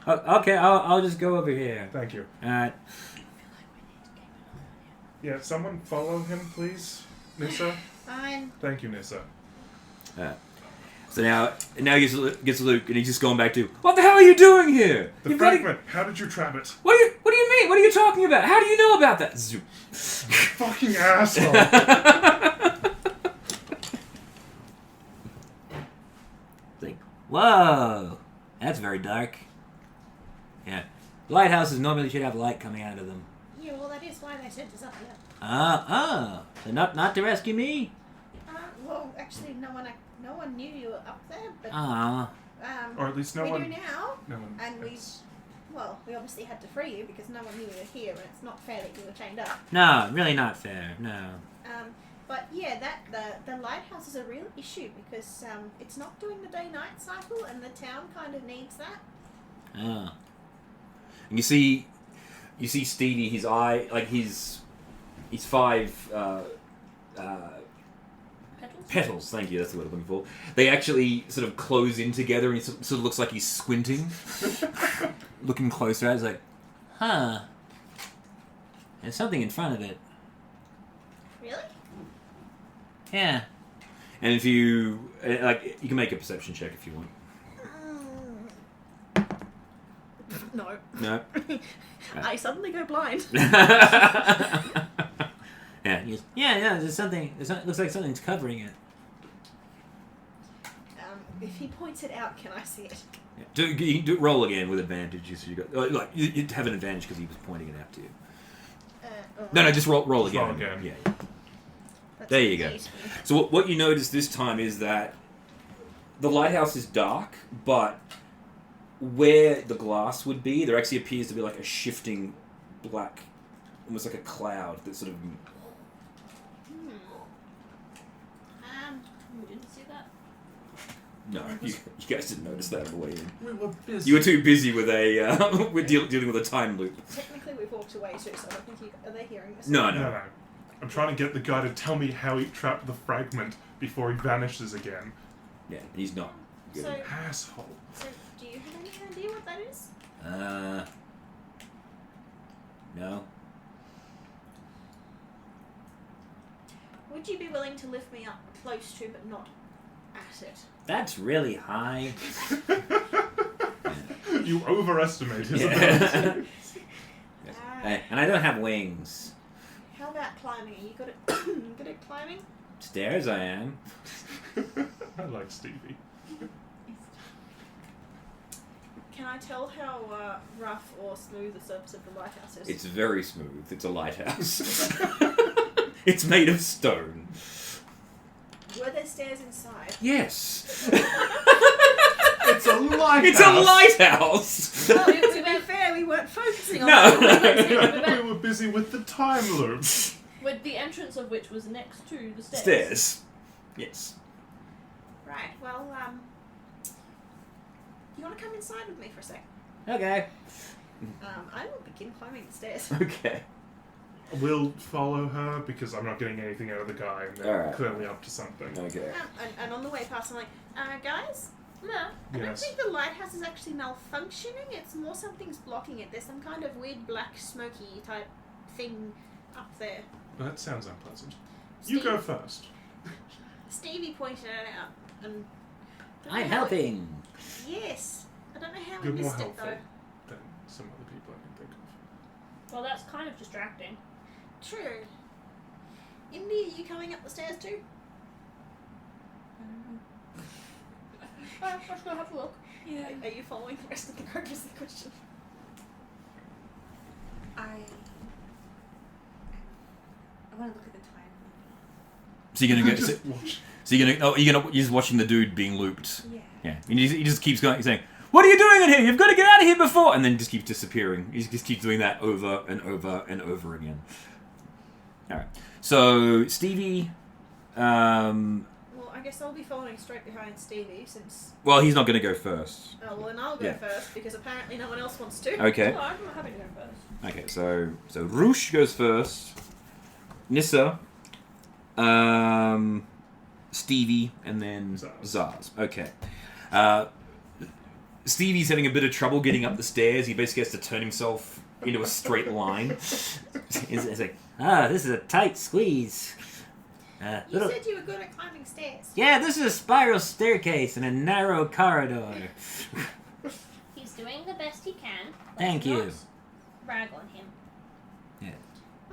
Okay, I'll just go over here. Thank you. Alright. Yeah, someone follow him, please. Nissa? Fine. Thank you, Nissa. So now he gets Luke, and he's just going back to, what the hell are you doing here? The fragment, how did you trap it? What do you mean? What are you talking about? How do you know about that? Zoom. Fucking asshole. Like, whoa, that's very dark. Yeah, lighthouses normally should have light coming out of them. Yeah, well, that is why they sent us up here. So not to rescue me. Well, actually, no one knew you were up there, but Or at least no we one. do now. No one. And we obviously had to free you because no one knew you were here, and it's not fair that you were chained up. No, really not fair. No. But yeah, the lighthouse is a real issue because it's not doing the day-night cycle, and the town kind of needs that. Oh. And you see Stevie, his eye, like his 5 Petals, thank you, that's the word I'm looking for. They actually sort of close in together and he sort of looks like he's squinting. Looking closer at it, it's like, huh. There's something in front of it. Really? Yeah. And if you, you can make a perception check if you want. No. No? I suddenly go blind. Yeah, there's something, it looks like something's covering it. If he points it out, can I see it? Yeah. You can roll again with advantage. So you got, you have an advantage because he was pointing it out to you. No, just roll again. Roll again. Yeah. That's There you go. 8. So what you notice this time is that the lighthouse is dark, but where the glass would be, there actually appears to be like a shifting black, almost like a cloud that sort of... We didn't see that. No, you guys didn't notice that on the way in. We were busy. You were too busy with with dealing with a time loop. Technically, we've walked away too, so I don't think are they hearing this? No. No. I'm trying to get the guy to tell me how he trapped the fragment before he vanishes again. Yeah, he's not. Good. So, Asshole. do you have any idea what that is? No. Would you be willing to lift me up close to, but not at it? That's really high. You overestimate his Yeah. ability. And I don't have wings. How about climbing? Are you good at good at climbing? Stairs I am. I like Stevie. Can I tell how rough or smooth the surface of the lighthouse is? It's very smooth. It's a lighthouse. It's made of stone. Were there stairs inside? Yes. It's a lighthouse. It's a lighthouse. Well, to be fair, we weren't focusing on No. that. We were busy with the time loop. With the entrance of which was next to the stairs. Stairs. Yes. Right, well, you want to come inside with me for a sec? Okay. I will begin climbing the stairs. Okay. We'll follow her because I'm not getting anything out of the guy and they're Alright. clearly up to something. Okay. And on the way past, I'm like, guys, No. I don't Yes. think the lighthouse is actually malfunctioning. It's more something's blocking it. There's some kind of weird black smoky type thing up there. That sounds unpleasant. You go first. Stevie pointed it out, and I'm helping. Yes, I don't know how You're we more missed it helpful though. than some other people I can think of. Well, that's kind of distracting. True. Indy, are you coming up the stairs too? Let's go have a look. Yeah. Are you following the rest of the group? Is the question. I want to look at the time. So you're gonna go. Just watch. So you're just watching the dude being looped. Yeah. Yeah. And he just keeps going, saying, "What are you doing in here? You've got to get out of here before!" And then just keeps disappearing. He just keeps doing that over and over and over again. All right. So Stevie, Well, I guess I'll be following straight behind Stevie since. well, he's not going to go first. Oh well, then I'll go Yeah. first because apparently no one else wants to. Okay. Oh, I'm happy to go first. Okay. So Roosh goes first. Nissa, Stevie, and then Zaz. Okay. Stevie's having a bit of trouble getting up the stairs. He basically has to turn himself into a straight line. It's like, this is a tight squeeze. You said you were good at climbing stairs. Yeah, this is a spiral staircase in a narrow corridor. He's doing the best he can. Thank you. Not rag on him.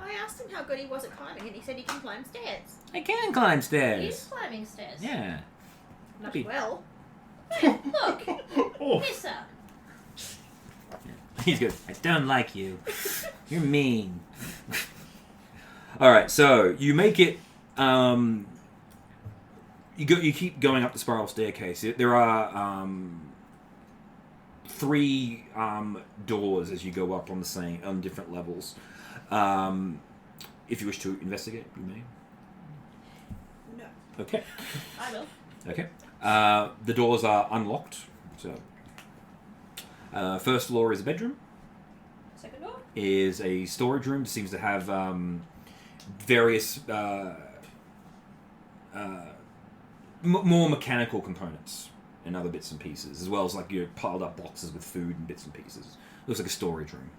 I asked him how good he was at climbing, and he said he can climb stairs. I can climb He's stairs. climbing stairs. Yeah. Not Be- well. Hey, look, Oh, Nissa. He's good. I don't like you. You're mean. All right, so you make it. You keep going up the spiral staircase. There are 3 doors as you go up on different levels. If you wish to investigate, you may. No. Okay. I will. Okay. The doors are unlocked. So, first floor is a bedroom. Second door. Is a storage room. It seems to have various more mechanical components and other bits and pieces, as well as like your piled up boxes with food and bits and pieces. Looks like a storage room.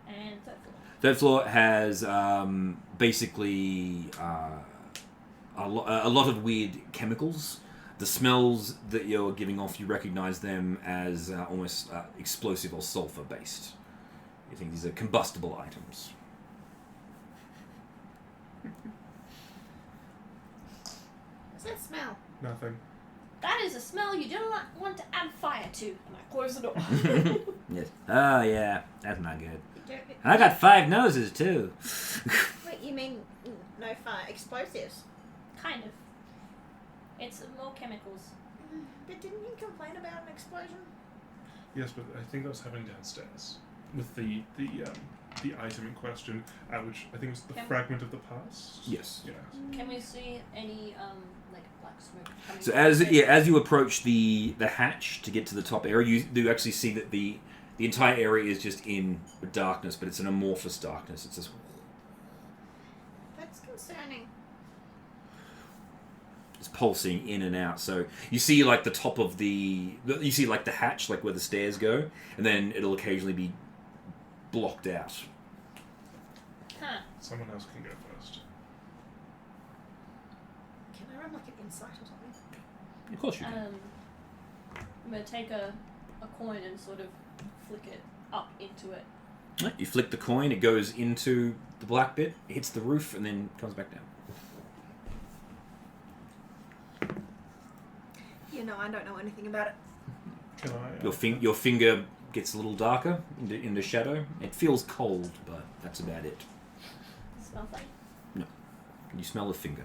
And third floor. Third floor has basically a lot of weird chemicals. The smells that you're giving off, you recognize them as almost explosive or sulfur based. You think these are combustible items. What's that smell? Nothing. That is a smell you don't want to add fire to. And I close the door. Yes. Oh yeah, that's not good. And I got 5 noses too. Wait, you mean no fire explosives? Kind of. It's more chemicals. But didn't you complain about an explosion? Yes, but I think that was happening downstairs with the item in question, which I think was the fragment of the past. Yes. Yeah. Can we see any like black smoke coming So from as you approach the hatch to get to the top area, you do actually see that the entire area is just in darkness, but it's an amorphous darkness. It's just That's concerning. it's pulsing in and out. So you see like the top of you see like the hatch, like where the stairs go, and then it'll occasionally be blocked out. Huh. Someone else can go first. Can I run like an insight or something? Of course you can. I'm gonna take a coin and sort of flick it up into it. Right, you flick the coin, it goes into the black bit, hits the roof, and then comes back down. You know, I don't know anything about it. Can I? Your finger gets a little darker into shadow. It feels cold, but that's about it. Smells like. You smell the finger.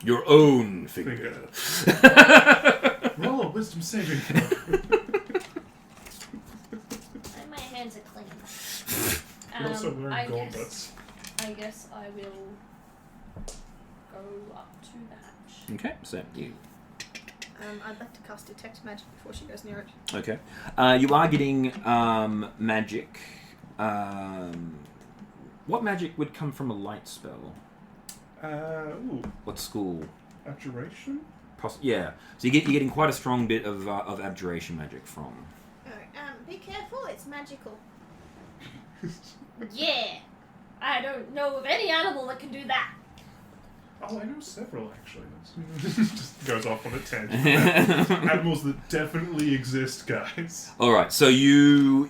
Your own finger. Roll a wisdom saving throw. And my hands are clean. You're also wearing I gauntlets. guess I will go up to the hatch. Okay, so you. I'd like to cast Detect Magic before she goes near it. Okay. You are getting magic. What magic would come from a light spell? What school? Abjuration? Yeah. So you're getting quite a strong bit of abjuration magic from. Oh, be careful, it's magical. Yeah! I don't know of any animal that can do that. Oh, I know several actually. Just goes off on a tangent. Animals that definitely exist, guys. All right. So you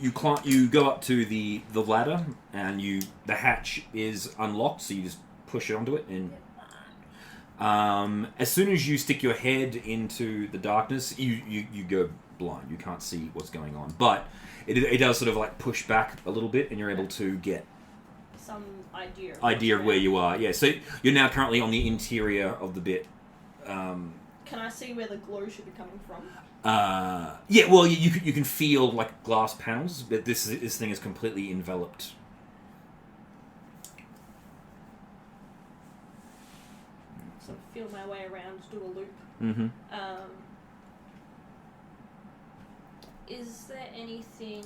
go up to the ladder, and the hatch is unlocked. So you just push it onto it, and as soon as you stick your head into the darkness, you go blind. You can't see what's going on, but it does sort of like push back a little bit, and you're able to get Some idea of where you are. Yeah, so you're now currently on the interior of the bit. Can I see where the glow should be coming from? Yeah, well, you can feel like glass panels, but this thing is completely enveloped. So feel my way around, do a loop. Mm-hmm. Is there anything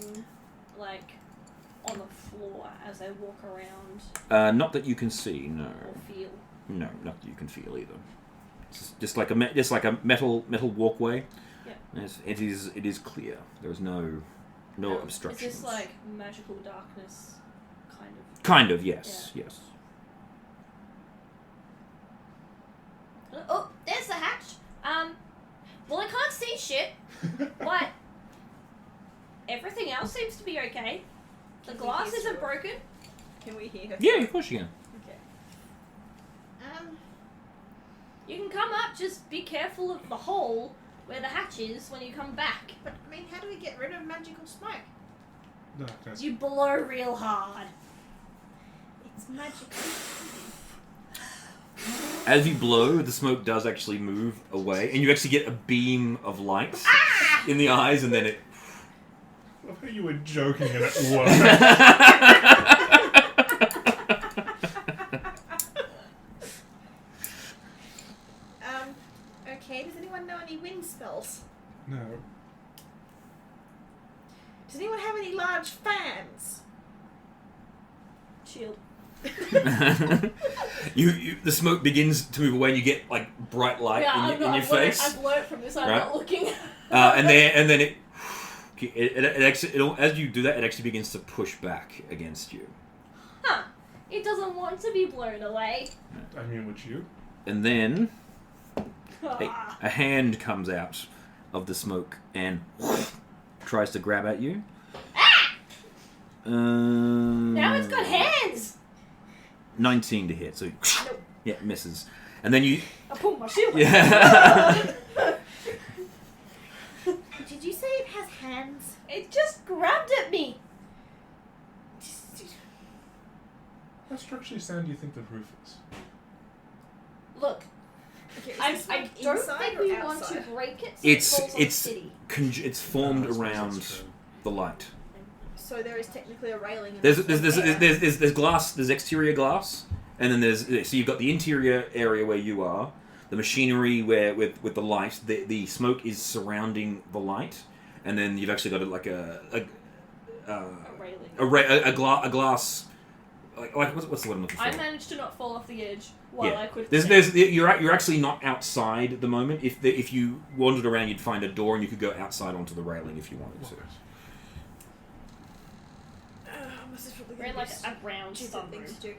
like on the floor as I walk around Not that you can see, no. or feel? No, not that you can feel either. It's just like a metal walkway. Yeah. It is clear. There's no obstructions. Is this like magical darkness, kind of? Kind of, yes, Yeah. yes. Oh, there's the hatch. Well, I can't see shit. What? Everything else seems to be okay. The Can we glass hear isn't her? broken. Can we hear her? Yeah, of course you can. Okay. You can come up. Just be careful of the hole where the hatch is when you come back. But, I mean, how do we get rid of magical smoke? No, that's You blow real hard. It's magical. As you blow, the smoke does actually move away, and you actually get a beam of light in the eyes, and then it. I love how you were joking and it worked. Okay, does anyone know any wind spells? No. Does anyone have any large fans? Shield. The smoke begins to move away, and you get like bright light in your face. I've learned from this. I'm Right. not looking. And then it actually, as you do that, it actually begins to push back against you. Huh. It doesn't want to be blown away. I mean, would you? And then a hand comes out of the smoke and tries to grab at you. Now it's got hands. 19 to hit, so yeah, misses. And then you. I pulled my shield. Yeah. Did you say it has hands? It just grabbed at me. How structurally sound do you think the roof is? Look, Okay, is I this like don't inside think or we want to outside? break it. So It's- it falls on it's- the city. It's formed I suppose around that's true. the light. So there is technically a railing. There's glass. There's exterior glass, and then so you've got the interior area where you are, the machinery where with the light. The smoke is surrounding the light, and then you've actually got A railing. a glass. Like what's the word I'm looking for? I managed to not fall off the edge while I could. You're actually not outside at the moment. If you wandered around, you'd find a door, and you could go outside onto the railing if you wanted to. This is probably We're in gonna like be a round stupid sunroom. things to do.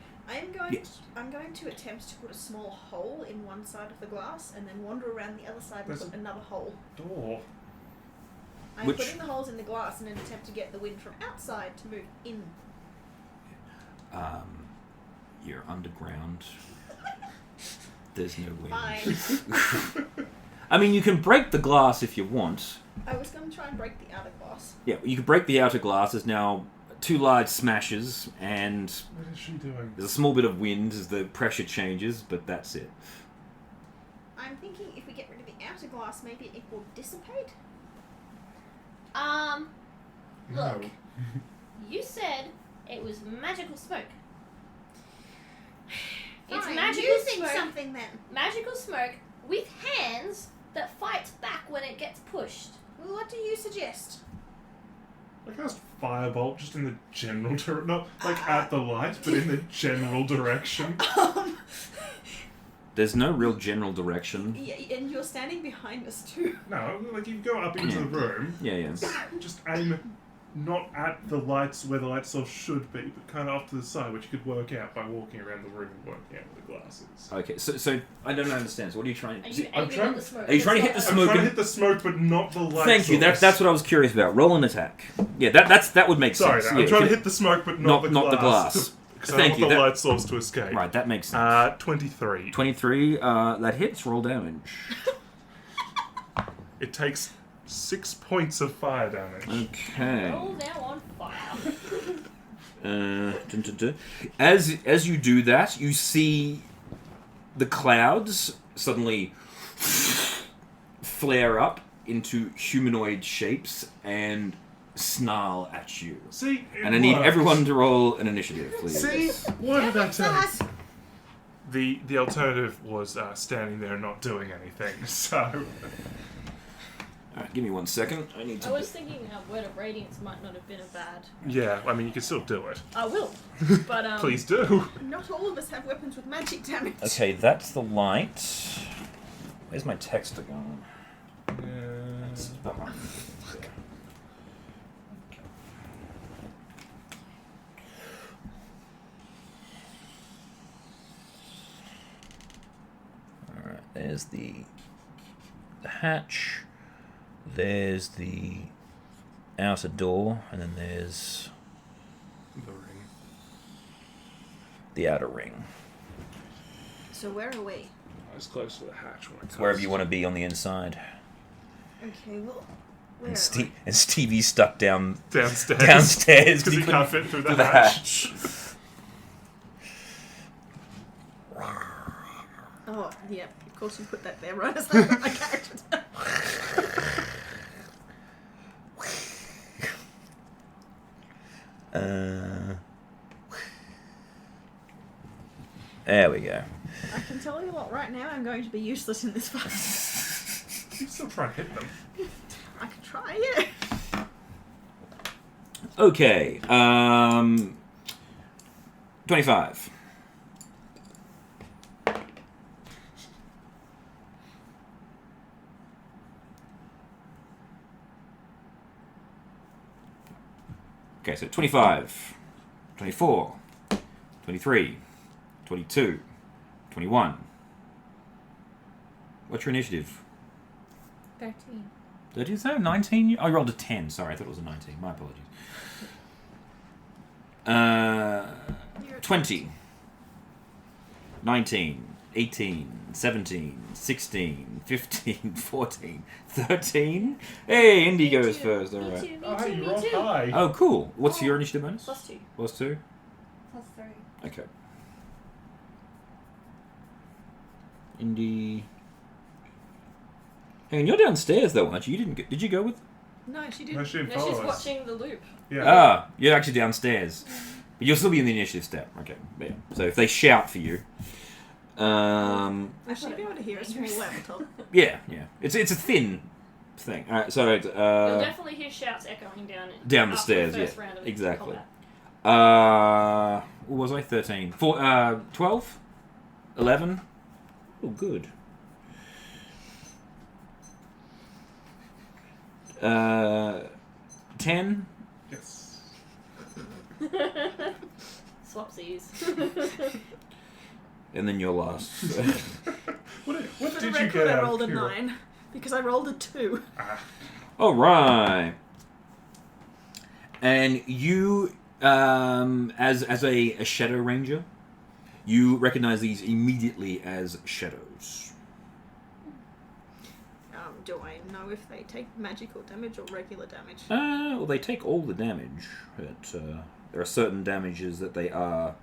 Yes. I'm going to attempt to put a small hole in one side of the glass and then wander around the other side and There's put another hole. Door. I'm Which- putting the holes in the glass in an attempt to get the wind from outside to move in. You're underground. There's no wind. Fine. I mean, you can break the glass if you want. I was going to try and break the outer glass. Yeah, you can break the outer glass. There's now 2 large smashes, and What is she doing? there's a small bit of wind as the pressure changes, but that's it. I'm thinking if we get rid of the outer glass, maybe it will dissipate. No. Look, you said it was magical smoke. It's Fine, magical you think smoke. something then. Magical smoke with hands that fights back when it gets pushed. Well, what do you suggest? I cast firebolt just in the general direction, not like at the light, but in the general direction. There's no real general direction. Yeah, and you're standing behind us too. No, like you go up into the room, Yeah. just aim not at the lights where the light source should be, but kind of off to the side, which you could work out by walking around the room and working out where the glass is. Okay, so I don't understand. So what are you trying Are to you I'm aiming trying- at the smoke? Are you trying to hit the It's I'm smoke trying to and- hit the smoke, but not the light Thank you. source. That's what I was curious about. Roll an attack. Yeah, that would make Sorry, sense. I'm Yeah, trying to hit the smoke, but not the glass. not the glass. Because I Thank want you, the that- light source to escape. Right, that makes sense. 23. 23. That hits. Roll damage. It takes 6 points of fire damage. Okay. all now on fire. Dun, dun, dun. As you do that, you see the clouds suddenly flare up into humanoid shapes and snarl at you. See, it And I need worked. everyone to roll an initiative, please. See, what did I tell you? That. The alternative was standing there and not doing anything. So Alright, give me 1 second. I need I to. was thinking a word of radiance might not have been a bad. yeah, I mean you can still do it. I will, but Please do. Not all of us have weapons with magic damage. Okay, that's the light. Where's my text gone? Alright, there's the hatch, there's the outer door, and then there's The ring. the outer ring. So where are we? I was close to the hatch when I It's wherever you want to be on the inside. Okay, well, where And, are we? and Stevie's stuck downstairs. downstairs Because he couldn't can't fit through the through the hatch. Oh, yeah, of course you put that there right as I put my character down. There we go. I can tell you what, right now I'm going to be useless in this fight. You still try and hit them. I can try, yeah. Okay. 25. Okay, so 25, 24, 23, 22, 21. What's your initiative? 13. Did you say 19? Oh, you rolled a 10. Sorry, I thought it was a 19. My apologies. 20, 19, 18, 17, 16, 15, 14, 13. Hey, Indy goes first. All Me right. too, me Oh, too, you me rolled too. high. Oh, cool. What's your Oh. initiative bonus? +2. Plus 2? +3. Okay. Indy. Hang on, you're downstairs though, aren't you? You didn't. Did you go with? No, she No, didn't. she didn't No, she's follow us. watching the loop. Yeah. Ah, you're actually downstairs, but you'll still be in the initiative step. Okay. Yeah. So if they shout for you, Will she be able to hear us from the laptop? yeah. It's a thin thing. All right. So You'll definitely hear shouts echoing down the after stairs, The first yeah, round of exactly. combat. What was I? 13. 12? 11? Oh, good. 10? Yes. Swapsies. And then your last. What For the did you record, get I out rolled a of pure- 9 because I rolled a 2. Ah, Alright. And you, as a shadow ranger, you recognize these immediately as shadows. Do I know if they take magical damage or regular damage? Well, they take all the damage, but there are certain damages that they are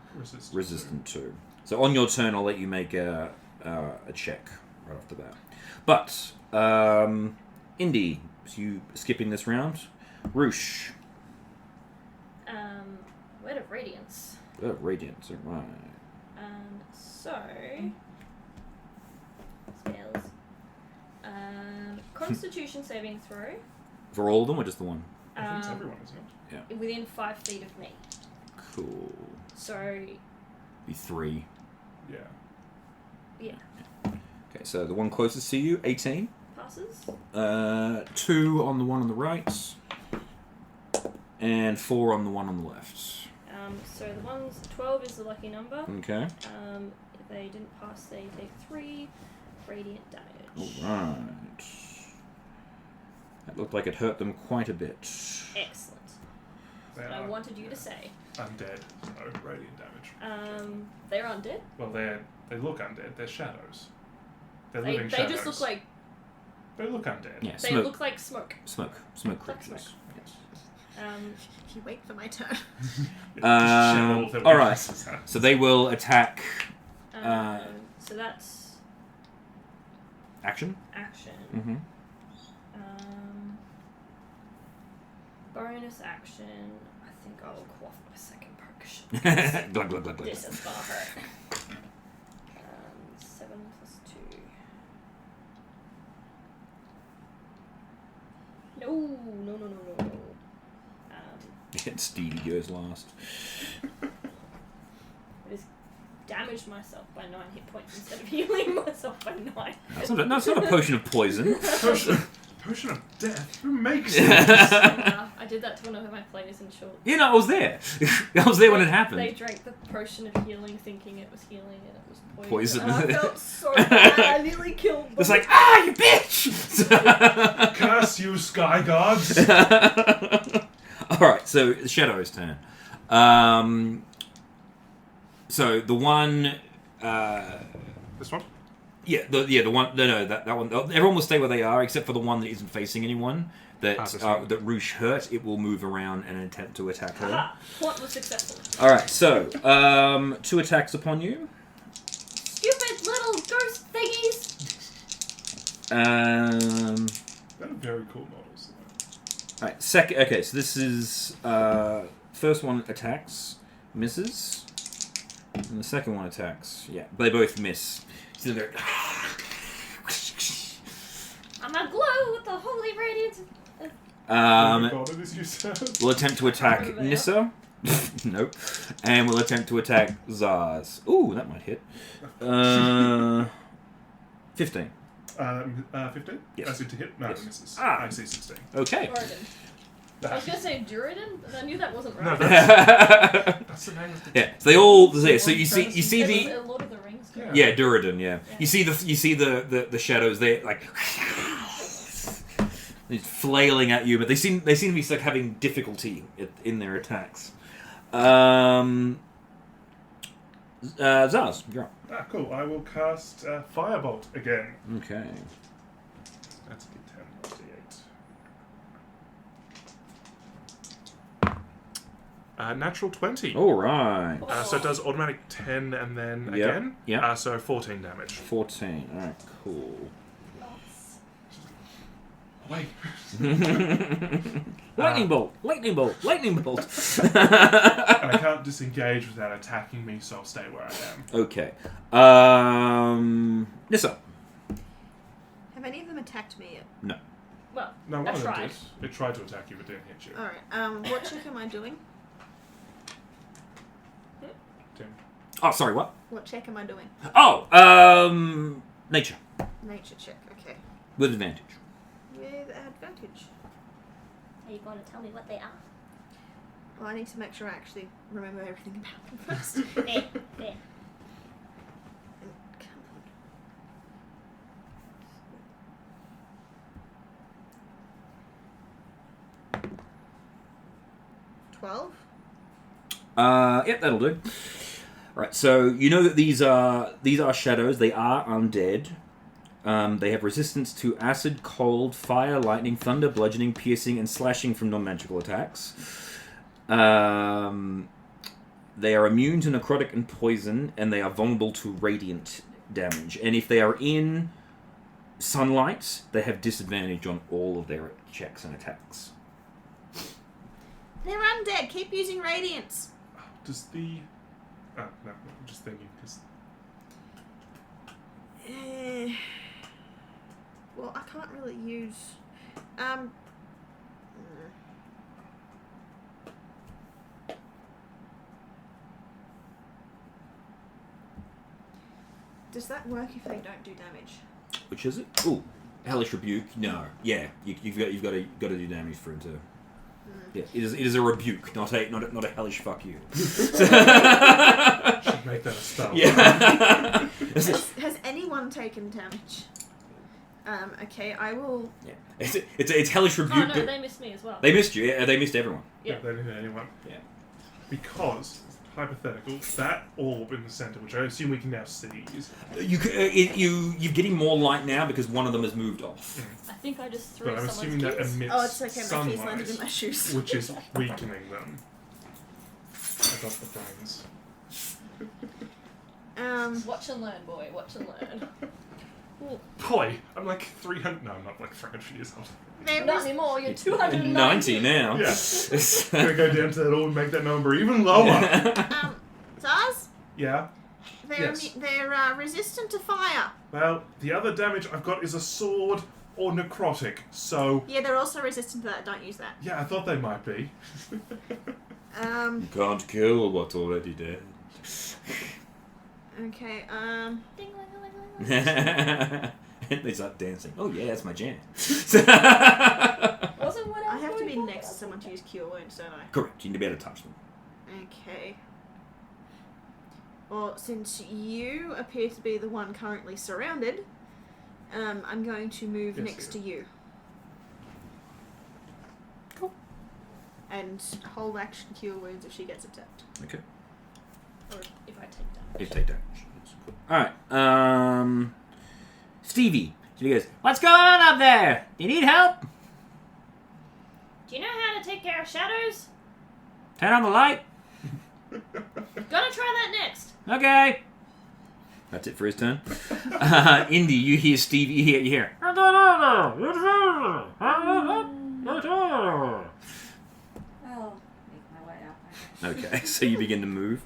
resistant to. So on your turn, I'll let you make a check right after that. But, Indy, so you skipping this round? Roosh. Word of Radiance. Oh, Radiance, alright. So spells. Constitution saving throw. For all of them, or just the one? I think it's everyone, isn't it? Within 5 feet of me. Cool. So Be 3. Yeah. yeah, Okay, so the one closest to you, 18. passes. 2 on the one on the right. And 4 on the one on the left. So the ones 12 is the lucky number. Okay. If they didn't pass, they take 3 radiant damage. Alright. That looked like it hurt them quite a bit. Excellent. They I are wanted you to say. undead, so radiant damage. They're undead. Well, they look undead. They're shadows. They're They living shadows. just look like They look undead. Yeah, they smoke. look like smoke. Smoke Like creatures. If you wait for my turn. Alright. So they will attack So that's action. action. Mm-hmm. Bonus action. I think I'll quaff my second potion. glug, glug, glug, glug. This is gonna hurt. 7 plus 2. No. Stevie goes last. I just damaged myself by 9 hit points instead of healing myself by 9. That's not a potion of poison. Potion of death. Who makes it? I did that to one of my players in short. You know, I was there. I was there when it happened. They drank the potion of healing thinking it was healing and it was Poison. And I felt so bad. I nearly killed them. It's like, you bitch! Curse you, sky gods! Alright, so the Shadow's turn. So the one... This one? Yeah, the one... No, that one... Everyone will stay where they are, except for the one that isn't facing anyone. That this one. that Roosh hurt. It will move around and attempt to attack her. Aha! Plot was successful. Alright, so 2 attacks upon you. Stupid little ghost thingies! They're very cool models. Alright, second... Okay, so this is... first one attacks, misses. And the second one attacks. Yeah, they both miss. So they're... I'm aglow with the holy radiance. What is you said? We'll attempt to attack Over there. Nissa. Nope. And we'll attempt to attack Zaz. Ooh, that might hit. 15. 15? Yes. I see to hit. No, Yes. it misses. Ah. I see 16. Okay. Oregon. I was gonna say Duridan, but I knew that wasn't No, right. that's the name of the. Yeah, so they all. Yeah, so you see It's the. a Lord of the Rings. Yeah. Yeah, Duridan. Yeah. Yeah. You see the shadows there, like it's flailing at you, but they seem to be like having difficulty in their attacks. Zaz, you're up. Ah, cool. I will cast Firebolt again. Okay. That's a D10, not D8. Natural 20. All right. So it does automatic 10 and then Yep, again. yep. So 14 damage. 14. All right. Cool. Wait. Lightning bolt! Lightning bolt! Lightning bolt! And I can't disengage without attacking me, so I'll stay where I am. Okay. Nissa. Have any of them attacked me yet? Well, No, one I of them tried. did. It tried to attack you, but didn't hit you. Alright, what check am I doing? Tim. Oh, sorry, what? What check am I doing? Oh, nature. Nature check, okay. With advantage. With advantage. Are you going to tell me what they are? Well, I need to make sure I actually remember everything about them first. There, there. Come on. 12? Yep, that'll do. Right, so you know that these are shadows. They are undead. They have resistance to acid, cold, fire, lightning, thunder, bludgeoning, piercing, and slashing from non-magical attacks. They are immune to necrotic and poison, and they are vulnerable to radiant damage. And if they are in sunlight, they have disadvantage on all of their checks and attacks. They're undead. Keep using radiance. Does the... Oh, no, I'm just thinking, because... Well, I can't really use... Does that work if they don't do damage? Which is it? Ooh, hellish rebuke. No, yeah, you've got to do damage for him to. Yeah, it is a rebuke, not a hellish fuck you. Should make that a spell. Yeah. Has anyone taken damage? Okay, I will... Yeah. It's hellish rebuke. Oh no, but they missed me as well. they missed you. Yeah, they missed everyone. Yeah, they didn't hit anyone. Yeah. Because, hypothetical, that orb in the centre, which I assume we can now seize... You're getting more light now because one of them has moved off. I think I just threw But I'm assuming someone's that keys. emits Oh, it's okay, my sunlight, keys landed in my shoes. which is weakening them. I got the brains. Watch and learn, boy. Watch and learn. Boy, I'm like 300... No, I'm not like 300 years old. Not anymore. You're 290 90 now. Yeah. I'm gonna go down to that orb and make that number even lower. Zaz? Yeah? They're, Yes. they're resistant to fire. Well, the other damage I've got is a sword or necrotic, so... Yeah, they're also resistant to that. Don't use that. Yeah, I thought they might be. You can't kill what's already dead. Okay, Ding, ling, ling, ling, ling. They start dancing. Oh yeah, that's my jam. Wasn't what I else have were to we be talking next to about? someone to use Cure Wounds, don't I? Correct. You need to be able to touch them. Okay. Well, since you appear to be the one currently surrounded, I'm going to move Yes, next yeah. to you. Cool. And hold action Cure Wounds if she gets attacked. Okay. Or if I take damage. You take damage. Cool. Alright, Stevie. She goes, "What's going on up there? Do you need help? Do you know how to take care of shadows? Turn on the light." Gonna try that next. Okay. That's it for his turn. Indy, you hear Stevie, you hear. I'll make my way up, I guess. Okay, so you begin to move.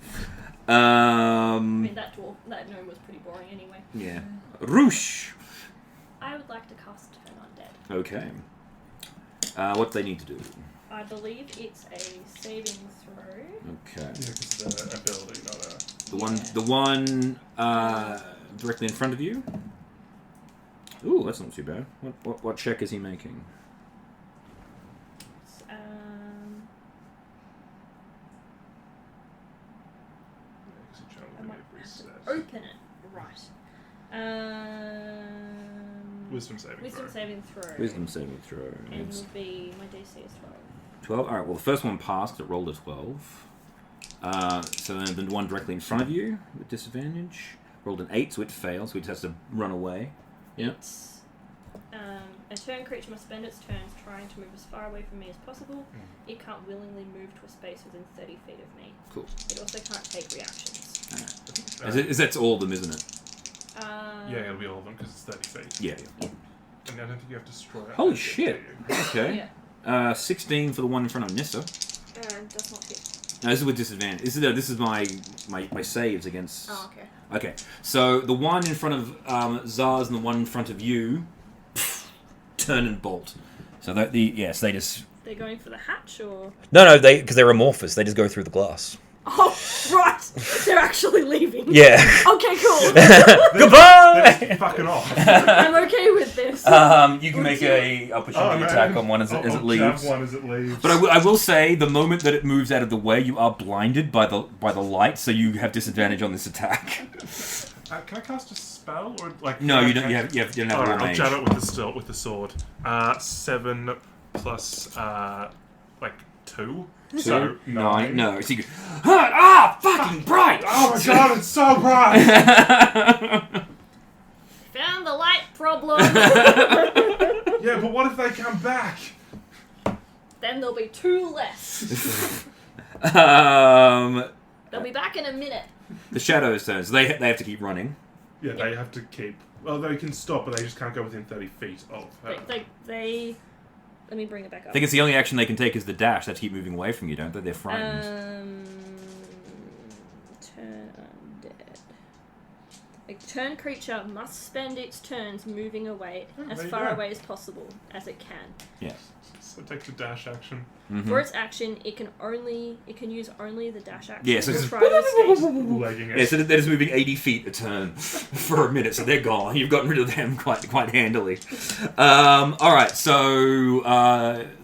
I mean, that gnome was pretty boring anyway. Yeah. Roosh. I would like to cast Turn Undead. Okay. What do they need to do? I believe it's a saving throw. Okay. Yeah, because it's an ability, not a... The one directly in front of you. Ooh, that's not too bad. What check is he making? every set. Open it. Right. Wisdom saving Wisdom throw. saving throw. Wisdom saving throw. And It's will be my DC is 12. 12. Alright, well, the first one passed. It rolled a 12. So then the one directly in front of you with disadvantage rolled an 8, so it fails. So it has to run away. Yeah. It's, a turn creature must spend its turns trying to move as far away from me as possible. It can't willingly move to a space within 30 feet of me. Cool. It also can't take reactions. That's all of them, isn't it? Yeah, it'll be all of them because it's 30 feet. Yeah. And I don't think you have to destroy it. Holy shit. Do you? Okay. Yeah. 16 for the one in front of Nissa. Does not hit. No, this is with disadvantage. This is my saves against... Oh, okay. Okay, so the one in front of Zaz and the one in front of you turn and bolt. So they just... They're going for the hatch, or? No, because they're amorphous. They just go through the glass. Oh, right! They're actually leaving. Yeah. Okay, cool. Goodbye! They're fucking off. I'm okay with this. You can make a opportunity attack on one as it leaves. One as it leaves. But I will say, the moment that it moves out of the way, you are blinded by the light, so you have disadvantage on this attack. Can I cast a spell or like? No, you don't. You don't have All right, a I'll range. jab it with the sword. 7 plus 2. So 9. No, so you go, fucking bright! Oh my god, it's so bright! Found the light problem. Yeah, but what if they come back? Then there'll be 2 less. They'll be back in a minute. The shadows turn, so they have to keep running. Yeah, they have to keep. Well, they can stop, but they just can't go within 30 feet of her. They let me bring it back up. I think it's the only action they can take is the dash. They have to keep moving away from you, don't they? They're frightened. Turn undead. A turn creature must spend its turns moving away Oh, as there you far go. away as possible as it can. Yes. So it takes a dash action. Mm-hmm. For its action, it can use only the dash action. Yeah, so to it's try to escape. Legging it. Yeah, so they're just moving 80 feet a turn for a minute, so they're gone. You've gotten rid of them quite handily. Alright, so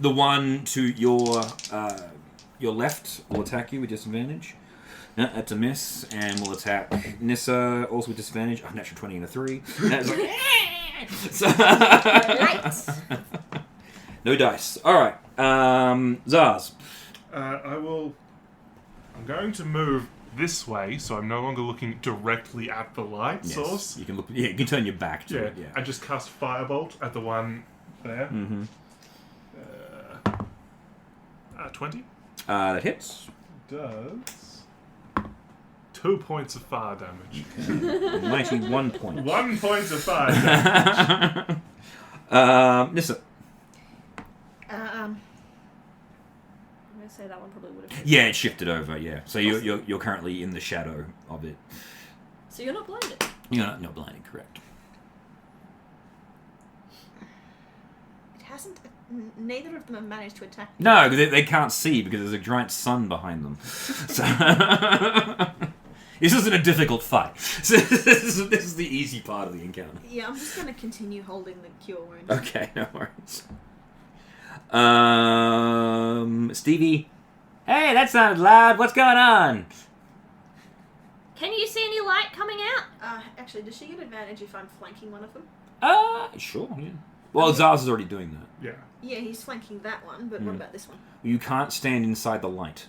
the one to your left will attack you with disadvantage. That's a miss, and we'll attack Nissa also with disadvantage. Oh, natural 20 and a 3. That's like, Lights. no dice. Alright, Zaz. I'm going to move this way, so I'm no longer looking directly at the light source. You can look. Yeah, you can turn your back to it. Yeah. I just cast Firebolt at the one there. Mm-hmm. 20 That hits. does 2 points of fire damage. 91 points. 1 point of fire damage. Nissa. I'm gonna say that one probably would have. Yeah, it shifted over. Yeah, so you're currently in the shadow of it. So you're not blinded. You're not blinded, correct? It hasn't. Neither of them have managed to attack. No, they can't see because there's a giant sun behind them. So this isn't a difficult fight. So this is the easy part of the encounter. Yeah, I'm just going to continue holding the cure wound. Okay, no worries. Stevie. Hey, that sounded loud. What's going on? Can you see any light coming out? Actually, does she get advantage if I'm flanking one of them? Sure, yeah. Well, Zaz is already doing that. Yeah. Yeah, he's flanking that one, but what about this one? You can't stand inside the light.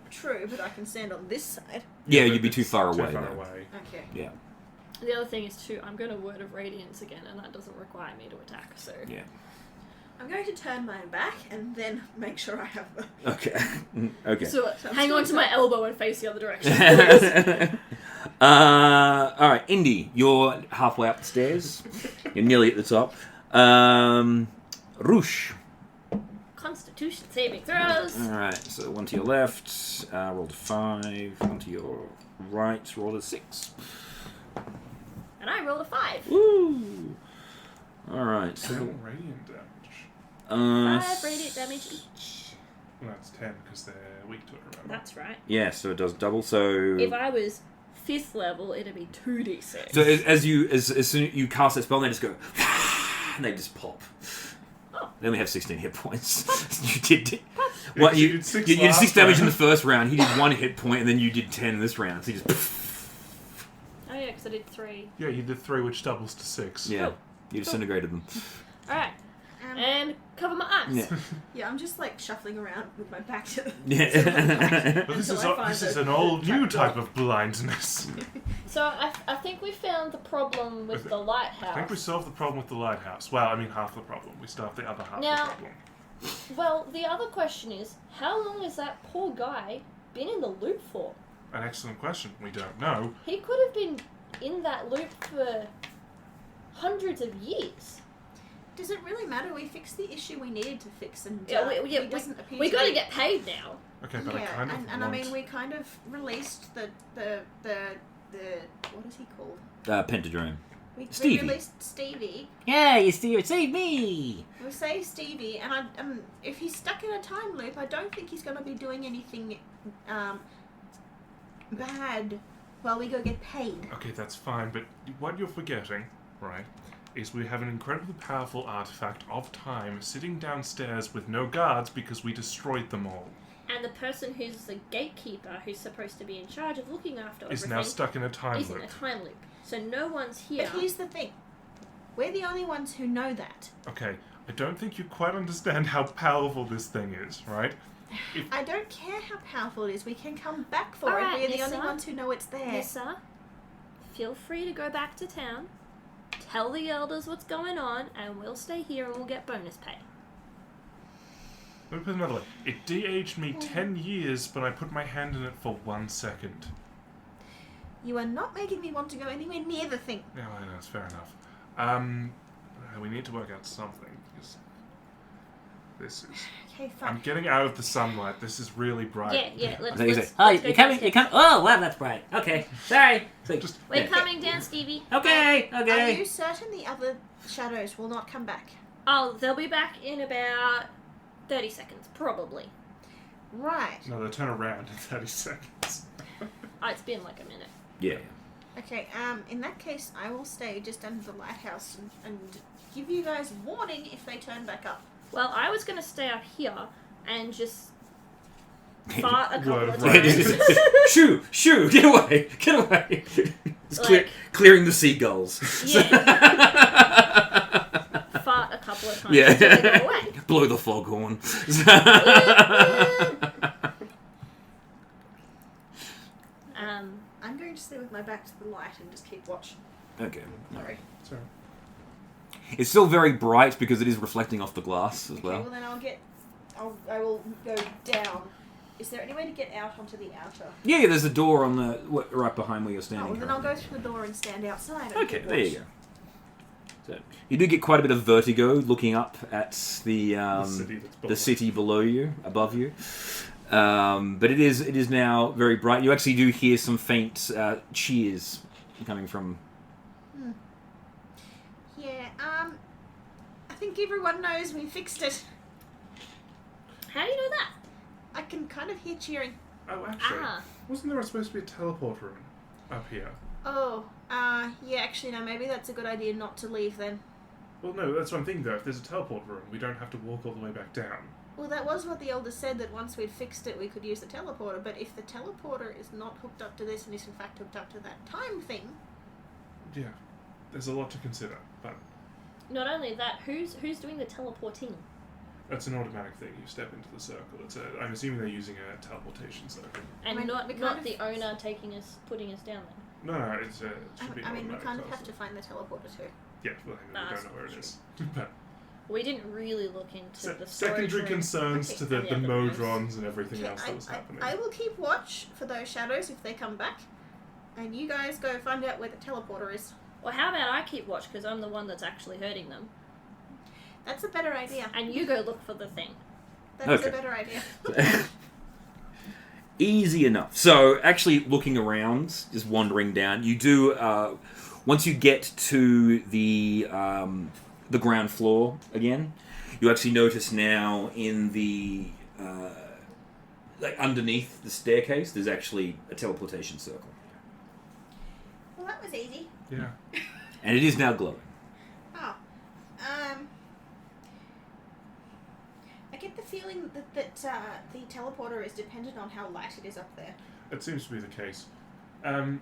True, but I can stand on this side. Yeah, but you'd be too it's far Too away. far though. away. Okay. Yeah, The other thing is too, I'm going to Word of Radiance again, and that doesn't require me to attack. So yeah. I'm going to turn mine back and then make sure I have the... Okay. Okay. So I'm hang still on to my elbow and face the other direction. Alright, Indy, you're halfway up the stairs. You're nearly at the top. Roosh. Constitution saving throws. Alright, so one to your left, rolled a 5. One to your right, rolled a 6. And I rolled a 5. Woo! Alright, so... Radiant damage. 5 radiant damage each. Well, that's 10 because they're weak to it, remember? That's right. Yeah, so it does double, so... If I was 5th level, it'd be 2d6. So as soon as you cast that spell, they just go... and they just pop. Oh. They only have 16 hit points. You did... What you you did 6 you did 6 last damage in the round. first round. He did 1 hit point, and then you did 10 in this round. So he just Oh yeah, because I did 3. Yeah, you did 3, which doubles to 6. yeah, you disintegrated them. Alright, and cover my eyes. Yeah. Yeah, I'm just like shuffling around with my back to the Yeah. But this Until I find is the an old new trapdoor. type of blindness. So I think we found the problem with the lighthouse. I think we solved the problem with the lighthouse. Well, I mean half the problem. We still have the other half Now- of the problem. Well, the other question is, how long has that poor guy been in the loop for? An excellent question. We don't know. He could have been in that loop for hundreds of years. Does it really matter? We fixed the issue we needed to fix, and Yeah, he doesn't appear We to got to be- get paid now. Okay, but I Yeah, kind of and I want... mean, we kind of released the what is he called? Pentadrome. We Stevie. released Stevie. Yeah, you save me. We say Stevie, and if he's stuck in a time loop, I don't think he's going to be doing anything bad while we go get paid. Okay, that's fine, but what you're forgetting, right, is we have an incredibly powerful artifact of time sitting downstairs with no guards because we destroyed them all. And the person who's the gatekeeper, who's supposed to be in charge of looking after Is everything, now stuck in a time is in loop. a time loop. So no one's here. But here's the thing: we're the only ones who know that. Okay, I don't think you quite understand how powerful this thing is, right? I don't care how powerful it is. We can come back for Alright, it. We're the only Nissa. ones who know it's there. Nissa, feel free to go back to town, tell the elders what's going on, and we'll stay here and we'll get bonus pay. Let me put it another way. It de-aged me 10 years, but I put my hand in it for 1 second. You are not making me want to go anywhere near the thing. Yeah, I know, it's fair enough. We need to work out something, because this is... Okay, fine. I'm getting out of the sunlight. This is really bright. Yeah, I let's think let's, he's like, let's go you're coming, downstairs. Oh, wow, that's bright. Okay, sorry. It's like, Just- We're yeah. coming down, Stevie. Okay, Are okay. you certain the other shadows will not come back? Oh, they'll be back in about 30 seconds, probably. Right. No, they'll turn around in 30 seconds. Oh, it's been like a minute. Yeah. Okay, in that case, I will stay just under the lighthouse and give you guys warning if they turn back up. Well, I was going to stay up here and just fart a couple Word of of times. Shoo, get away, get away. It's Like- clearing the seagulls. Fart a couple of times Yeah. until they go away. Blow the foghorn. I'm going to stay with my back to the light and just keep watch. Okay. Sorry. Sorry. It's still very bright because it is reflecting off the glass as Okay, well. well then I will go down. Is there any way to get out onto the outer? Yeah, there's a door on the right behind where you're Oh, standing. well, then I'll currently. go through the door and stand outside. And Okay, keep there you watch. go. So you do get quite a bit of vertigo looking up at the The city below you, above you. But it is now very bright. You actually do hear some faint cheers coming from. Yeah, I think everyone knows we fixed it. How do you know that? I can kind of hear cheering. Oh, actually, Ah. wasn't there supposed to be a teleport room up here? Oh, yeah, actually, no, maybe that's a good idea not to leave then. Well, no, that's what I'm thinking, though. If there's a teleport room, we don't have to walk all the way back down. Well, that was what the elders said, that once we'd fixed it, we could use the teleporter, but if the teleporter is not hooked up to this and is in fact hooked up to that time thing... Yeah, there's a lot to consider, but Not only that, who's doing the teleporting? that's an automatic thing. You step into the circle. I'm assuming they're using a teleportation circle. And I mean, not we kind not of- the owner putting us down there. No, it should be an I mean, we automatic kind of task. have to find the teleporter too. Yeah, well, we Ah, don't know where it true. is. But We didn't really look into the storage secondary room. concerns Okay. to the Yeah, the rooms. modrons and everything Okay, else that was happening. I will keep watch for those shadows if they come back, and you guys go find out where the teleporter is. Well, how about I keep watch because I'm the one that's actually hurting them, That's a better idea. and you go look for the thing. That's Okay. a better idea. Easy enough. So, actually looking around, just wandering down, you do, once you get to the ground floor again, you actually notice now in the, like underneath the staircase, there's actually a teleportation circle. Well, that was easy. Yeah. And it is now glowing. Oh. I can get the feeling that the teleporter is dependent on how light it is up there. It seems to be the case.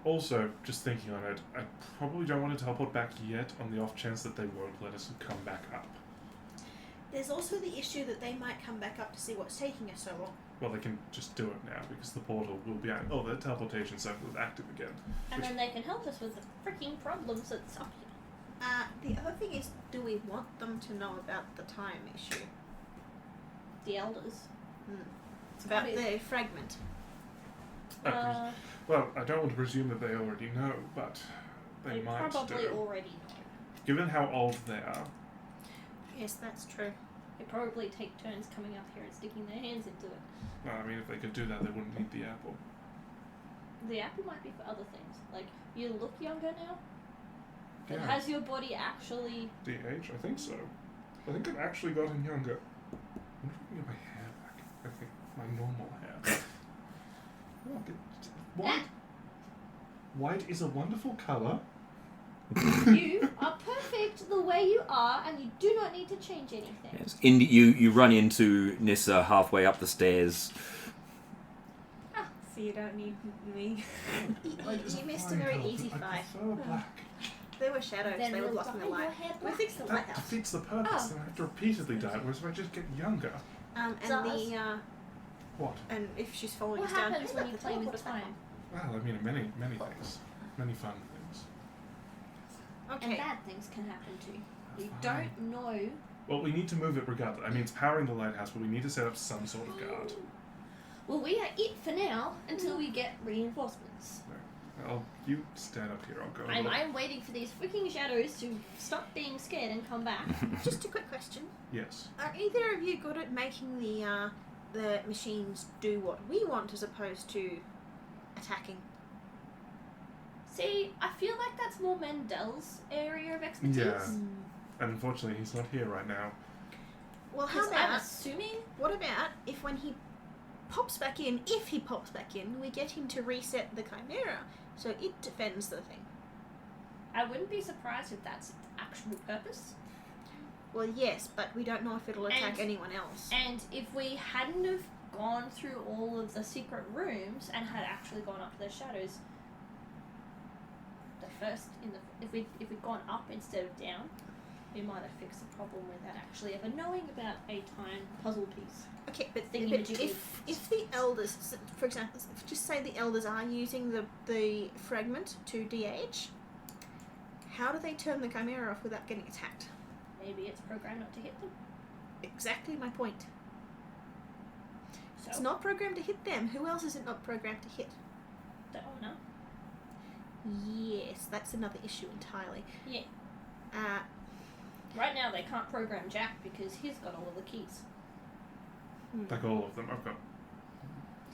Also, just thinking on it, I probably don't want to teleport back yet on the off chance that they won't let us come back up. There's also the issue that they might come back up to see what's taking us so long. Well, they can just do it now because the portal will be the teleportation circle is active again. And then they can help us with the freaking problems that's up here. The other thing is, do we want them to know about the time issue? The elders. It's about the fragment. Well, I don't want to presume that they already know, but they might probably do. already know. Given how old they are. Yes, that's true. They probably take turns coming up here and sticking their hands into it. Well, I mean, if they could do that, they wouldn't need the apple. The apple might be for other things. Like, you look younger now? Yeah. Has your body actually... The age? I think so. I think I've actually gotten younger. I wonder if I can get my hair back. I think my normal hair. Look, white. White is a wonderful colour. You are perfect the way you are, and you do not need to change anything. Yes. You run into Nissa halfway up the stairs. So you don't need me. White is You missed a fine very colour, easy but I fight. prefer black. There were shadows. Then They were we'll blocking the dye your light. hair We black. fixed the That lighthouse. defeats the purpose. Oh. Then I have to repeatedly dye it, whereas if I just get younger. And Does. What? and if she's following What us down, happens hey, when look, you the play with teleporter's back time? Well, I mean, many things. Many fun things. on. And Okay. bad things can happen too. You Fine. don't know. Well, we need to move it regardless. I mean, it's powering the lighthouse, but we need to set up some sort of guard. Well, we are it for now until we get reinforcements. You stand up here. I'll go. I'm waiting for these freaking shadows to stop being scared and come back. Just a quick question. Yes. Are either of you good at making the machines do what we want as opposed to attacking? See, I feel like that's more Mendel's area of expertise. Yeah. And unfortunately, he's not here right now. Well, how Because I'm about, assuming what about if when he pops back in, if he pops back in, we get him to reset the Chimera so it defends the thing? I wouldn't be surprised if that's its actual purpose. Well, yes, but we don't know if it'll attack And- anyone else. And if we hadn't have gone through all of the secret rooms and had actually gone up to the shadows, if we'd gone up instead of down, we might have fixed the problem without actually ever knowing about a time puzzle piece. Okay, but Thingy-majiggy. if the elders, for example, just say the elders are using the fragment to de-age, how do they turn the Chimera off without getting attacked? Maybe it's programmed not to hit them. Exactly my point. So It's not programmed to hit them. Who else is it not programmed to hit? the owner. Yes, that's another issue entirely. Yeah. Right. Right now they can't program Jack because he's got all of the keys. Like all of them. I've got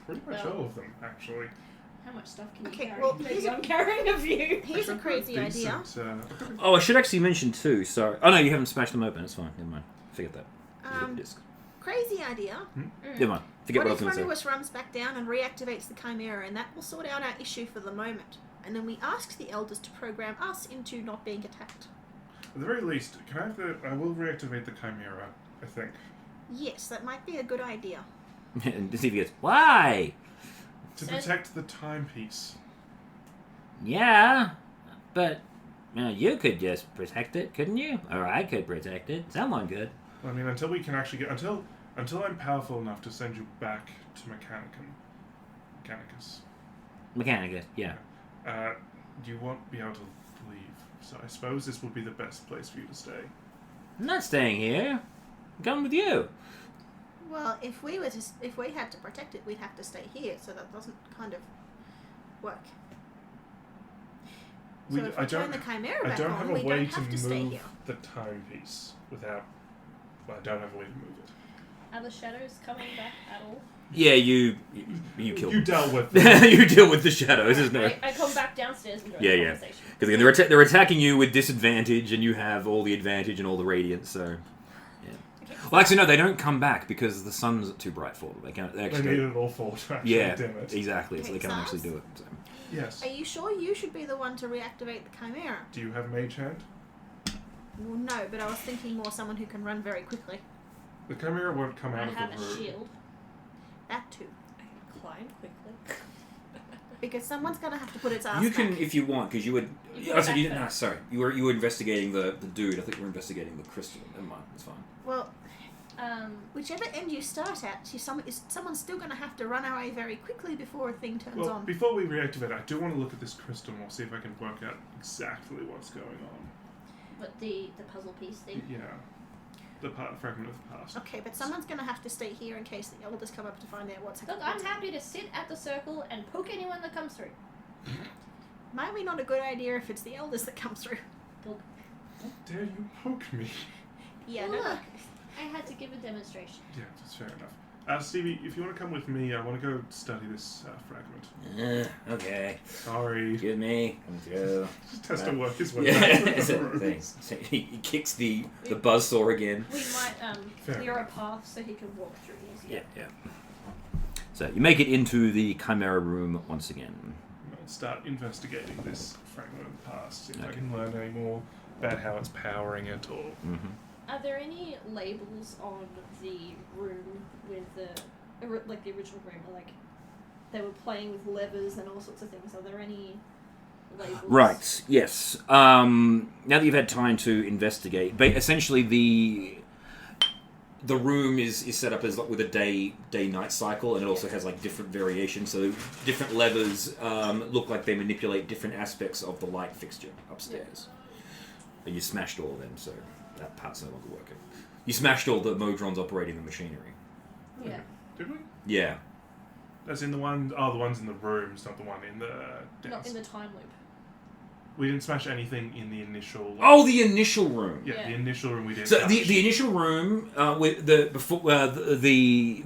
pretty much Well- all of them, actually. How much stuff can Okay, you carry? well, Maybe here's a- I'm carrying a few. Here's a I've got crazy idea. decent, I've got a- Oh, I should actually mention too. Sorry. Oh no, you haven't smashed them open. It's fine. Never mind. Forget that. Disc. Crazy idea. Never mind. Forget What what I if was one going of to say. us runs back down and reactivates the Chimera, and that will sort out our issue for the moment. And then we ask the elders to program us into not being attacked. At the very least, can I have I will reactivate the Chimera, I think. Yes, that might be a good idea. And to see if he goes, why? To So- protect the timepiece. Yeah, but you could just protect it, couldn't you? Or I could protect it. Someone could. I mean, until we can actually get... Until I'm powerful enough to send you back to Mechanicus, Mechanicus, yeah. you won't be able to leave. So I suppose this would be the best place for you to stay. I'm not staying here. I'm coming with you. Well, if we had to protect it, we'd have to stay here, so that doesn't kind of work. So if we turn the Chimera I back don't on, have a we way don't have to stay move here. the timepiece without... Well, I don't have a way to move it. Are the shadows coming back at all? Yeah, you killed You them. dealt with them. You deal with the shadows, isn't it? I come back downstairs and join Yeah, the yeah. conversation. Because again, they're attacking you with disadvantage, and you have all the advantage and all the radiance. So, yeah. Well, actually, no, they don't come back because the sun's too bright for them. They can't. They They actually, need it all for to actually yeah, dim it. exactly. So Okay, they can't actually Sars? do it. So. Yes. Are you sure you should be the one to reactivate the Chimera? Do you have Mage Hand? Well, no, but I was thinking more someone who can run very quickly. The chimera won't come I out of have the a room. shield. That too. I can climb quickly. Because someone's gonna have to put its ass You can, back. if you want, because you would. You Oh, put so it you, back nah, first. sorry. You were investigating the dude. I think you were investigating the crystal. Never mind. It's fine. Well, Whichever whichever end you start at, someone's still gonna have to run away very quickly before a thing turns Well, on. before we reactivate, I do want to look at this crystal more, see if I can work out exactly what's going on. but the puzzle piece thing. Yeah. The fragment of the past. Okay, but someone's gonna have to stay here in case the elders come up to find out what's Look, I'm happy to sit at the circle and poke anyone that comes through. Maybe not a good idea if it's the elders that come through. How dare you poke me? Yeah, Well, no. look, I had to give a demonstration. Yeah, that's fair enough. Stevie, if you want to come with me, I want to go study this fragment. Okay. Sorry. Excuse me. Come through. Just has to work his way Yeah. back It's to a the room. thing. So he kicks the buzzsaw again. We might Fair clear a enough. path so he can walk through easier. Yeah. So you make it into the chimera room once again. I'll start investigating this fragment of the past, see if I Okay. can learn any more about how it's powering it or... Mm-hmm. Are there any labels on the room with the like the original room? Like they were playing with levers and all sorts of things. Are there any labels? Right. Yes. Now that you've had time to investigate, but essentially the room is set up as with a day-night cycle, and it also has like different variations. So different levers look like they manipulate different aspects of the light fixture upstairs. And you smashed all of them, so that part's no longer working. You smashed all the modrons operating the machinery. Yeah. Did we? Yeah. That's in the one... Oh, the one's in the rooms, not the one in the... Not in the time loop. We didn't smash anything in the initial... Oh, the initial room. Yeah, Yeah. the initial room we didn't So touch. the initial room with the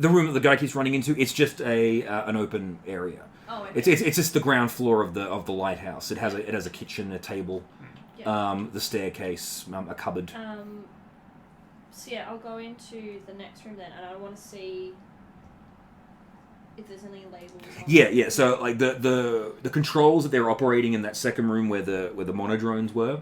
room that the guy keeps running into, it's just an open area. Oh, okay. It's just the ground floor of the lighthouse. It has a kitchen, a table, Yeah. the staircase, a cupboard. So yeah, I'll go into the next room then, and I want to see if there's any labels. On Yeah. So like the controls that they're operating in that second room where the monodrones were,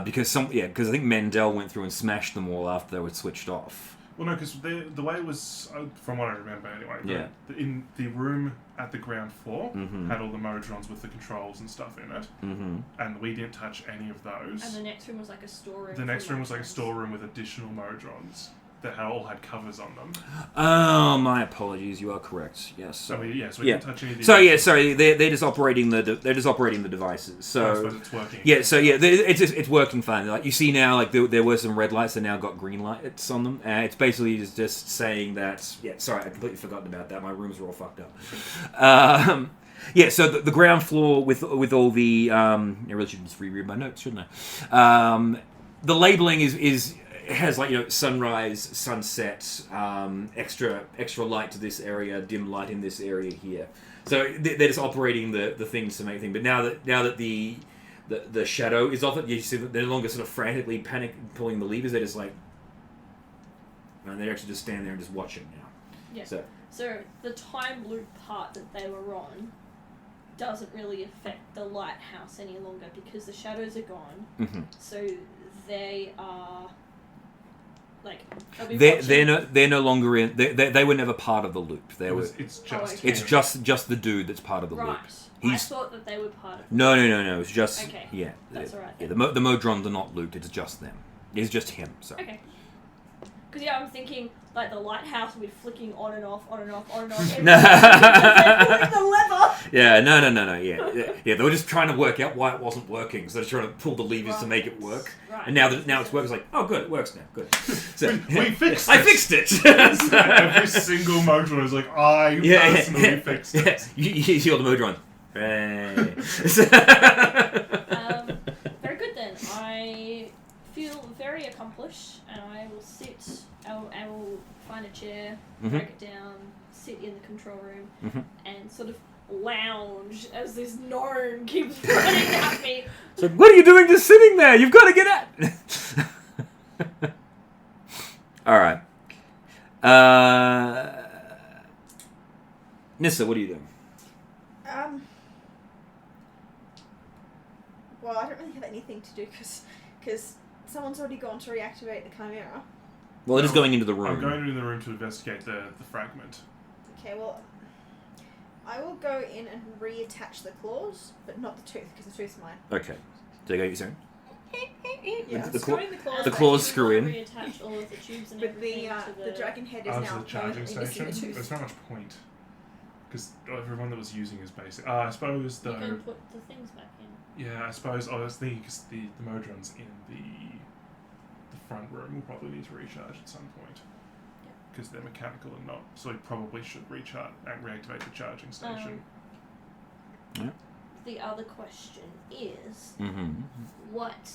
because I think Mendel went through and smashed them all after they were switched off. Well, no, because the way it was, from what I remember anyway, Yeah. in the room at the ground floor Mhm. had all the modrons with the controls and stuff in it, Mm-hmm. and we didn't touch any of those. And the next room was like a storeroom. The next for room was like a modrons. storeroom with additional modrons that all had covers on them. Oh, my apologies. You are correct. Yes. So we Yeah. didn't touch any of the... So yeah, sorry, they're just operating the devices. I So suppose it's working. it's working fine. Like you see now, like there were some red lights, they now got green lights on them. It's basically just saying that. Yeah, sorry, I completely forgotten about that. My rooms are all fucked up. Yeah, so the ground floor with all the I really should just reread my notes, shouldn't I? The labeling is. It has like sunrise, sunset, extra light to this area, dim light in this area here. So they're just operating the things to make things. But now that the shadow is off it, you see that they're no longer sort of frantically pulling the levers. They're just like, and they actually just stand there and just watch it now. Yeah. So the time loop part that they were on doesn't really affect the lighthouse any longer because the shadows are gone. mm-hmm. So they are like they're no longer in. They were never part of the loop. It's just... okay. It's him. just the dude that's part of the right. loop. I He's thought that they were part of. no. It's just Okay. yeah. That's alright Yeah, then. the Modrons are not looped. It's just them. It's just him. So. Okay. Because I'm thinking like the lighthouse will be flicking on and off, on and off, on and off. Every they're pulling the lever. Yeah, no. Yeah. They were just trying to work out why it wasn't working. So they're trying to pull the levers to make it work. Right. And now it's working. It's like, oh, good, it works now. Good. So, We fixed I it. fixed it. Every single modron is like, I personally fixed it. Yeah. You see all the Modron. Right. Very good then. I feel very accomplished, and I will sit. I will find a chair, break it down, sit in the control room, and sort of lounge as this gnome keeps running at me. So what are you doing just sitting there? You've got to get out. All right. Nissa, what are you doing? Well, I don't really have anything to do because someone's already gone to reactivate the chimera. Well, it is going into the I'm room. going into the room to investigate the fragment. Okay, well, I will go in and reattach the claws, but not the tooth, because the tooth's mine. Okay. Did I get you saying? Yeah, The screwing the claws. the back claws in. screw in. Reattach all of the tubes and But everything to the dragon head is To now the charging permanently missing station. the tooth. There's not much point. Because everyone that was using is basic. I suppose, You though. can put the things back in. Yeah, I suppose. I was thinking because the Modrons in the front room will probably need to recharge at some point. Because they're mechanical and not. So we probably should recharge and reactivate the charging station. The other question is, Mm-hmm. what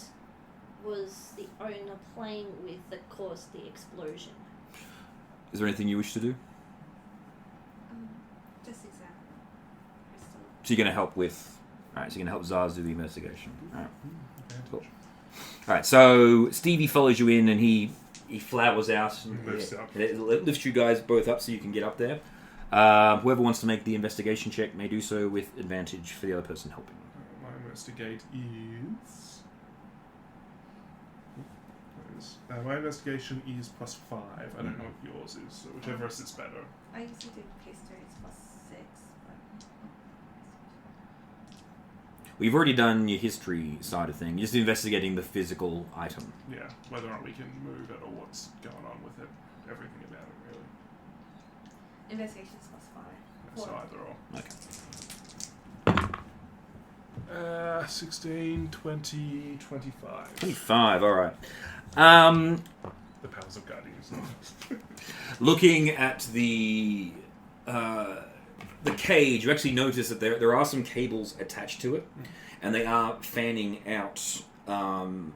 was the owner playing with that caused the explosion? Is there anything you wish to do? Just examine. Crystal. So you're going to help with... Alright, so you're going to help Zaz do the investigation. Alright. Cool. Alright, so Stevie follows you in and he flowers out and Lifts up. and it lifts you guys both up so you can get up there. Whoever wants to make the investigation check may do so with advantage for the other person helping. My investigate is. My investigation is +5. I don't know what yours is, so whichever sits better. I usually do history, it's +6. Well, you've already done your history side of thing. You're just investigating the physical item. Yeah, whether or not we can move it or what's going on with it. Everything about it, really. Investigation is +5. So either or. Okay. 16, 20, 25. 25, alright. The powers of Guardians. Looking at the cage, you actually notice that there are some cables attached to it, and they are fanning out and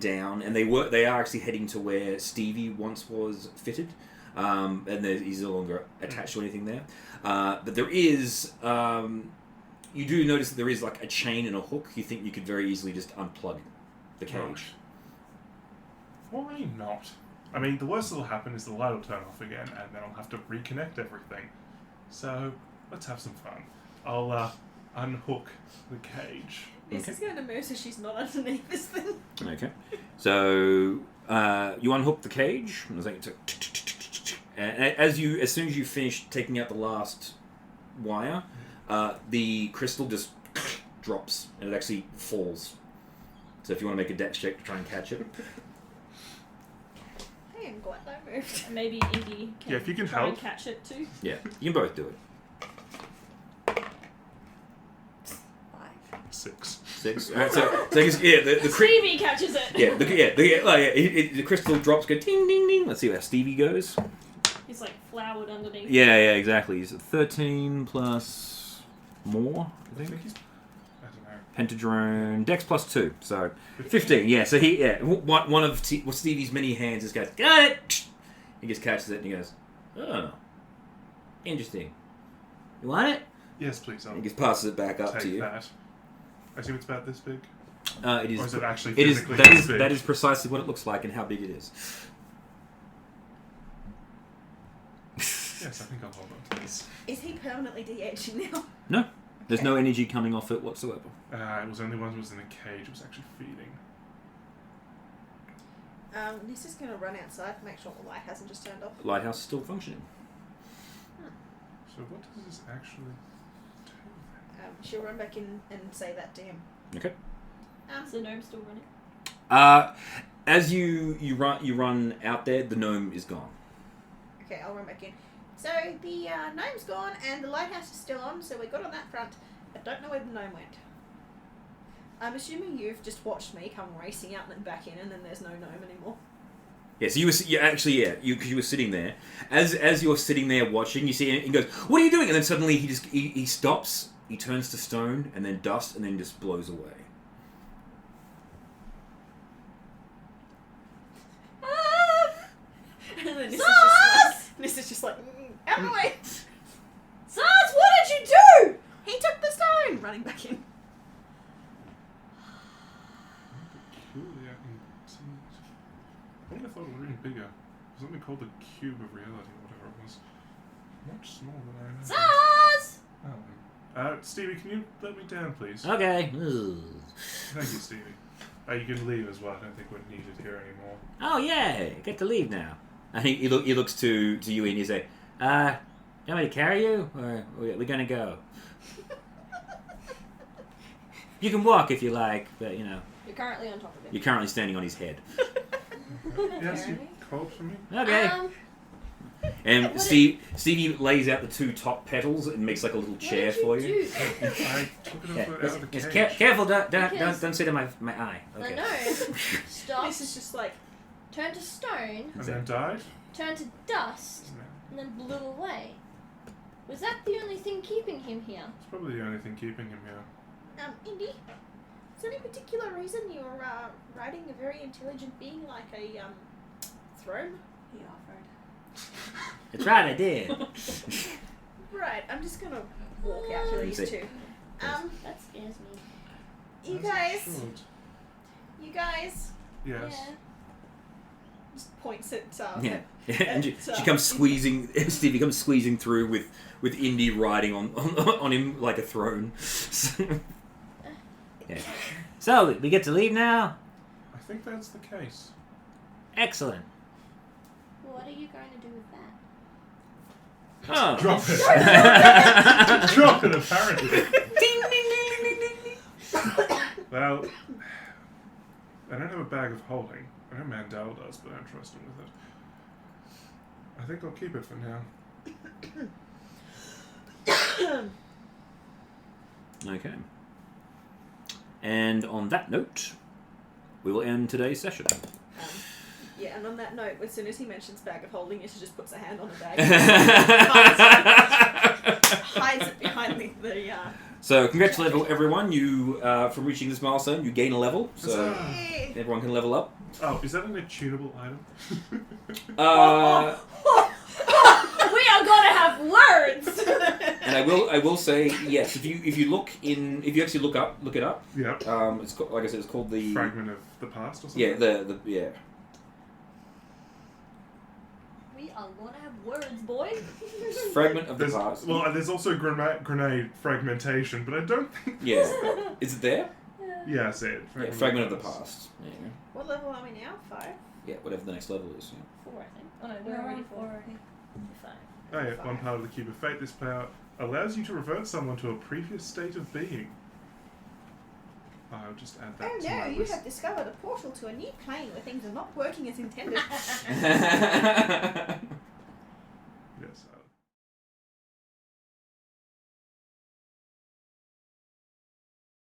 down, and they are actually heading to where Stevie once was fitted, and he's no longer attached to anything there. But there is, you do notice that there is like a chain and a hook. You think you could very easily just unplug the cage. Right. Why not? I mean, the worst that'll happen is the light will turn off again, and then I'll have to reconnect everything. So, let's have some fun. I'll unhook the cage. This is going to move so she's not underneath this thing. Okay. So you unhook the cage. And as soon as you finish taking out the last wire, the crystal just drops and it actually falls. So if you want to make a dex check to try and catch it. I am glad I moved. Maybe Iggy can, Yeah, if you can try help. and catch it too. Yeah, you can both do it. 5. 6. 6. Alright, so the Stevie catches it! the crystal drops, go ding ding ding. Let's see how Stevie goes. He's like flowered underneath. Yeah, exactly. He's 13 plus more, I I think. think he's. I don't know. Pentadrone, Dex plus 2, so 15. Yeah, so one of Stevie's many hands just goes, got it! He just catches it and he goes, oh, interesting. You want it? Yes, please. I'll He just passes it back up take to you. that. I assume it's about this big? It is. Or is it actually It is. physically That this is. big? That is precisely what it looks like and how big it is. Yes, I think I'll hold on to this. Is he permanently de-aging now? No, there's no energy coming off it whatsoever. It was only one that was in a cage. It was actually feeding. Nissa's going to run outside to make sure the light hasn't just turned off. The lighthouse is still functioning. So what does this actually do? She'll run back in and say that to him. Okay. Is the gnome still running? As you run out there, the gnome is gone. Okay, I'll run back in. So the gnome's gone and the lighthouse is still on, so we're good on that front. I don't know where the gnome went. I'm assuming you've just watched me come racing out and then back in, and then there's no gnome anymore. Yeah, so you were sitting there. As you're sitting there watching, you see him, he goes, "What are you doing?" And then suddenly he stops, he turns to stone, and then dust, and then just blows away. And then Zaz! Nissa's just like, out of the way! Zaz, what did you do? He took the stone! Running back in. Peculiar indeed. I would have thought it was really bigger. There's something called the cube of reality, or whatever it was. Much smaller than I remember. Zaz! Oh. Stevie, can you let me down, please? Okay. Thank you, Stevie. You can leave as well. I don't think we're needed here anymore. Oh yeah, get to leave now. And he looks to you and you say, you want me to carry you? Or we're going to go? You can walk if you like, but, You're currently on top of it. you're currently standing on his head. Yes, you called for me. Okay. And what Stevie lays out the 2 top petals and makes like a little chair for you. I took it Yeah, out of the yes, cage. careful, don't Because- sit in my eye. Okay. No. Stop. This is just like Turn to stone. And then died? Turn to dust. No. And then blew away. Was that the only thing keeping him here? It's probably the only thing keeping him here. Indy. Is there any particular reason you're riding a very intelligent being like a throne? He offered. That's right, I did. Right. I'm just gonna walk out to these Say- two. That scares me. You As it guys. should. You guys. Yes. Yeah. Just points at Yeah. And she It's, comes squeezing. Stevie comes squeezing through with Indy riding on him like a throne. Yeah. So we get to leave now. I think that's the case. Excellent. What are you going to do with that? Oh. Drop it. Drop it, apparently. Well, I don't have a bag of holding. I know Mandel does, but I don't trust him with it. I think I'll keep it for now. Okay. And on that note, we will end today's session. Yeah, and on that note, as soon as he mentions bag of holding, she just puts a hand on the bag. hides it behind the So, congratulate everyone. You, from reaching this milestone, you gain a level. So, Yay. everyone can level up. Oh, is that an attunable item? We are gonna have words! And I will say yes. If you actually look it up. Yep. It's called, like I said, it's called the Fragment of the past or something? yeah the yeah. We are gonna have words, boy. Fragment of the There's, past. well, there's also grenade fragmentation, but I don't think... Yeah. Is it there? Yeah, I see it. Yeah, fragment of the past. Yeah. What level are we now? 5? Yeah, whatever the next level is. Yeah. 4, I think. Oh no, We're we're already on 4. 5. Oh yeah, one part of the Cube of Fate. This power allows you to revert someone to a previous state of being. I'll just add that Oh to no, my you list. have discovered a portal to a new plane where things are not working as intended.